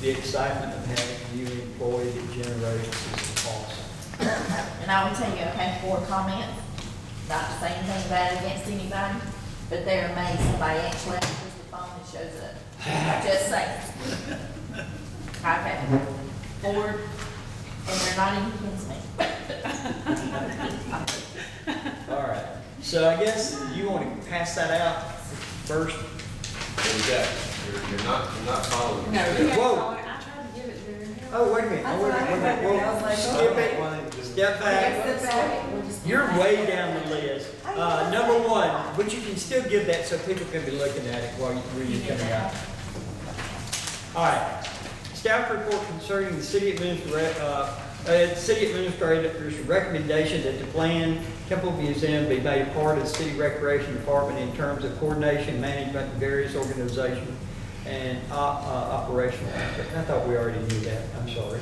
the excitement of having a new employee that generates is awesome. And I will tell you, I've had 4 comments, not to say anything bad against anybody, but they're amazed somebody actually answers the phone and shows up. Just saying. I've had 4, and they're not even against me. All right, so I guess you want to pass that out first? You're not following. No, you Whoa. I tried to give it to her. Oh, wait a minute, That's what I heard back there. I was like, skip it, step back. You're way down the list. Number 1, but you can still give that so people can be looking at it while you're coming out. All right, staff report concerning the city administrator's recommendation that the planned Temple Museum be made part of the city recreation department in terms of coordination, management, and various organizational and operational aspects. I thought we already knew that, I'm sorry.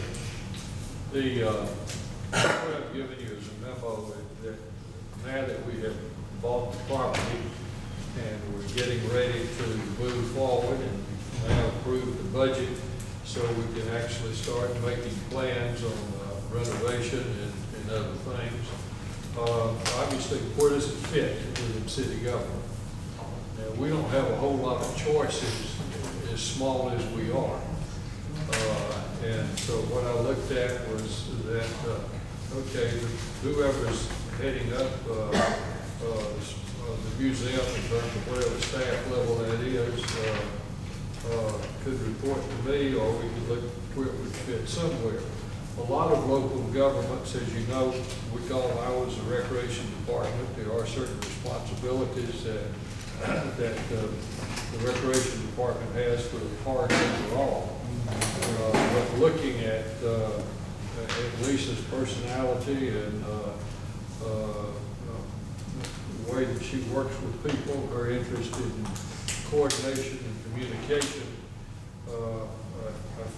The what I've given you is a memo that now that we have bought the property and we're getting ready to move forward and now approve the budget, so we can actually start making plans on renovation and other things. Obviously, where does it fit within city government? Now, we don't have a whole lot of choices as small as we are. And so what I looked at was that, okay, whoever's heading up the museum in terms of whatever staff level that is, could report to me, or we could look where it would fit somewhere. A lot of local governments, as you know, we call ours the recreation department. There are certain responsibilities that the recreation department has for the park overall. But looking at Lisa's personality and the way that she works with people, her interest in coordination and communication, I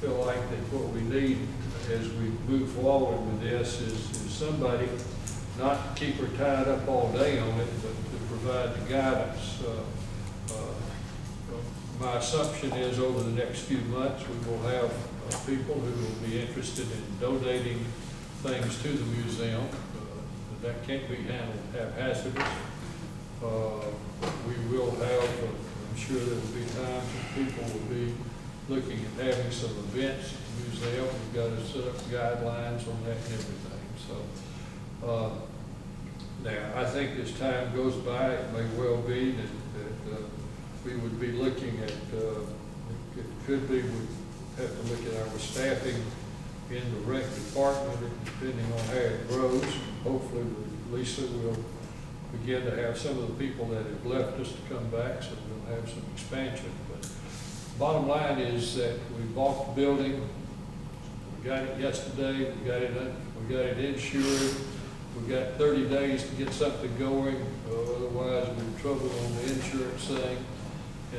feel like that what we need as we move forward with this is somebody not to keep her tied up all day on it, but to provide the guidance. My assumption is over the next few months, we will have people who will be interested in donating things to the museum. That can't be handled haphazardly. We will have, I'm sure there will be times when people will be looking at having some events at the museum. We've got to set up guidelines on that and everything. So now, I think as time goes by, it may well be that we would be looking at, it could be, we have to look at our staffing in the rec department, depending on how it grows. Hopefully, Lisa will begin to have some of the people that have left us to come back, so we'll have some expansion. But bottom line is that we bought the building, we got it yesterday, we got it insured. We got 30 days to get something going, otherwise we're in trouble on the insurance thing.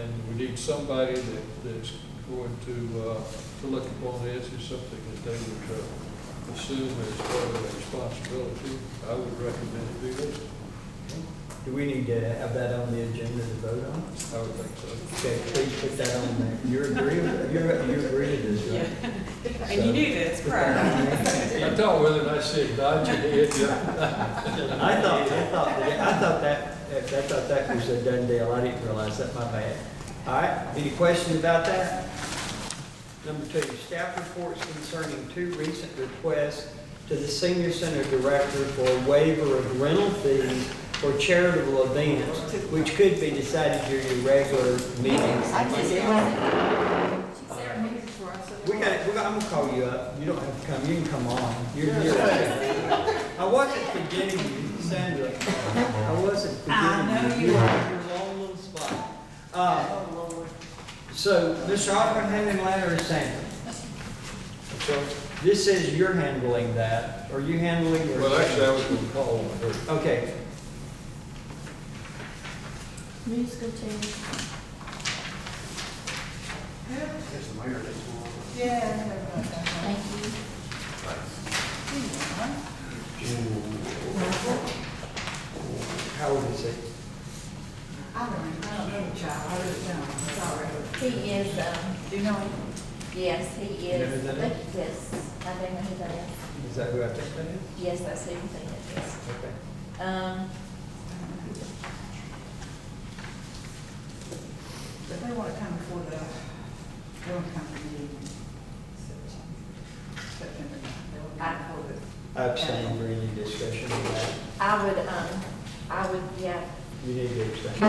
And we need somebody that's going to look upon this as something that they would assume as part of their responsibility. I would recommend it be listed. Do we need to have that on the agenda to vote on? I would think so. Okay, please put that on there. You agree with this, right? And you do this, correct? I thought whether I said dodge your head, yeah. I thought that was a done deal. I didn't realize that, my bad. All right, any questions about that? Number 2, staff reports concerning 2 recent requests to the senior center director for a waiver of rental fees for charitable events, which could be decided during your regular meetings. I'm gonna call you up. You don't have to come. You can come on. You're I wasn't forgetting you, Sandra. I wasn't forgetting you. You're in your own little spot. So, Mr. Oppenheimer, or Sandra? So, this says you're handling that. Are you handling or? Well, actually, I was going to call on her. Okay. Musical chairs. Yes, the mayor takes one. Thank you. How old is he? I don't know the child, I really don't, sorry. He is, Do you know him? yes, he You know is. who that is? Yes, I do know who that is. Is that who I think that is? Yes, that's who you think it is. Okay. But they want to come before the, they want to come to the meeting in September 9th. They want to come before the. I abstain for any discussion of that. I would, yeah. You need to abstain.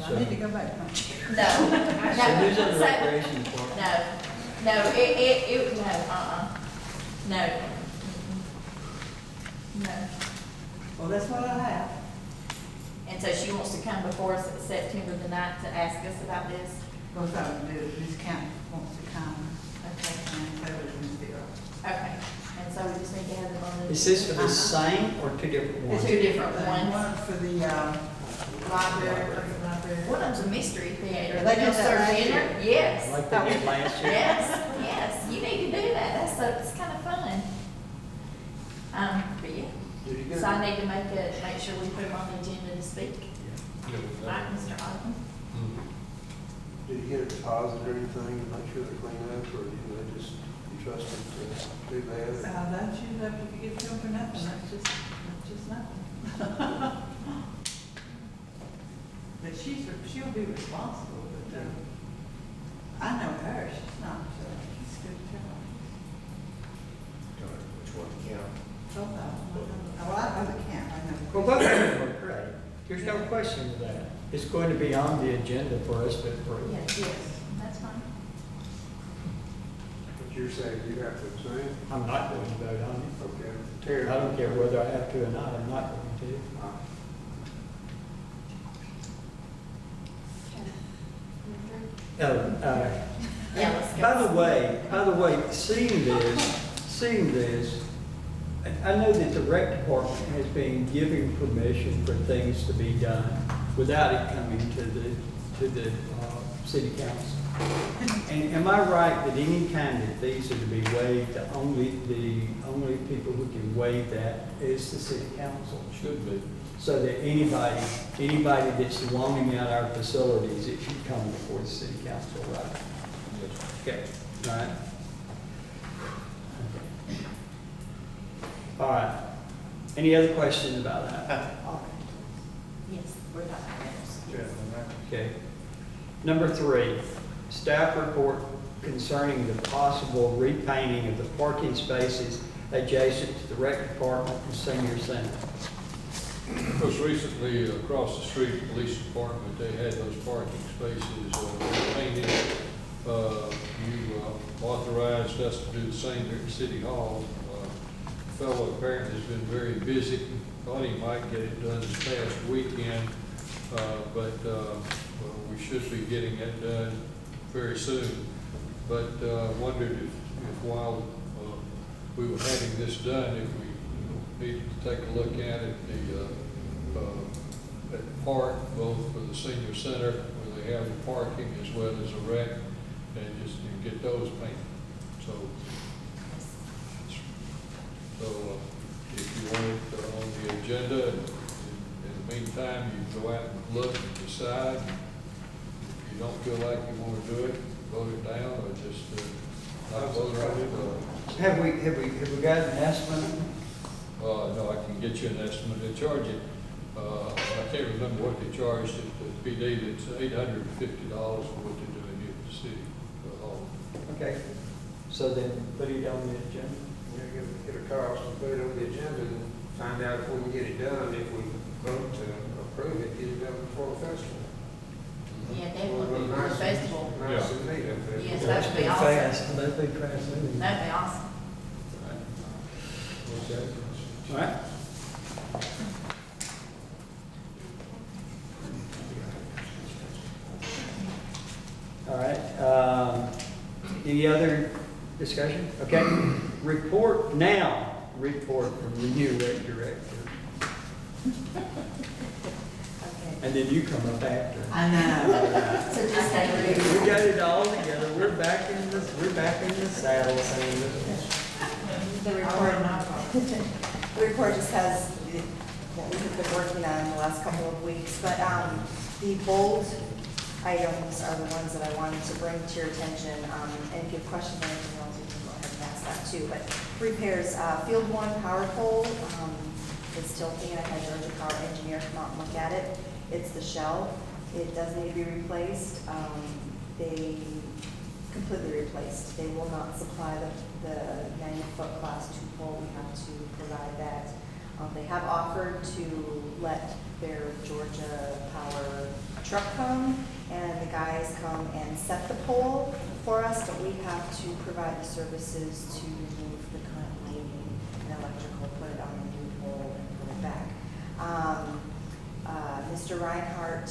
I need to go back to my chair. No. So who's in the So- recreation department? No, no, no. Well, that's what I have. And so she wants to come before us at September the 9th to ask us about this? Both of them do, Ms. County wants to come, Okay. and so does Ms. Biro. Okay, and so we just need to have them on the. Is this for the same or 2 different ones? It's 2 different One ones. for the library, One of them's a mystery theater. They did They'll that serve last dinner. year. Yes. Like they did last year. Yes, you need to do that. That's kind of fun. But yeah. Did you get So I need to make sure we put them on the agenda to speak. Right, Mr. Ogden? Did you get a deposit or anything to make sure they clean up, or do they just, you trust them to do that? That's usually if you get them for nothing, that's just nothing. But she'll be responsible, but, I know her, she's not, she's good to Which one to count? tell. Well, I know the camp, I know. Well, both of them are great. There's no question of that. It's going to be on the agenda for us to approve. Yes, that's fine. But you're saying you have to abstain? I'm not going to vote on it. Okay. I Terry? don't care whether I have to or not, I'm not going to. Yeah, let's go. By the way, seeing this, I know that the rec department has been giving permission for things to be done without it coming to the city council. And am I right that any kind of fees are to be waived, the only people who can waive that is the city council? Should be. So that anybody that's loaning out our facilities, it should come before the city council, right? Yes. Okay, all right. All right. Any other questions about that? Yes, we're not finished. Okay. Number 3, staff report concerning the possible repainting of the parking spaces adjacent to the rec department and senior center. Most recently, across the street, the police department, they had those parking spaces painted. You authorized us to do the same here at City Hall. Fellow apparently has been very busy. Thought he might get it done this past weekend, but we should be getting it done very soon. But wondered if while we were having this done, if we needed to take a look at it, at the park, both for the senior center, where they have the parking, as well as a rec, and just get those painted. So if you want it on the agenda, in the meantime, you can go out and look and decide. If you don't feel like you want to do it, vote it down, or just not vote on it. Have we got an estimate? No, I can get you an estimate. They charge it, I can't remember what they charged at the PD. It's $850 for what they're doing here at the city hall. Okay. So then put it on the agenda. Get a cost and put it on the agenda and find out if we can get it done. If we vote to approve it, get it done before the festival. Yeah, definitely for the festival. Nice and neat up there. Yes, that'd be awesome. That'd be fast. That'd be awesome. All right. All right. Any other discussion? Okay. Report from the new rec director. And then you come up after. I know. So just take it. We got it all together. We're back in the saddle. The report just has what we've been working on the last couple of weeks, but the bold items are the ones that I wanted to bring to your attention, and if you have questions on anything else, you can go ahead and ask that too. But repairs, Field 1 power pole, it's tilting, and I had Georgia Power Engineer come out and look at it. It's the shell. It does need to be replaced. They completely replaced. They will not supply the 90-foot class 2 pole. We have to provide that. They have offered to let their Georgia Power truck come and the guys come and set the pole for us, but we have to provide the services to remove the current lighting and electrical, put it on the new pole and put it back. Mr. Reinhardt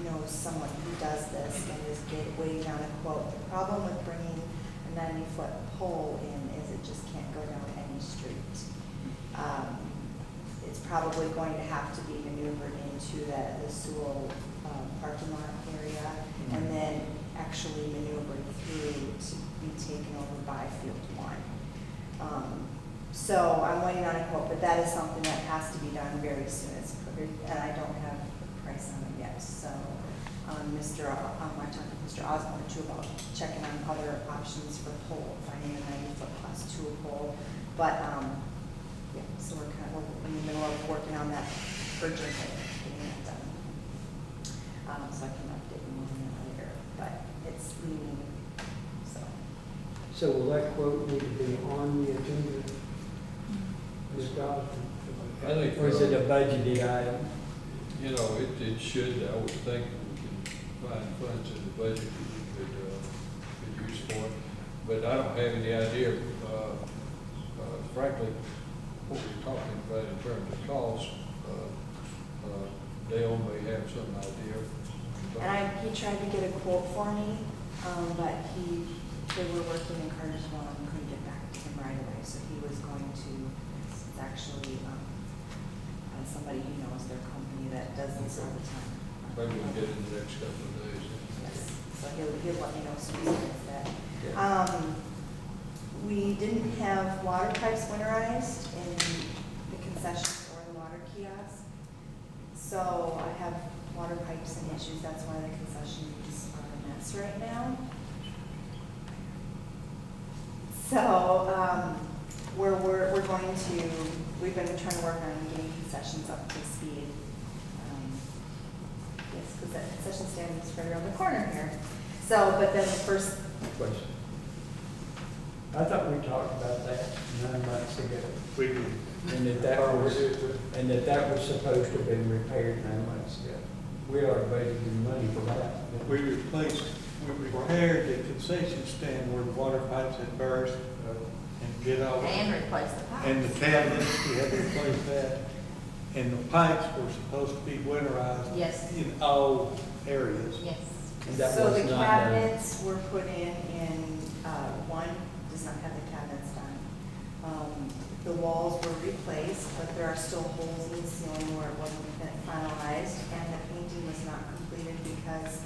knows someone who does this and is waiting on a quote. The problem with bringing a 90-foot pole in is it just can't go down any street. It's probably going to have to be maneuvered into the Sewell parking lot area, and then actually maneuver through to be taken over by Field 1. So I'm waiting on a quote, but that is something that has to be done very soon. And I don't have the price on it yet. So I talked to Mr. Osborne too about checking on other options for pole, finding a 90-foot class 2 pole. But yeah, so we're in the middle of working on that urgently, getting that done. So I can update you on that later, but it's leaning, so. So will that quote need to be on the agenda, Ms. Dawson? I think, Or is it a budgeted item? you know, it should, I would think we can find funds in the budget that we could use for it. But I don't have any idea, frankly, what we're talking about in terms of cost. Dale may have some idea. And he tried to get a quote for me, but they were working in Cartersville and couldn't get back to him right away. So he was going to, it's actually somebody he knows, their company that does this all the time. Maybe we'll get in the next couple of days. Yes, so he'll let me know as soon as that. Yeah. We didn't have water pipes winterized in the concessions or the water kiosks. So I have water pipes and issues, that's why the concessions are a mess right now. So, we're going to, we've been trying to work on getting concessions up to speed. Yes, because that concession stand is right around the corner here. So, but then the first, Question. I thought we talked about that 9 months ago. We do. And that was supposed to have been repaired 9 months ago. We are budgeting money for that. We repaired the concession stand where the water pipes had burst and get all. And replace the pipes. And the cabinets, we had to replace that. And the pipes were supposed to be winterized. Yes. In all areas. Yes. And that so was the not cabinets were put in one does not have the cabinets done. The walls were replaced, but there are still holes in the ceiling where it wasn't finalized, and the painting was not completed because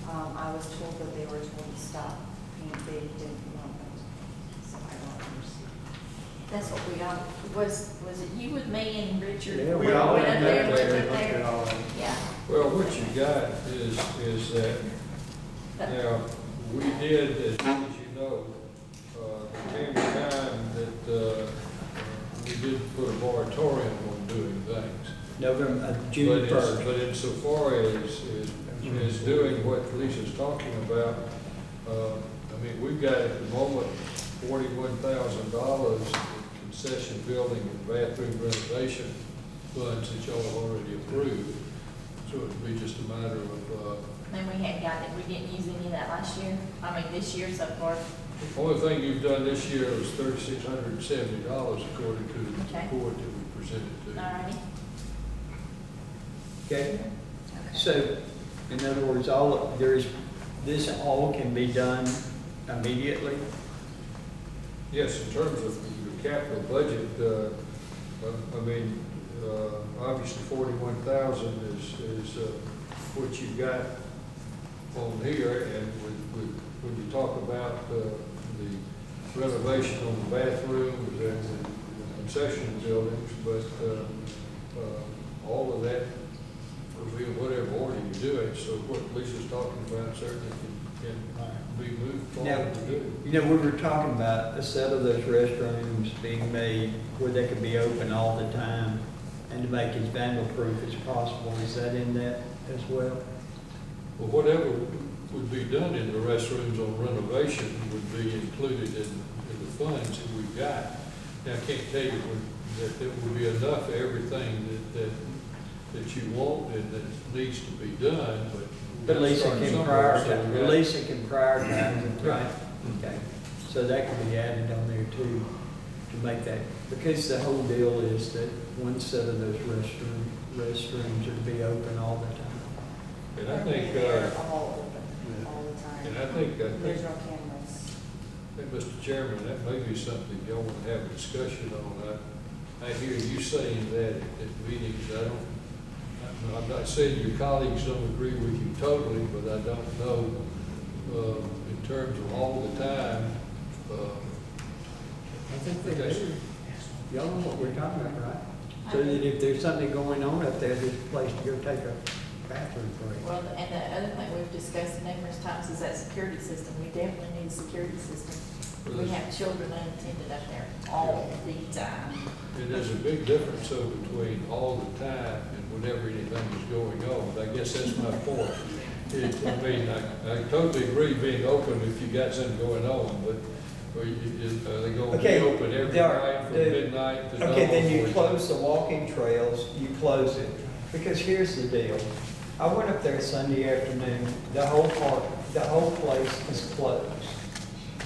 I was told that they were told to stop paint. They didn't want them to paint, so I don't understand. That's what we all, was it you with me and Richard? Yeah, We we all went up went there, up looked there, up looked there. at all of it. Yeah. Well, what you got is that, now, we did, as you know, there came a time that we did put a moratorium on doing things. June 1st. But insofar as doing what Lisa's talking about, I mean, we've got at the moment $41,000 in concession building and bathroom renovation funds that y'all have already approved. So it'd be just a matter of, And we hadn't got it, we didn't use any of that last year, this year so far. the only thing you've done this year was $3,670 according to the Okay. report that we presented to you. Alrighty. Okay, so, in other words, this all can be done immediately? Yes, in terms of the capital budget, obviously 41,000 is what you've got on here, and when you talk about the renovation on the bathrooms and the concession buildings, but all of that will be in whatever order you do it, so what Lisa's talking about certainly can be moved Now, forward to do. we were talking about a set of those restrooms being made where they could be open all the time and to make as vandal-proof as possible. Is that in that as well? Well, whatever would be done in the restrooms on renovation would be included in the funds that we've got. Now, I can't tell you that there would be enough of everything that you want and that needs to be done, but. But Lisa start can somewhere, so prioritize, we got- Lisa can prioritize it, right? Okay, so that can be added on there too, to make that, because the whole deal is that one set of those restrooms are to be open all the time. And I think, they're all open all the time. and I think, There's no cameras. Mr. Chairman, that may be something y'all want to have a discussion on. I hear you saying that at meetings. I'm not saying your colleagues don't agree with you totally, but I don't know, in terms of all the time, I think they do. Y'all know what we're talking about, right? So that if there's something going on up there, there's a place to go take a bathroom break. Well, and the other thing we've discussed numerous times is that security system. We definitely need a security system. We have children unattended up there all the time. And there's a big difference so between all the time and whenever anything is going on. I guess that's my point. I mean, I totally agree being open if you got something going on, but are they going to be Okay, open every night from midnight to dawn? Okay, then you close the walking trails, you close it. Because here's the deal. I went up there Sunday afternoon, the whole park, the whole place is closed.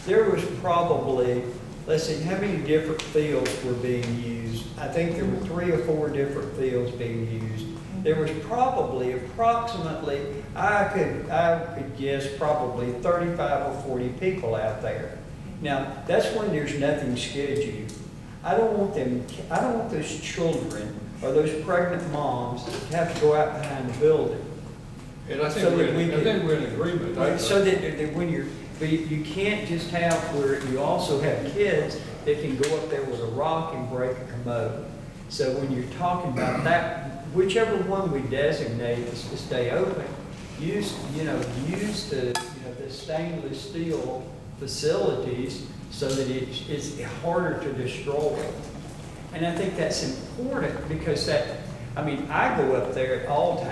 There was probably, let's see, how many different fields were being used? I think there were 3 or 4 different fields being used. There was probably approximately, I could guess probably 35 or 40 people out there. Now, that's when there's nothing scheduled. I don't want those children or those pregnant moms to have to go out behind the building. And I think So we're that we in agreement. Right, so that when but you can't just have where you also have kids that can go up there with a rock and break a commode. So when you're talking about that, whichever one we designate is to stay open, use the stainless steel facilities so that it's harder to destroy. And I think that's important because I go up there all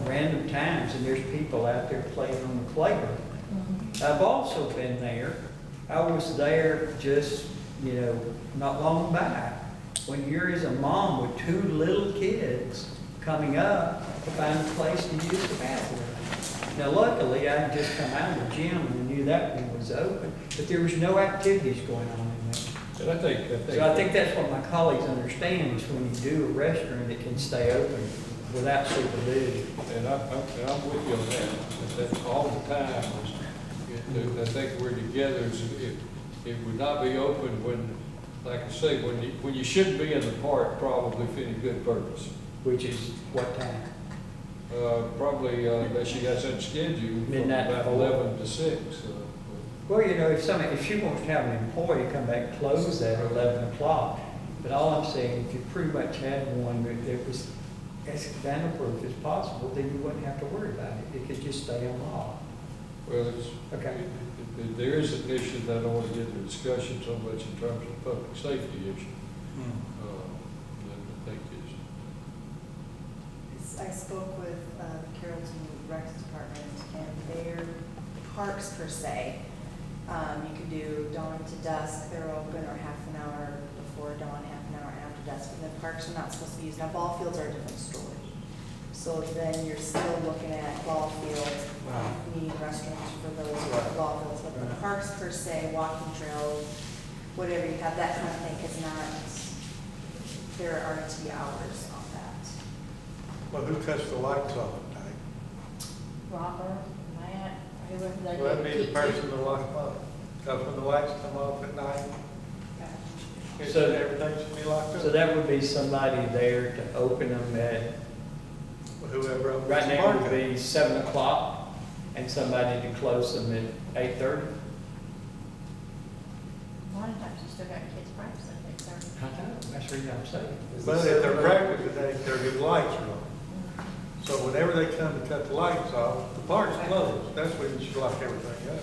random times, and there's people out there playing on the playground. I've also been there. I was there just, not long back, when you're as a mom with 2 little kids coming up to find a place to use the bathroom. Now, luckily, I had just come out of the gym and I knew that one was open, but there was no activities going on in there. And I think that's what my colleagues understand, is when you do a restroom, it can stay open without supervision. And I'm with you on that. That's all the time. I think we're together. It would not be open when, like I say, when you shouldn't be in the park, probably for any good purpose. Which is what time? Probably, unless you got something scheduled, from Midnight about to 11 to 6. Well, if she wants to have an employee come back and close that at 11 o'clock, but all I'm saying, if you pretty much had one that was as vandal-proof as possible, then you wouldn't have to worry about it. It could just stay unlocked. Well, Okay. There is an issue that I don't want to get into discussion so much in terms of public safety issue. I think I spoke with the Carrollton Recs Department, and their parks per se, you can do dawn to dusk, they're open, or half an hour before dawn, half an hour after dusk, and the parks are not supposed to be used. Now, ball fields are a different story. So then you're still looking at ball fields, needing restrooms for those who are ball fields, but the parks per se, walking trails, whatever you have, that kind of thing is not, there are RT hours on that. Well, who cuts the lights off at night? Robert, Matt, whoever they Well, that'd be the keep person to lock them up. Because when the lights come off at night, So- everything should be locked up. So that would be somebody there to open them at, Whoever opens right the now it would park. be 7 o'clock, and somebody to close them at 8:30. A lot of times you still got kids practicing at 8:30. I know, that's the reason I'm saying. But if they're practicing, their lights are on. So whenever they come to cut the lights off, the park's closed. That's when you should lock everything up.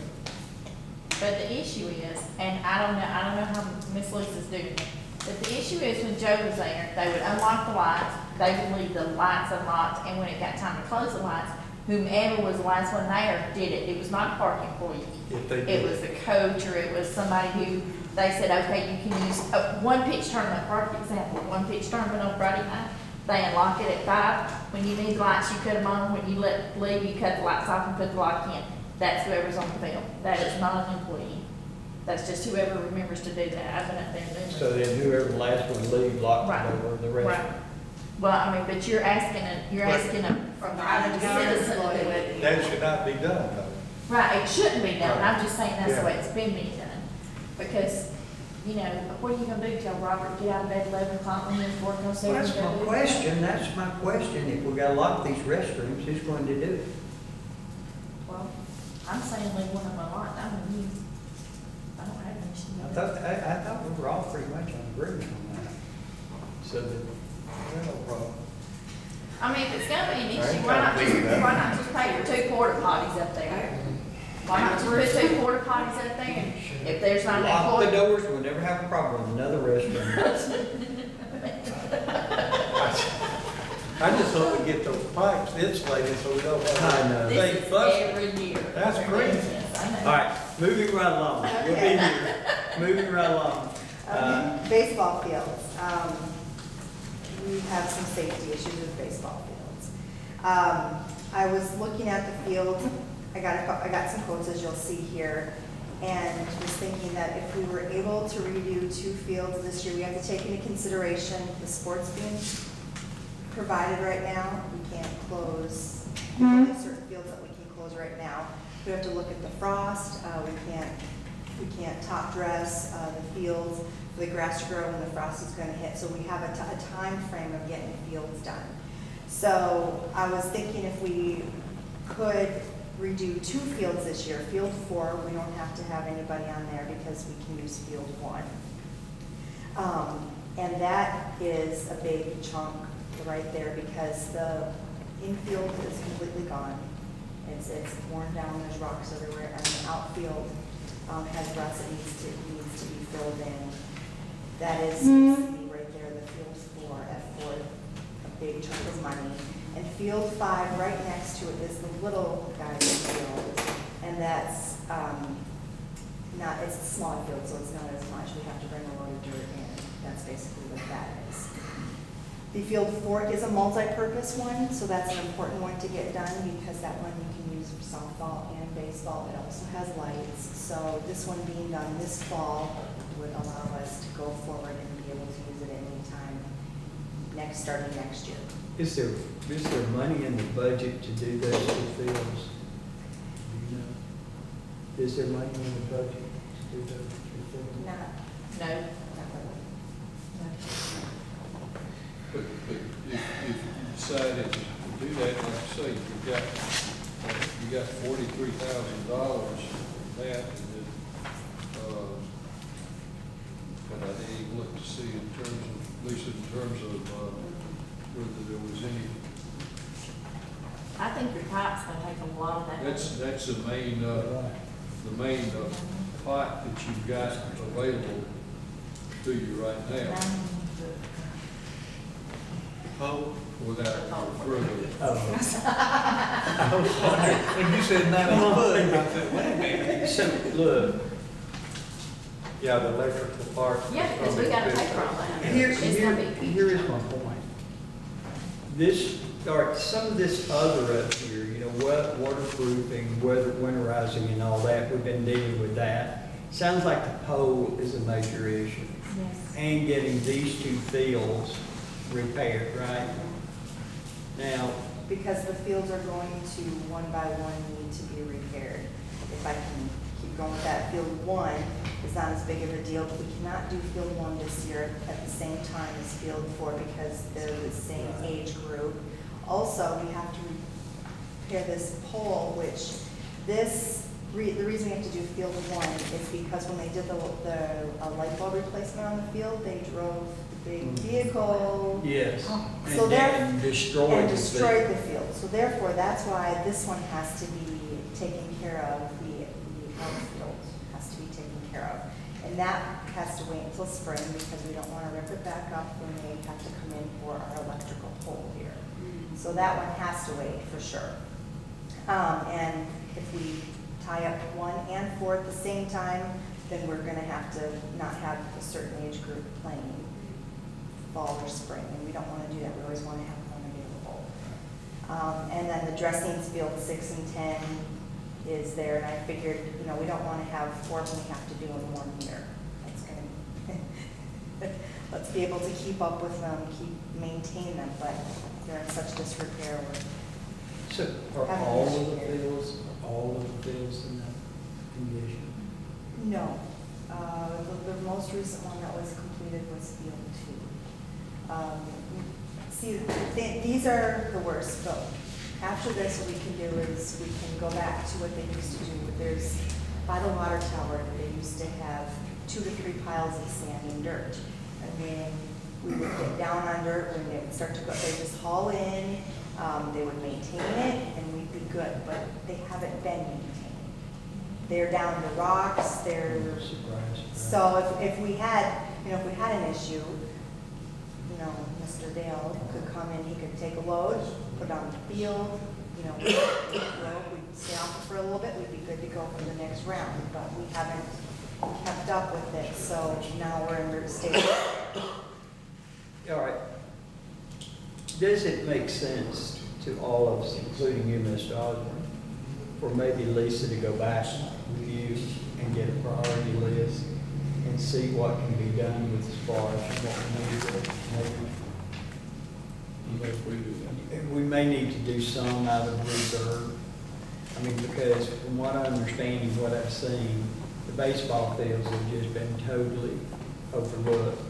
But the issue is, and I don't know how Miss Lisa's doing it, but the issue is when Joe was there, they would unlock the lights, they would leave the lights unlocked, and when it got time to close the lights, whomever was the last one there did it. It was not a park employee. If they It did. was the coach, or it was somebody who, they said, okay, you can use, one pitch tournament, perfect example, one pitch tournament on Friday night, they unlock it at 5. When you need lights, you cut them on. When you leave, you cut the lights off and put the lock in. That's whoever's on the field. That is not an employee. That's just whoever remembers to do that. I've been up there doing it. So then whoever the last one leave, lock the door, the rest. Right. Well, I mean, but you're asking a private citizen to do it. That should not be done, though. Right, it shouldn't be done. Right. I'm just saying that's the Yeah. way it's been being done. Because you know, what are you gonna do, tell Robert, get out of bed 11 o'clock when he's working on Well, something? that's my question. If we got a lot of these restrooms, who's going to do it? Well, I'm saying leave one of my lot, I mean, I don't have an issue with it. I thought we were all pretty much on agreement on that. So that, no problem. I mean, if it's gonna be an I issue, ain't why not just pay for 2 porta potties up there? Why not just put 2 porta potties up there? If there's not enough Lock the porta. doors, we'll never have a problem with another restroom. I just hope we get those pipes insulated so we don't have. I know. This Big is bus. every year. That's crazy. Yes, I know. All right, moving right along. We'll be Okay. here. Moving right along. Baseball fields. We have some safety issues with baseball fields. I was looking at the field, I got some quotes, as you'll see here, and was thinking that if we were able to redo 2 fields this year, we have to take into consideration the sports being provided right now. We can't close, there's only certain fields that we can close right now. We have to look at the frost, we can't top dress the fields for the grass to grow when the frost is gonna hit. So we have a time frame of getting fields done. So I was thinking if we could redo 2 fields this year. Field 4, we don't have to have anybody on there because we can use field 1. And that is a big chunk right there because the infield is completely gone. It's worn down, there's rocks everywhere, and the outfield has ruts that needs to be filled in. That is right there, the field 4, F4, a big chunk of money. And field 5, right next to it, is the little guy's field, and that's it's a small field, so it's not as much. We have to bring a load of dirt in. That's basically what that is. The field 4 is a multi-purpose one, so that's an important one to get done because that one you can use for softball and baseball. It also has lights, so this one being done this fall would allow us to go forward and be able to use it at any time starting next year. Is there money in the budget to do those 2 fields? Do you know? Is there money in the budget to do those 2 fields? No. But if you decided to do that, like I say, you got $43,000 in that, and then, but I didn't even look to see in terms of, at least in terms of, whether there was any. I think your pipe's gonna take a lot of that. That's the main pipe that you've got available to you right now. Oh, Without further. when you said 90 foot, I said, wait a minute. So, look, Yeah, the electrical part. Yeah, because we gotta pay for all that. here It's gonna be huge. is my point. Some of this other up here, you know, waterproofing, winterizing and all that, we've been dealing with that. Sounds like the pole is a major issue. Yes. And getting these 2 fields repaired, right? Now, Because the fields are going to, one by one, need to be repaired. If I can keep going with that, field 1 is not as big of a deal, but we cannot do field 1 this year at the same time as field 4 because they're the same age group. Also, we have to repair this pole, which the reason we have to do field 1 is because when they did the light bulb replacement on the field, they drove the big vehicle. yes, So and destroyed the field. the field. So therefore, that's why this one has to be taken care of, the outfield has to be taken care of. And that has to wait until spring because we don't want to rip it back up when they have to come in for our electrical pole here. So that one has to wait for sure. And if we tie up 1 and 4 at the same time, then we're gonna have to not have a certain age group playing fall or spring, and we don't wanna do that. We always wanna have one available. And then the dressings field 6 and 10 is there, and I figured, you know, we don't wanna have 4 of them we have to do in 1 year. That's gonna, let's be able to keep up with them, maintain them, but they're in such disrepair. So are all of the fields in that condition? No. The most recent one that was completed was field 2. See, these are the worst, but after this, what we can do is we can go back to what they used to do. There's, by the water tower, they used to have 2 to 3 piles of sand and dirt. And then we would get down under it when they would start to go, they just haul in, they would maintain it, and we'd be good, but they haven't been maintained. They're down to rocks, they're, so if we had, if we had an issue, Mr. Dale could come in, he could take a load, put it on the field, we'd stay off for a little bit, we'd be good to go for the next round, but we haven't kept up with it, so now we're in the stage. All right. Does it make sense to all of us, including you, Mr. Osborne, for maybe Lisa to go back with you and get a priority list and see what can be done with as far as what we need to maybe? We may need to do some out of reserve. I mean, because from what I understand and what I've seen, the baseball fields have just been totally overlooked.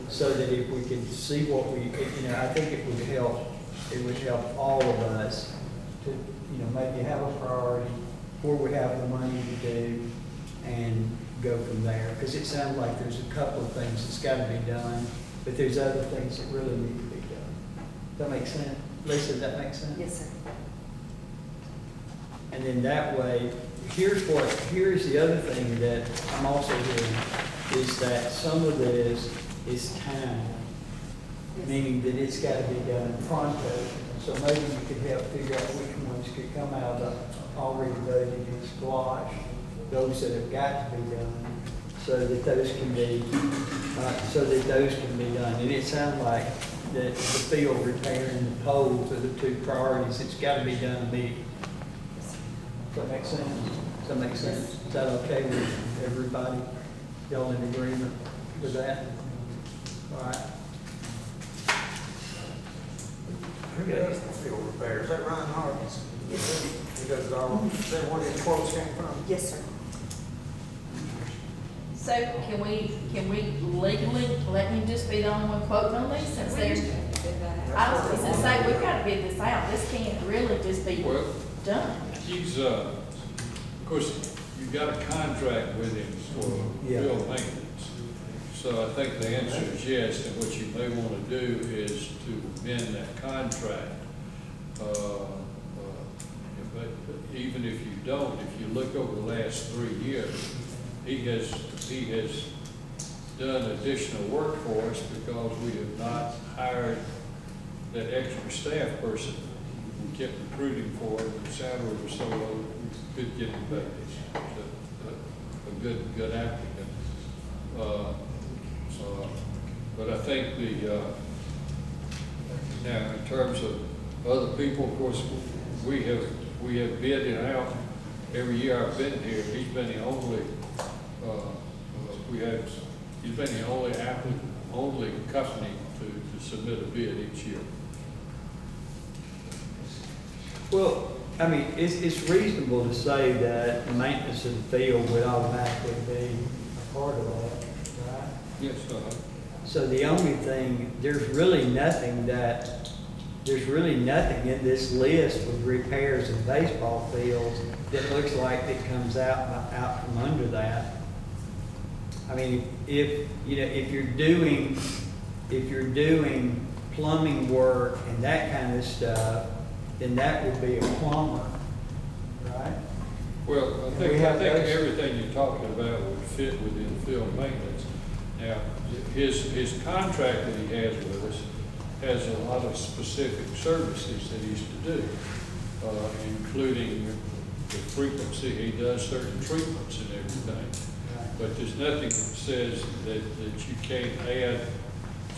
So that if we could see what we, I think it would help all of us to, maybe have a priority where we have the money to do and go from there. Because it sounds like there's a couple of things that's got to be done, but there's other things that really need to be done. Does that make sense? Lisa, does that make sense? Yes, sir. And then that way, here's the other thing that I'm also hearing, is that some of this is time, meaning that it's got to be done pronto. So maybe you could help figure out which ones could come out of already budgeted and squash, those that have got to be done, so that those can be, done. And it sounds like that the field repair and the poles are the 2 priorities. It's got to be done immediately. Does that make sense? Does that make sense? Is that okay with everybody? Y'all in agreement with that? All right. Who does the field repairs? Is that Ryan Harkins? Yes, sir. He does it all. Is that where the quotes came from? Yes, sir. So can we legally let him just be the only one quoting on these since they're, I was going to say, we've got to bid this out. This can't really just be done. He's, of course, you've got a contract with him for field maintenance. So I think the answer is yes, and what you may want to do is to amend that contract. But even if you don't, if you look over the last 3 years, he has done additional work for us because we have not hired that extra staff person. We kept recruiting for him, and the salary was so low, we could get him back. A good applicant. But I think now in terms of other people, of course, we have bid it out every year I've been here. He's been the only he's been the only company to submit a bid each year. Well, I mean, it's reasonable to say that the maintenance of the field would automatically be a part of that, right? Yes, So the only thing, there's really nothing in this list with repairs of baseball fields that looks like it comes out from under that. I mean, if you're doing plumbing work and that kind of stuff, then that would be a plumber, right? Well, I think everything you're talking about would fit within field maintenance. Now, his contract that he has with us has a lot of specific services that he's to do, including the frequency. He does certain treatments and everything. But there's nothing that says that you can't add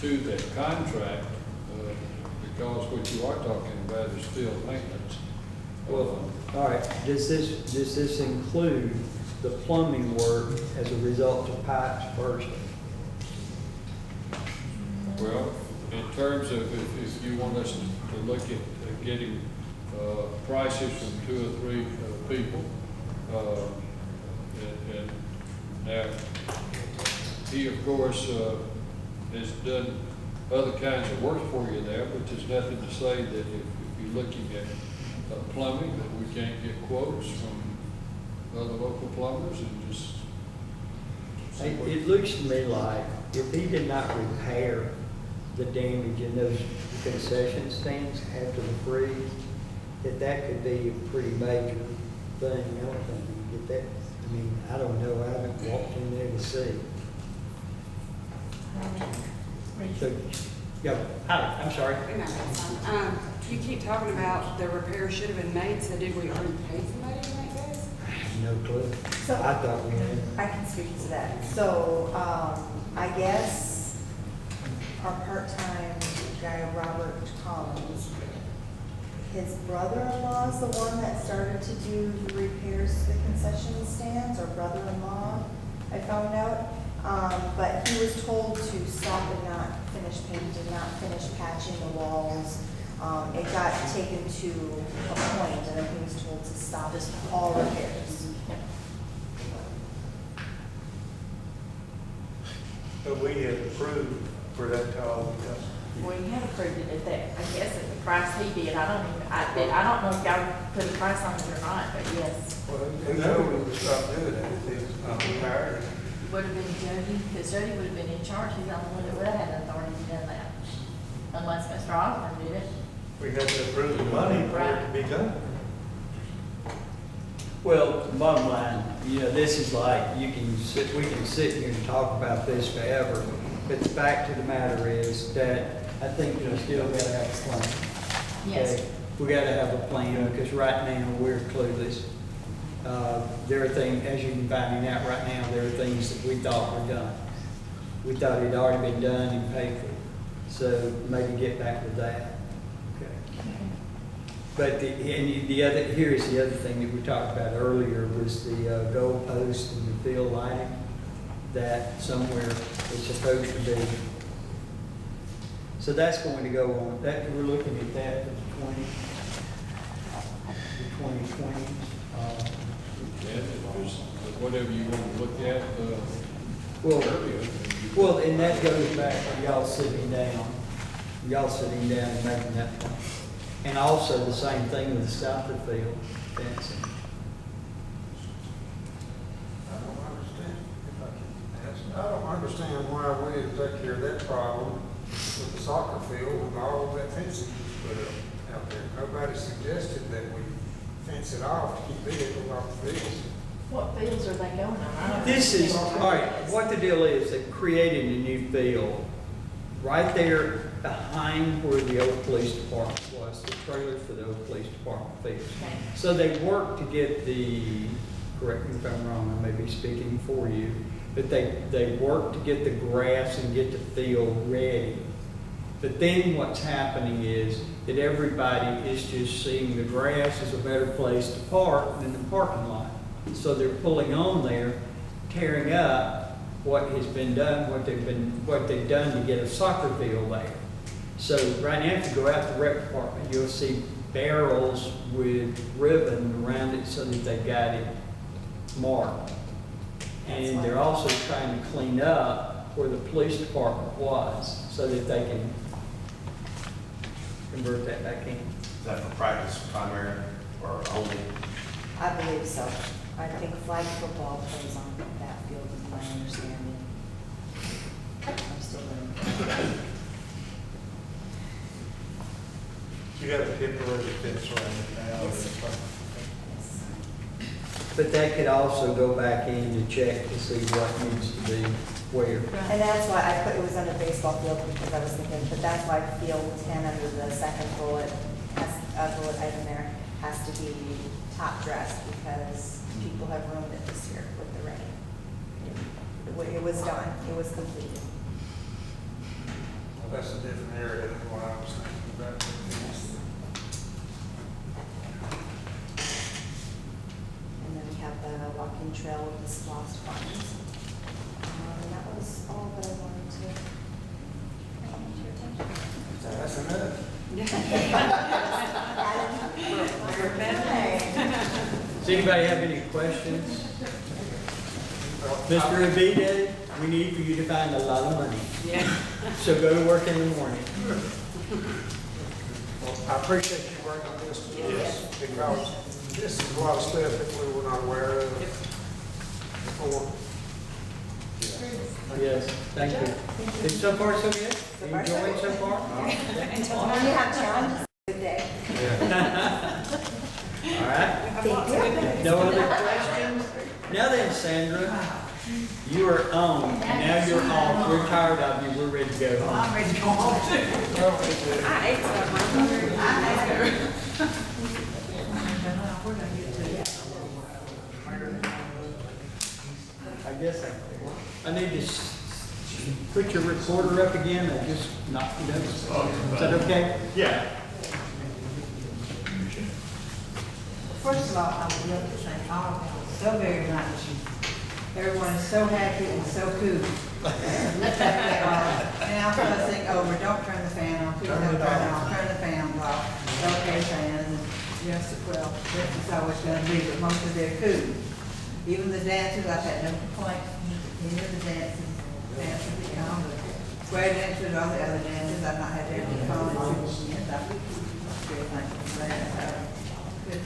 to that contract because what you are talking about is field maintenance. Well, all right, does this include the plumbing work as a result of pipes bursting? Well, in terms of if you want us to look at getting prices from 2 or 3 people, and now he, of course, has done other kinds of work for you there, but there's nothing to say that if you're looking at plumbing, that we can't get quotes from other local plumbers and just. It looks to me like if he did not repair the damage in those concession stands after the freeze, that could be a pretty major thing. I don't think you can get that. I mean, I don't know. I haven't walked in there to see. So, yeah, hi, I'm sorry. You keep talking about the repair should have been made, so did we already pay somebody to make those? No clue. So- I thought we had. I can speak to that. So, I guess our part-time guy, Robert Collins, his brother-in-law is the one that started to do the repairs to the concession stands, or brother-in-law, I found out. But he was told to stop and not finish painting, not finish patching the walls. It got taken to a point, and then he was told to stop all repairs. But we had approved for that to all be done. Well, you had approved it at that, I guess at the price he did, I don't know if y'all put a price on it or not, but yes. Well, who told him to stop doing that if he was not retired? Would have been Jody, because Jody would have been in charge, he's the only one that would have had authority to do that. Unless Mr. Osborne did it. We had to approve the money for it to be done. Well, bottom line, this is like, we can sit here and talk about this forever, but the fact of the matter is that I think we still gotta have a plan. Yes. Okay? We gotta have a plan, because right now, we're clueless. There are things, as you can find out right now, there are things that we thought were done. We thought it had already been done and paid for. So maybe get back with that. Okay. But here's the other thing that we talked about earlier was the goal post and the field lighting that somewhere it's supposed to be. So that's going to go on. That we're looking at that for the 2020s. And it was whatever you want to look at, earlier. Well, and that goes back to y'all sitting down and making that plan. And also the same thing with the soccer field fencing. I don't understand why we didn't take care of that problem with the soccer field and all of that fencing was put up out there. Nobody suggested that we fence it off to keep vehicles off the fields. What fields are they going on? I don't This is, know. all right, what the deal is, they created a new field right there behind where the old police department was, the trailer for the old police department field. Okay. So they worked to get correct me if I'm wrong, I may be speaking for you, but they worked to get the grass and get the field ready. But then what's happening is that everybody is just seeing the grass as a better place to park than the parking lot. So they're pulling on there, tearing up what has been done, what they've done to get a soccer field there. So right now, if you go out to the rec department, you'll see barrels with ribbon around it so that they got it marked. And they're also trying to clean up where the police department was so that they can convert that back in. Is that for practice primary or only? I believe so. I think flag football plays on that field, is my understanding. I'm still learning. You got a temporary fence around it now. But that could also go back in to check to see what needs to be where. And that's why I put, it was under baseball field, because I was thinking, but that's why field 10 under the second bullet item there has to be top dressed, because people have ruined it this year with the rain. It was done, it was completed. Well, that's a different area than what I was thinking about. And then we have the walking trail with the SPOS funds. And that was all that I wanted to bring to your attention. That's enough. Does anybody have any questions? Mr. Abide, we need for you to find a lot of money. Yeah. So go to work in the morning. Well, I appreciate you bringing this to us, because this is a lot of stuff that we were not aware of before. Yes, thank you. Is so far so good? You enjoying so far? When you have challenges, good day. All right. No other questions? Now then, Sandra, you are on, and now you're off. We're tired of you. We're ready to go home. I'm ready to go home too. I ate some, my mother. We're gonna get to I guess I need to put your recorder up again. I just knocked it over. Is that okay? Yeah. First of all, I would love to thank all of you so very much. Everyone is so happy and so cool. And I'm fussing over, don't turn the fan on, please don't turn it on, turn the fans off. Okay, fans, yes, well, this is always gonna be, but most of they're cool. Even the dancers, I've had no complaints from any of the dancers that come, the square dancers, all the other dancers, I've not had any comments. Yes, I'm very thankful for that. Good.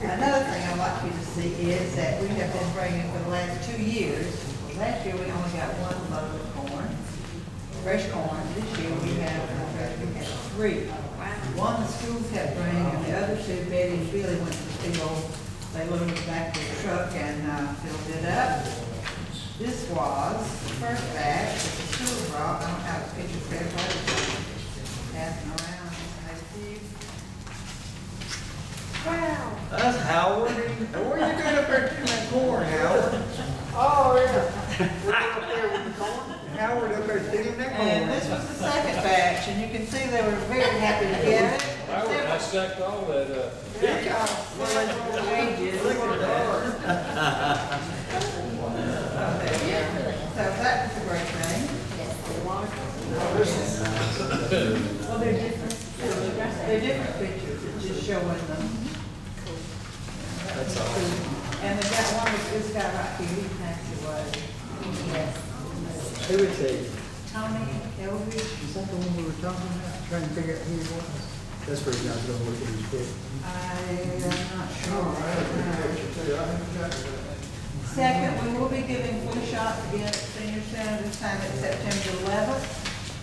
Another thing I'd like you to see is that we have been bringing for the last 2 years. Last year, we only got 1 load of corn, fresh corn. This year, we have 3. One the schools have bring, and the other 2, Betty and Billy went to the field. They loaded back the truck and filled it up. This was the first batch that the school brought. I don't have a picture of everybody passing around. I see. Wow. That's Howard. What are you doing up there doing that corn, Howard? Oh, yeah. We're up there with the corn. Howard up there stealing that corn. And this was the second batch, and you can see they were very happy to get it. I stacked all that up. Wages. Look at that. So that was a great thing. Well, they're different. They're different pictures, it's just showing them. That's awesome. And they got one with this guy right here, he actually was. Yes. Who is he? Tony Elbridge. Is that the one we were talking about? Trying to figure out who he was? That's the reason I was going to look at his pic. I'm not sure. Second, we will be giving flu shots again at Senior Center, this time at September 11th.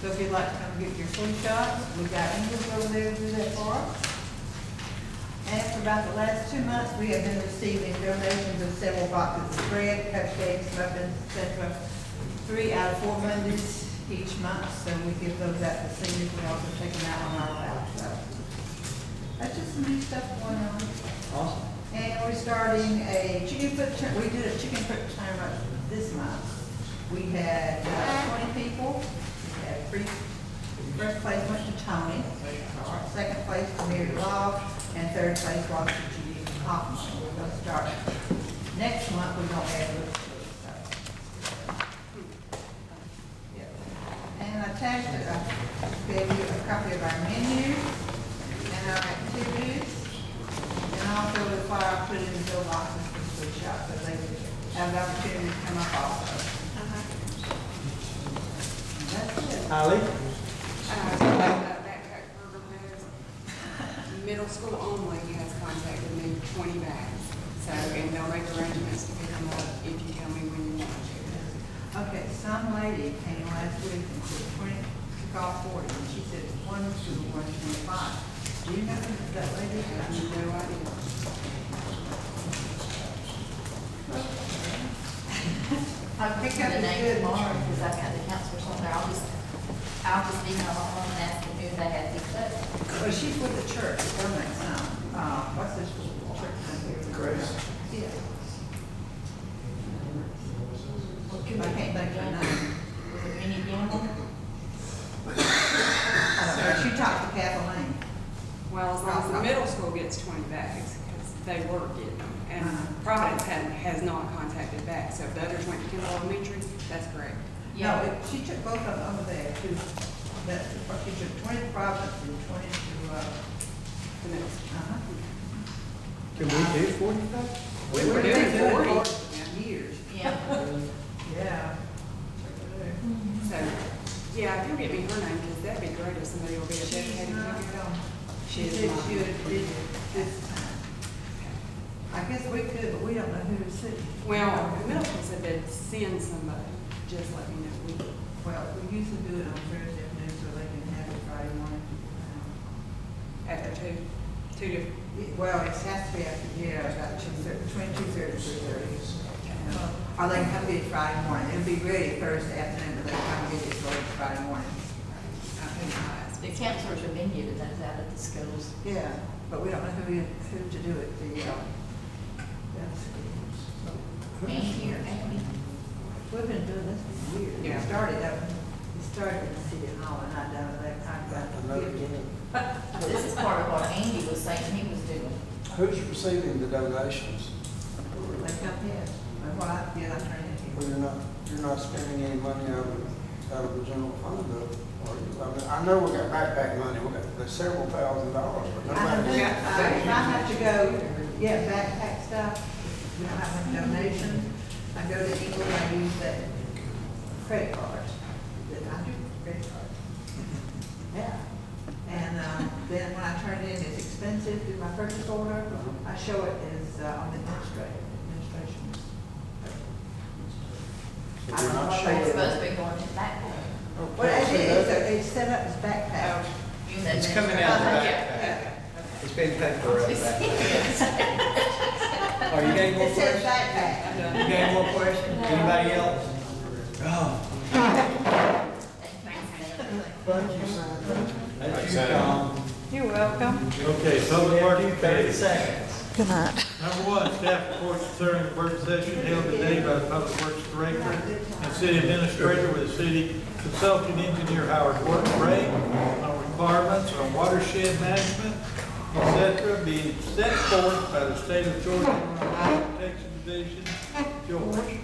So if you'd like to come get your flu shots, we've got English over there to do that for us. And for about the last 2 months, we have been receiving donations of several boxes of bread, cupcakes, muffins, etc. 3 out of 4 Mondays each month, so we give those out to seniors. We also take them out on our route. So that's just some new stuff going on. Awesome. And we're starting a chicken foot, we did a chicken foot tournament this month. We had 20 people. We had first place went to Tony. Second place to Mary Love, and third place was to Judy Hoffman. We're going to start next month. We're going to add a little bit. And I attached gave you a copy of our menu and our activities. And also the flyer I put in the bill boxes for the food shop, so they would have the opportunity to come up also. And that's it. Holly? Backpack program has, middle school only has contacted me 20 bags. So, and they'll make arrangements to pick them up if you tell me when you want to. Okay, some lady came last week and said 20, she called 40, and she said one school, 125. Do you know who that lady is? I have no idea. I'll pick up the name tomorrow because I've got the counselors on there. I'll just email them and ask them who they had picked up. Well, she's with the church, her name's what's this church name here? Grace. Yeah. I can't think of her name. Was it Minnie Gilmore? I don't know, she talked to Kathleen. Well, as long as the middle school gets 20 bags, because they were getting them. And Providence has not contacted back, so if the others went to Kimball Elementary, that's correct. No, she took both of them over there too. She took 20 to Providence and 20 to, The middle school. Can we do 45? We were doing 40. years. Yeah. Yeah. get me her name, because that'd be great if somebody will be a dedicated champion. She said she would do this time. I guess we could, but we don't know who to send. Well, Middleton said they'd send somebody, just let me know. Well, we usually do it on Thursday afternoon so they can have it Friday morning. After two different. Well, it has to be after, about 2:30, between 2:30 and 3:30. Or they can come get it Friday morning. It'll be ready Thursday afternoon, but they can come get it ready Friday morning. The counselors have been giving those out at the schools. Yeah, but we don't know who to do it. The schools. Andy or Amy? We've been doing this for years. Yeah. We started in the city hall and I done that. I got This is part of what Andy was saying he was doing. Who's receiving the donations? They come here. That's what I did. I turned it Well, in. you're not spending any money out of the general fund, though, are you? I mean, I know we got backpack money, there's several $1,000s, but I nobody. if I have to go, backpack stuff, we don't have any donations, I go to Eagle, I use that credit card, I do credit card. Yeah, and, then when I turn it in, it's expensive, do my purchase order, I show it as, on the administration. So I you're don't know not what showing. It's supposed to be going to that one. Well, it's set up as backpack. It's coming out of the backpack. It's been paid for out of the backpack. Are you getting more It says questions? backpack. You got any more questions? Anybody else? Oh. Thank you, Sandra. That's you, Tom. You're welcome. Okay, public works 30 committee. seconds. Good night. Number one, staff reports concerning the work session held today by the Public Works Director and City Administrator with the City Consulting Engineer Howard Ray on requirements on watershed management, etc., being set forth by the State of Georgia Environmental Protection Division. George.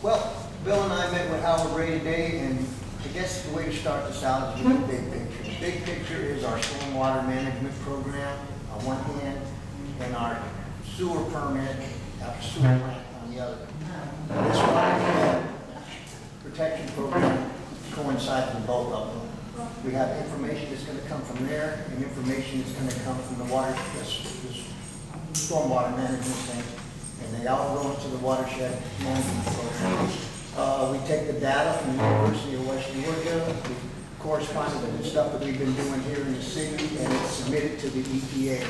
Well, Bill and I met with Howard Ray today, and I guess the way to start this out is with the big picture. The big picture is our stormwater management program on one hand, and our sewer permit, sewer plant on the other. This watershed protection program coincides with both of them. We have information that's going to come from there, and information that's going to come from the water, this stormwater management thing, and they all go into the watershed management program. We take the data from the University of West Georgia, we correspond with the stuff that we've been doing here in the city, and it's submitted to the EPA.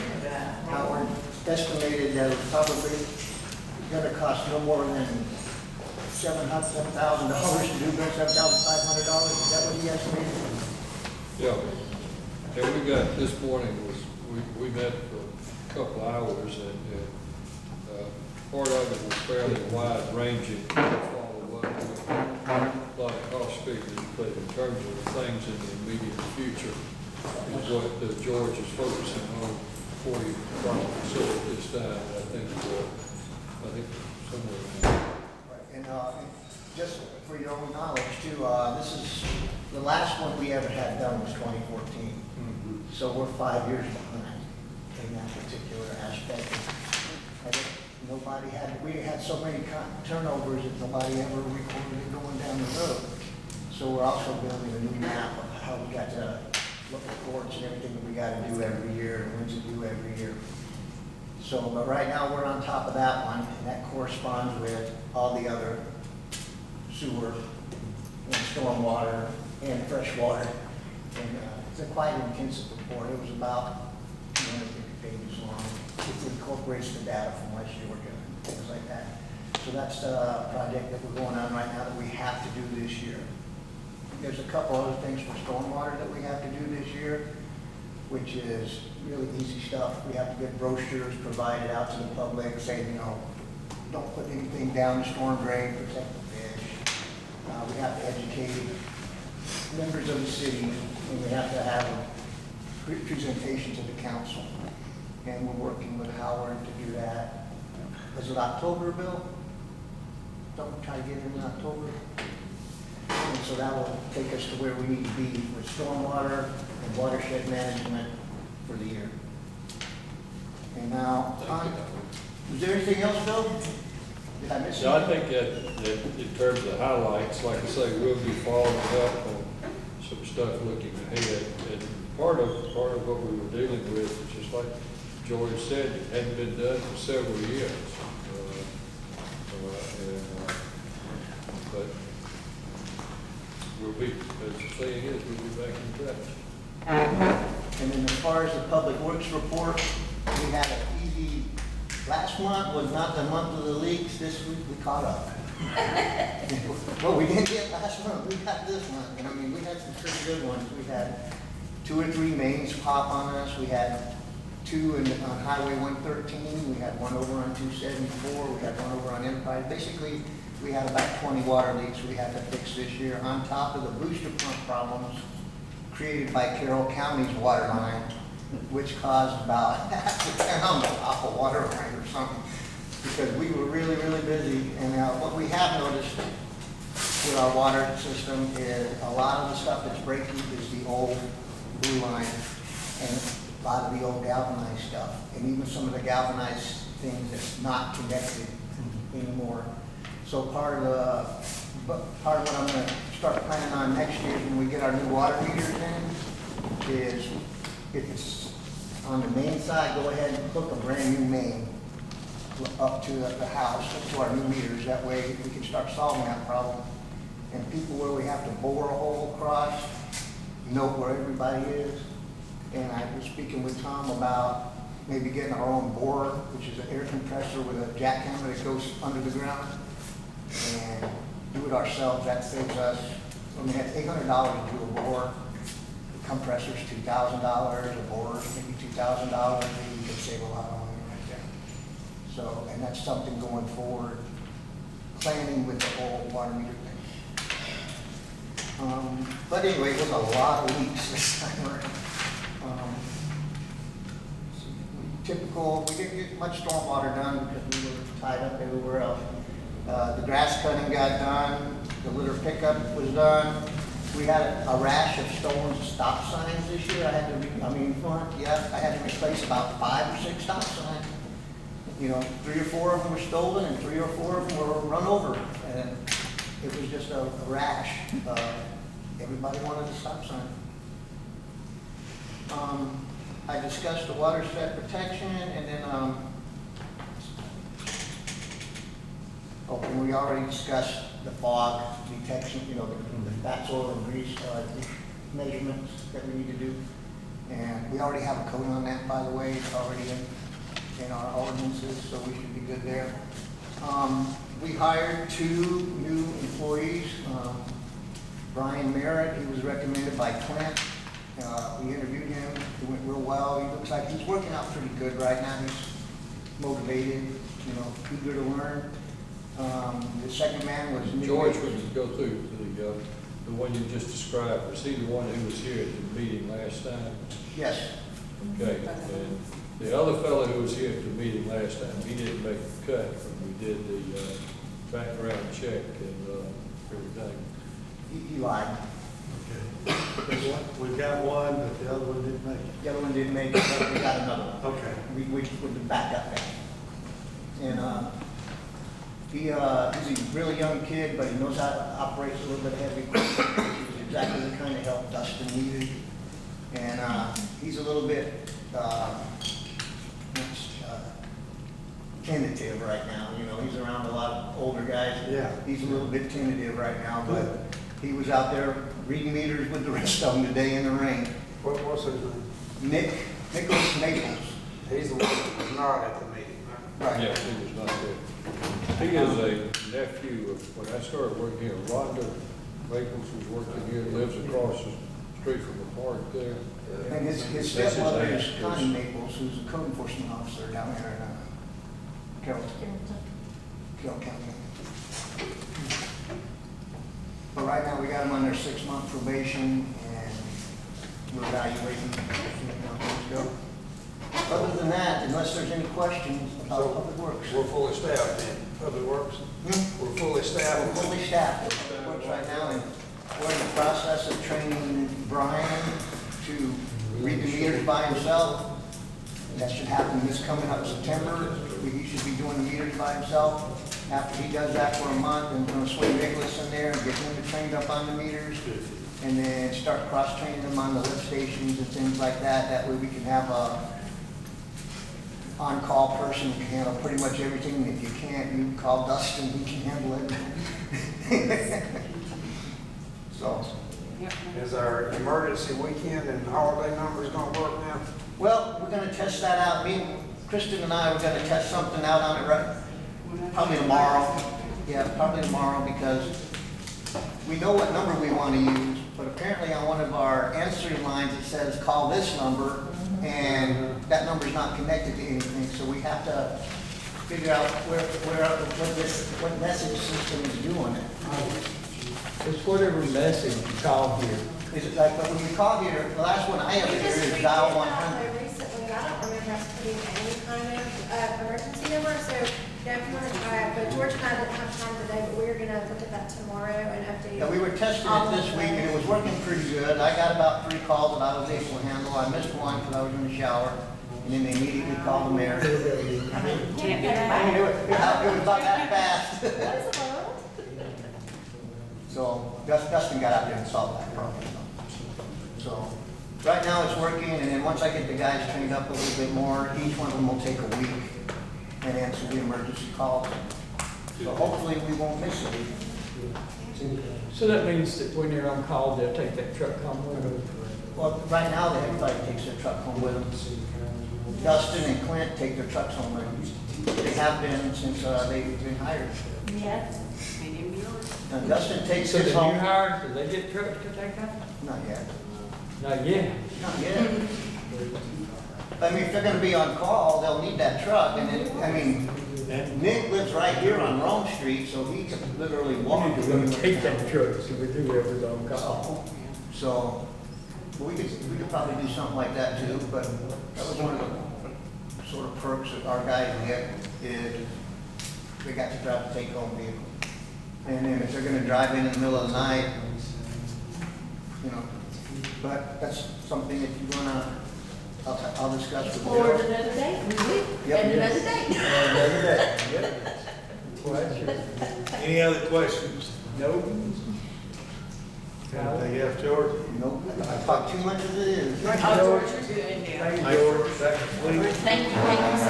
Howard estimated that it's probably going to cost no more than $7,000 to do, $7,500. Is that what he estimated? Yeah. And we got, this morning we met for a couple of hours and part of it was fairly wide ranging. Follow up with a lot of cost figures, but in terms of the things in the immediate future is what George is focusing on before you consider this time. I think somewhere in there. Right, and just for your own knowledge too, this is, the last one we ever had done was 2014. So we're 5 years behind in that particular aspect. I think nobody had, we had so many turnovers that nobody ever recorded it going down the road. So we're also building a new map of how we got to look at courts and everything that we got to do every year and when to do every year. So, but right now we're on top of that one, and that corresponds with all the other sewer and stormwater and fresh water. And it's a quite intensive report. It was about 250 pages long. It incorporates the data from West Georgia and things like that. So that's a project that we're going on right now that we have to do this year. There's a couple other things for stormwater that we have to do this year, which is really easy stuff. We have to get brochures provided out to the public saying, you know, don't put anything down the storm drain, protect the fish. We have to educate members of the city, and we have to have a presentation to the council. And we're working with Howard to do that. Is it October, Bill? Don't try to get it in October. And so that will take us to where we need to be with stormwater and watershed management for the year. And now, is there anything else, Bill? Did I miss So I something? think that in terms of highlights, like I say, we'll be following up on some stuff looking ahead. And part of what we were dealing with, is just like George said, it hadn't been done for several years. But we'll be, as the saying is, we'll be back in touch. And then as far as the Public Works report, we had an easy, last month was not the month of the leaks, this week we caught up. Well, we didn't get last month, we got this month, and I mean, we had some pretty good ones. We had 2 or 3 mains pop on us, we had 2 on Highway 113, we had 1 over on 274, we had 1 over on Enterprise. Basically, we had about 20 water leaks we had to fix this year, on top of the booster pump problems created by Carroll County's water line, which caused about half the town to off a water line or something, because we were really, really busy. And what we have noticed with our water system is a lot of the stuff that's breaking is the old blue line and a lot of the old galvanized stuff, and even some of the galvanized things that's not connected anymore. So part of what I'm going to start planning on next year when we get our new water meters in is, if it's on the main side, go ahead and hook a brand new main up to the house, up to our new meters. That way we can start solving that problem. And people where we have to bore a hole across, know where everybody is. And I was speaking with Tom about maybe getting our own borer, which is an air compressor with a jackhammer that goes under the ground, and do it ourselves. That saves us, I mean, it's $800 to do a bore. The compressor's $2,000, a borer maybe $2,000, maybe we could save a lot of money right there. So, and that's something going forward, planning with the whole water meter thing. But anyway, it was a lot of leaks this time around. Typical, we didn't get much stormwater done because we were tied up everywhere else. The grass cutting got done, the litter pickup was done. We had a rash of stolen stop signs this year. I had to, I had to replace about 5 or 6 stop signs. You know, 3 or 4 of them were stolen and 3 or 4 of them were run over. And it was just a rash. Everybody wanted a stop sign. I discussed the watershed protection, and then, and we already discussed the fog detection, you know, the fat, oil, and grease measurements that we need to do. And we already have a code on that, by the way. It's already in our ordinances, so we should be good there. We hired 2 new employees. Brian Merritt, he was recommended by Clint. We interviewed him, it went real well. He looks like he's working out pretty good right now. He's motivated, you know, eager to learn. The second man was George, would you go through the one you just described? Was he the one who was here at the meeting last time? Yes. Okay, and the other fellow who was here at the meeting last time, he didn't make the cut when we did the background check and everything. He lied. We've got one, but the other one didn't make it. The other one didn't make it, but we got another one. Okay. We put the backup back. And he's a really young kid, but he knows how to operate a little bit heavy equipment, which is exactly the kind of help Dustin needed. And he's a little bit tentative right now. You know, he's around a lot of older guys. Yeah. He's a little bit tentative right now, but he was out there reading meters with the rest of them today in the rain. What's his name? Nicholas Maples. He's the one that was not at the meeting, right? Right. Yeah, he was not there. He is a nephew of, when I started working here, Rhonda Maples was working here, lives across the street from the park there. And his That's stepmother his is aunt. Connie Maples, who's a code enforcement officer down there in Carroll County. But right now, we got him under 6-month probation, and we're evaluating how things go. Other than that, unless there's any questions about Public Works. We're fully staffed in Public Works. We're fully staffed. We're fully staffed at Public Works right now, and we're in the process of training Brian to read the meters by himself. That should happen this coming up September. He should be doing the meters by himself. After he does that for a month, then we're gonna swing Nicholas in there and get him trained up on the meters. And then start cross-training them on the lift stations and things like that. That way we can have a on-call person who can handle pretty much everything. And if you can't, you can call Dustin, he can handle everything. So, Is our emergency weekend and holiday numbers gonna work now? well, we're gonna test that out. Kristen and I, we're gonna test something out on it probably tomorrow. Yeah, probably tomorrow, because we know what number we want to use, but apparently on one of our answering lines, it says, call this number, and that number's not connected to anything, so we have to figure out what message system is doing it. It's whatever message you call here. Is it like, when you call here, the last one I ever We heard just is redid dial that 100. recently, but I don't remember us putting any kind of emergency number, so yeah, if you want to try it, but George and I didn't have time today, but we're gonna look at that tomorrow and update. Yeah, we were testing it this week, and it was working pretty good. I got about 3 calls that I was able to handle. I missed one because I was in the shower, and then they immediately called the mayor. I mean, it was about that fast. What is the world? So Dustin got out there and solved that problem. So right now it's working, and then once I get the guys trained up a little bit more, each one of them will take a week and answer the emergency calls. So hopefully we won't miss it. So that means that when you're on call, they'll take that truck home with them? Well, right now, everybody takes their truck home with them. Dustin and Clint take their trucks home with them. They have been since they've been hired. Yes. Dustin takes So the his new home. hires, do they get trucks to take home? Not yet. Not yet. Not yet. I mean, if they're gonna be on call, they'll need that truck, and then, I mean, Nick lives right here on Rome Street, so he can literally walk. We're gonna take that truck, so we do whoever's on call. So, we could probably do something like that too, but that was one of the sort of perks that our guys get, is they got to drive a take-home vehicle. And then if they're gonna drive in the middle of the night, you know, but that's something that you wanna, I'll discuss with you. Or another day. Yep. And another day. Another day, yep. Question. Any other questions? Nope. Anything else, George? Nope, I talk too much as it is. Oh, George, you're good. Thank you, George. Please. Thank you so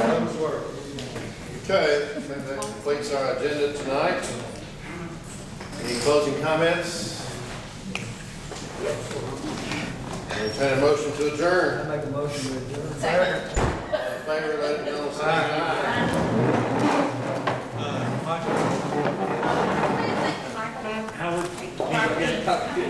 much. Those work. Okay, that completes our agenda tonight. Any closing comments? Entertain a motion to adjourn. I make a motion to adjourn. Second. All in favor, let it know, say aye. Michael, Michael. Howard, you get a copy?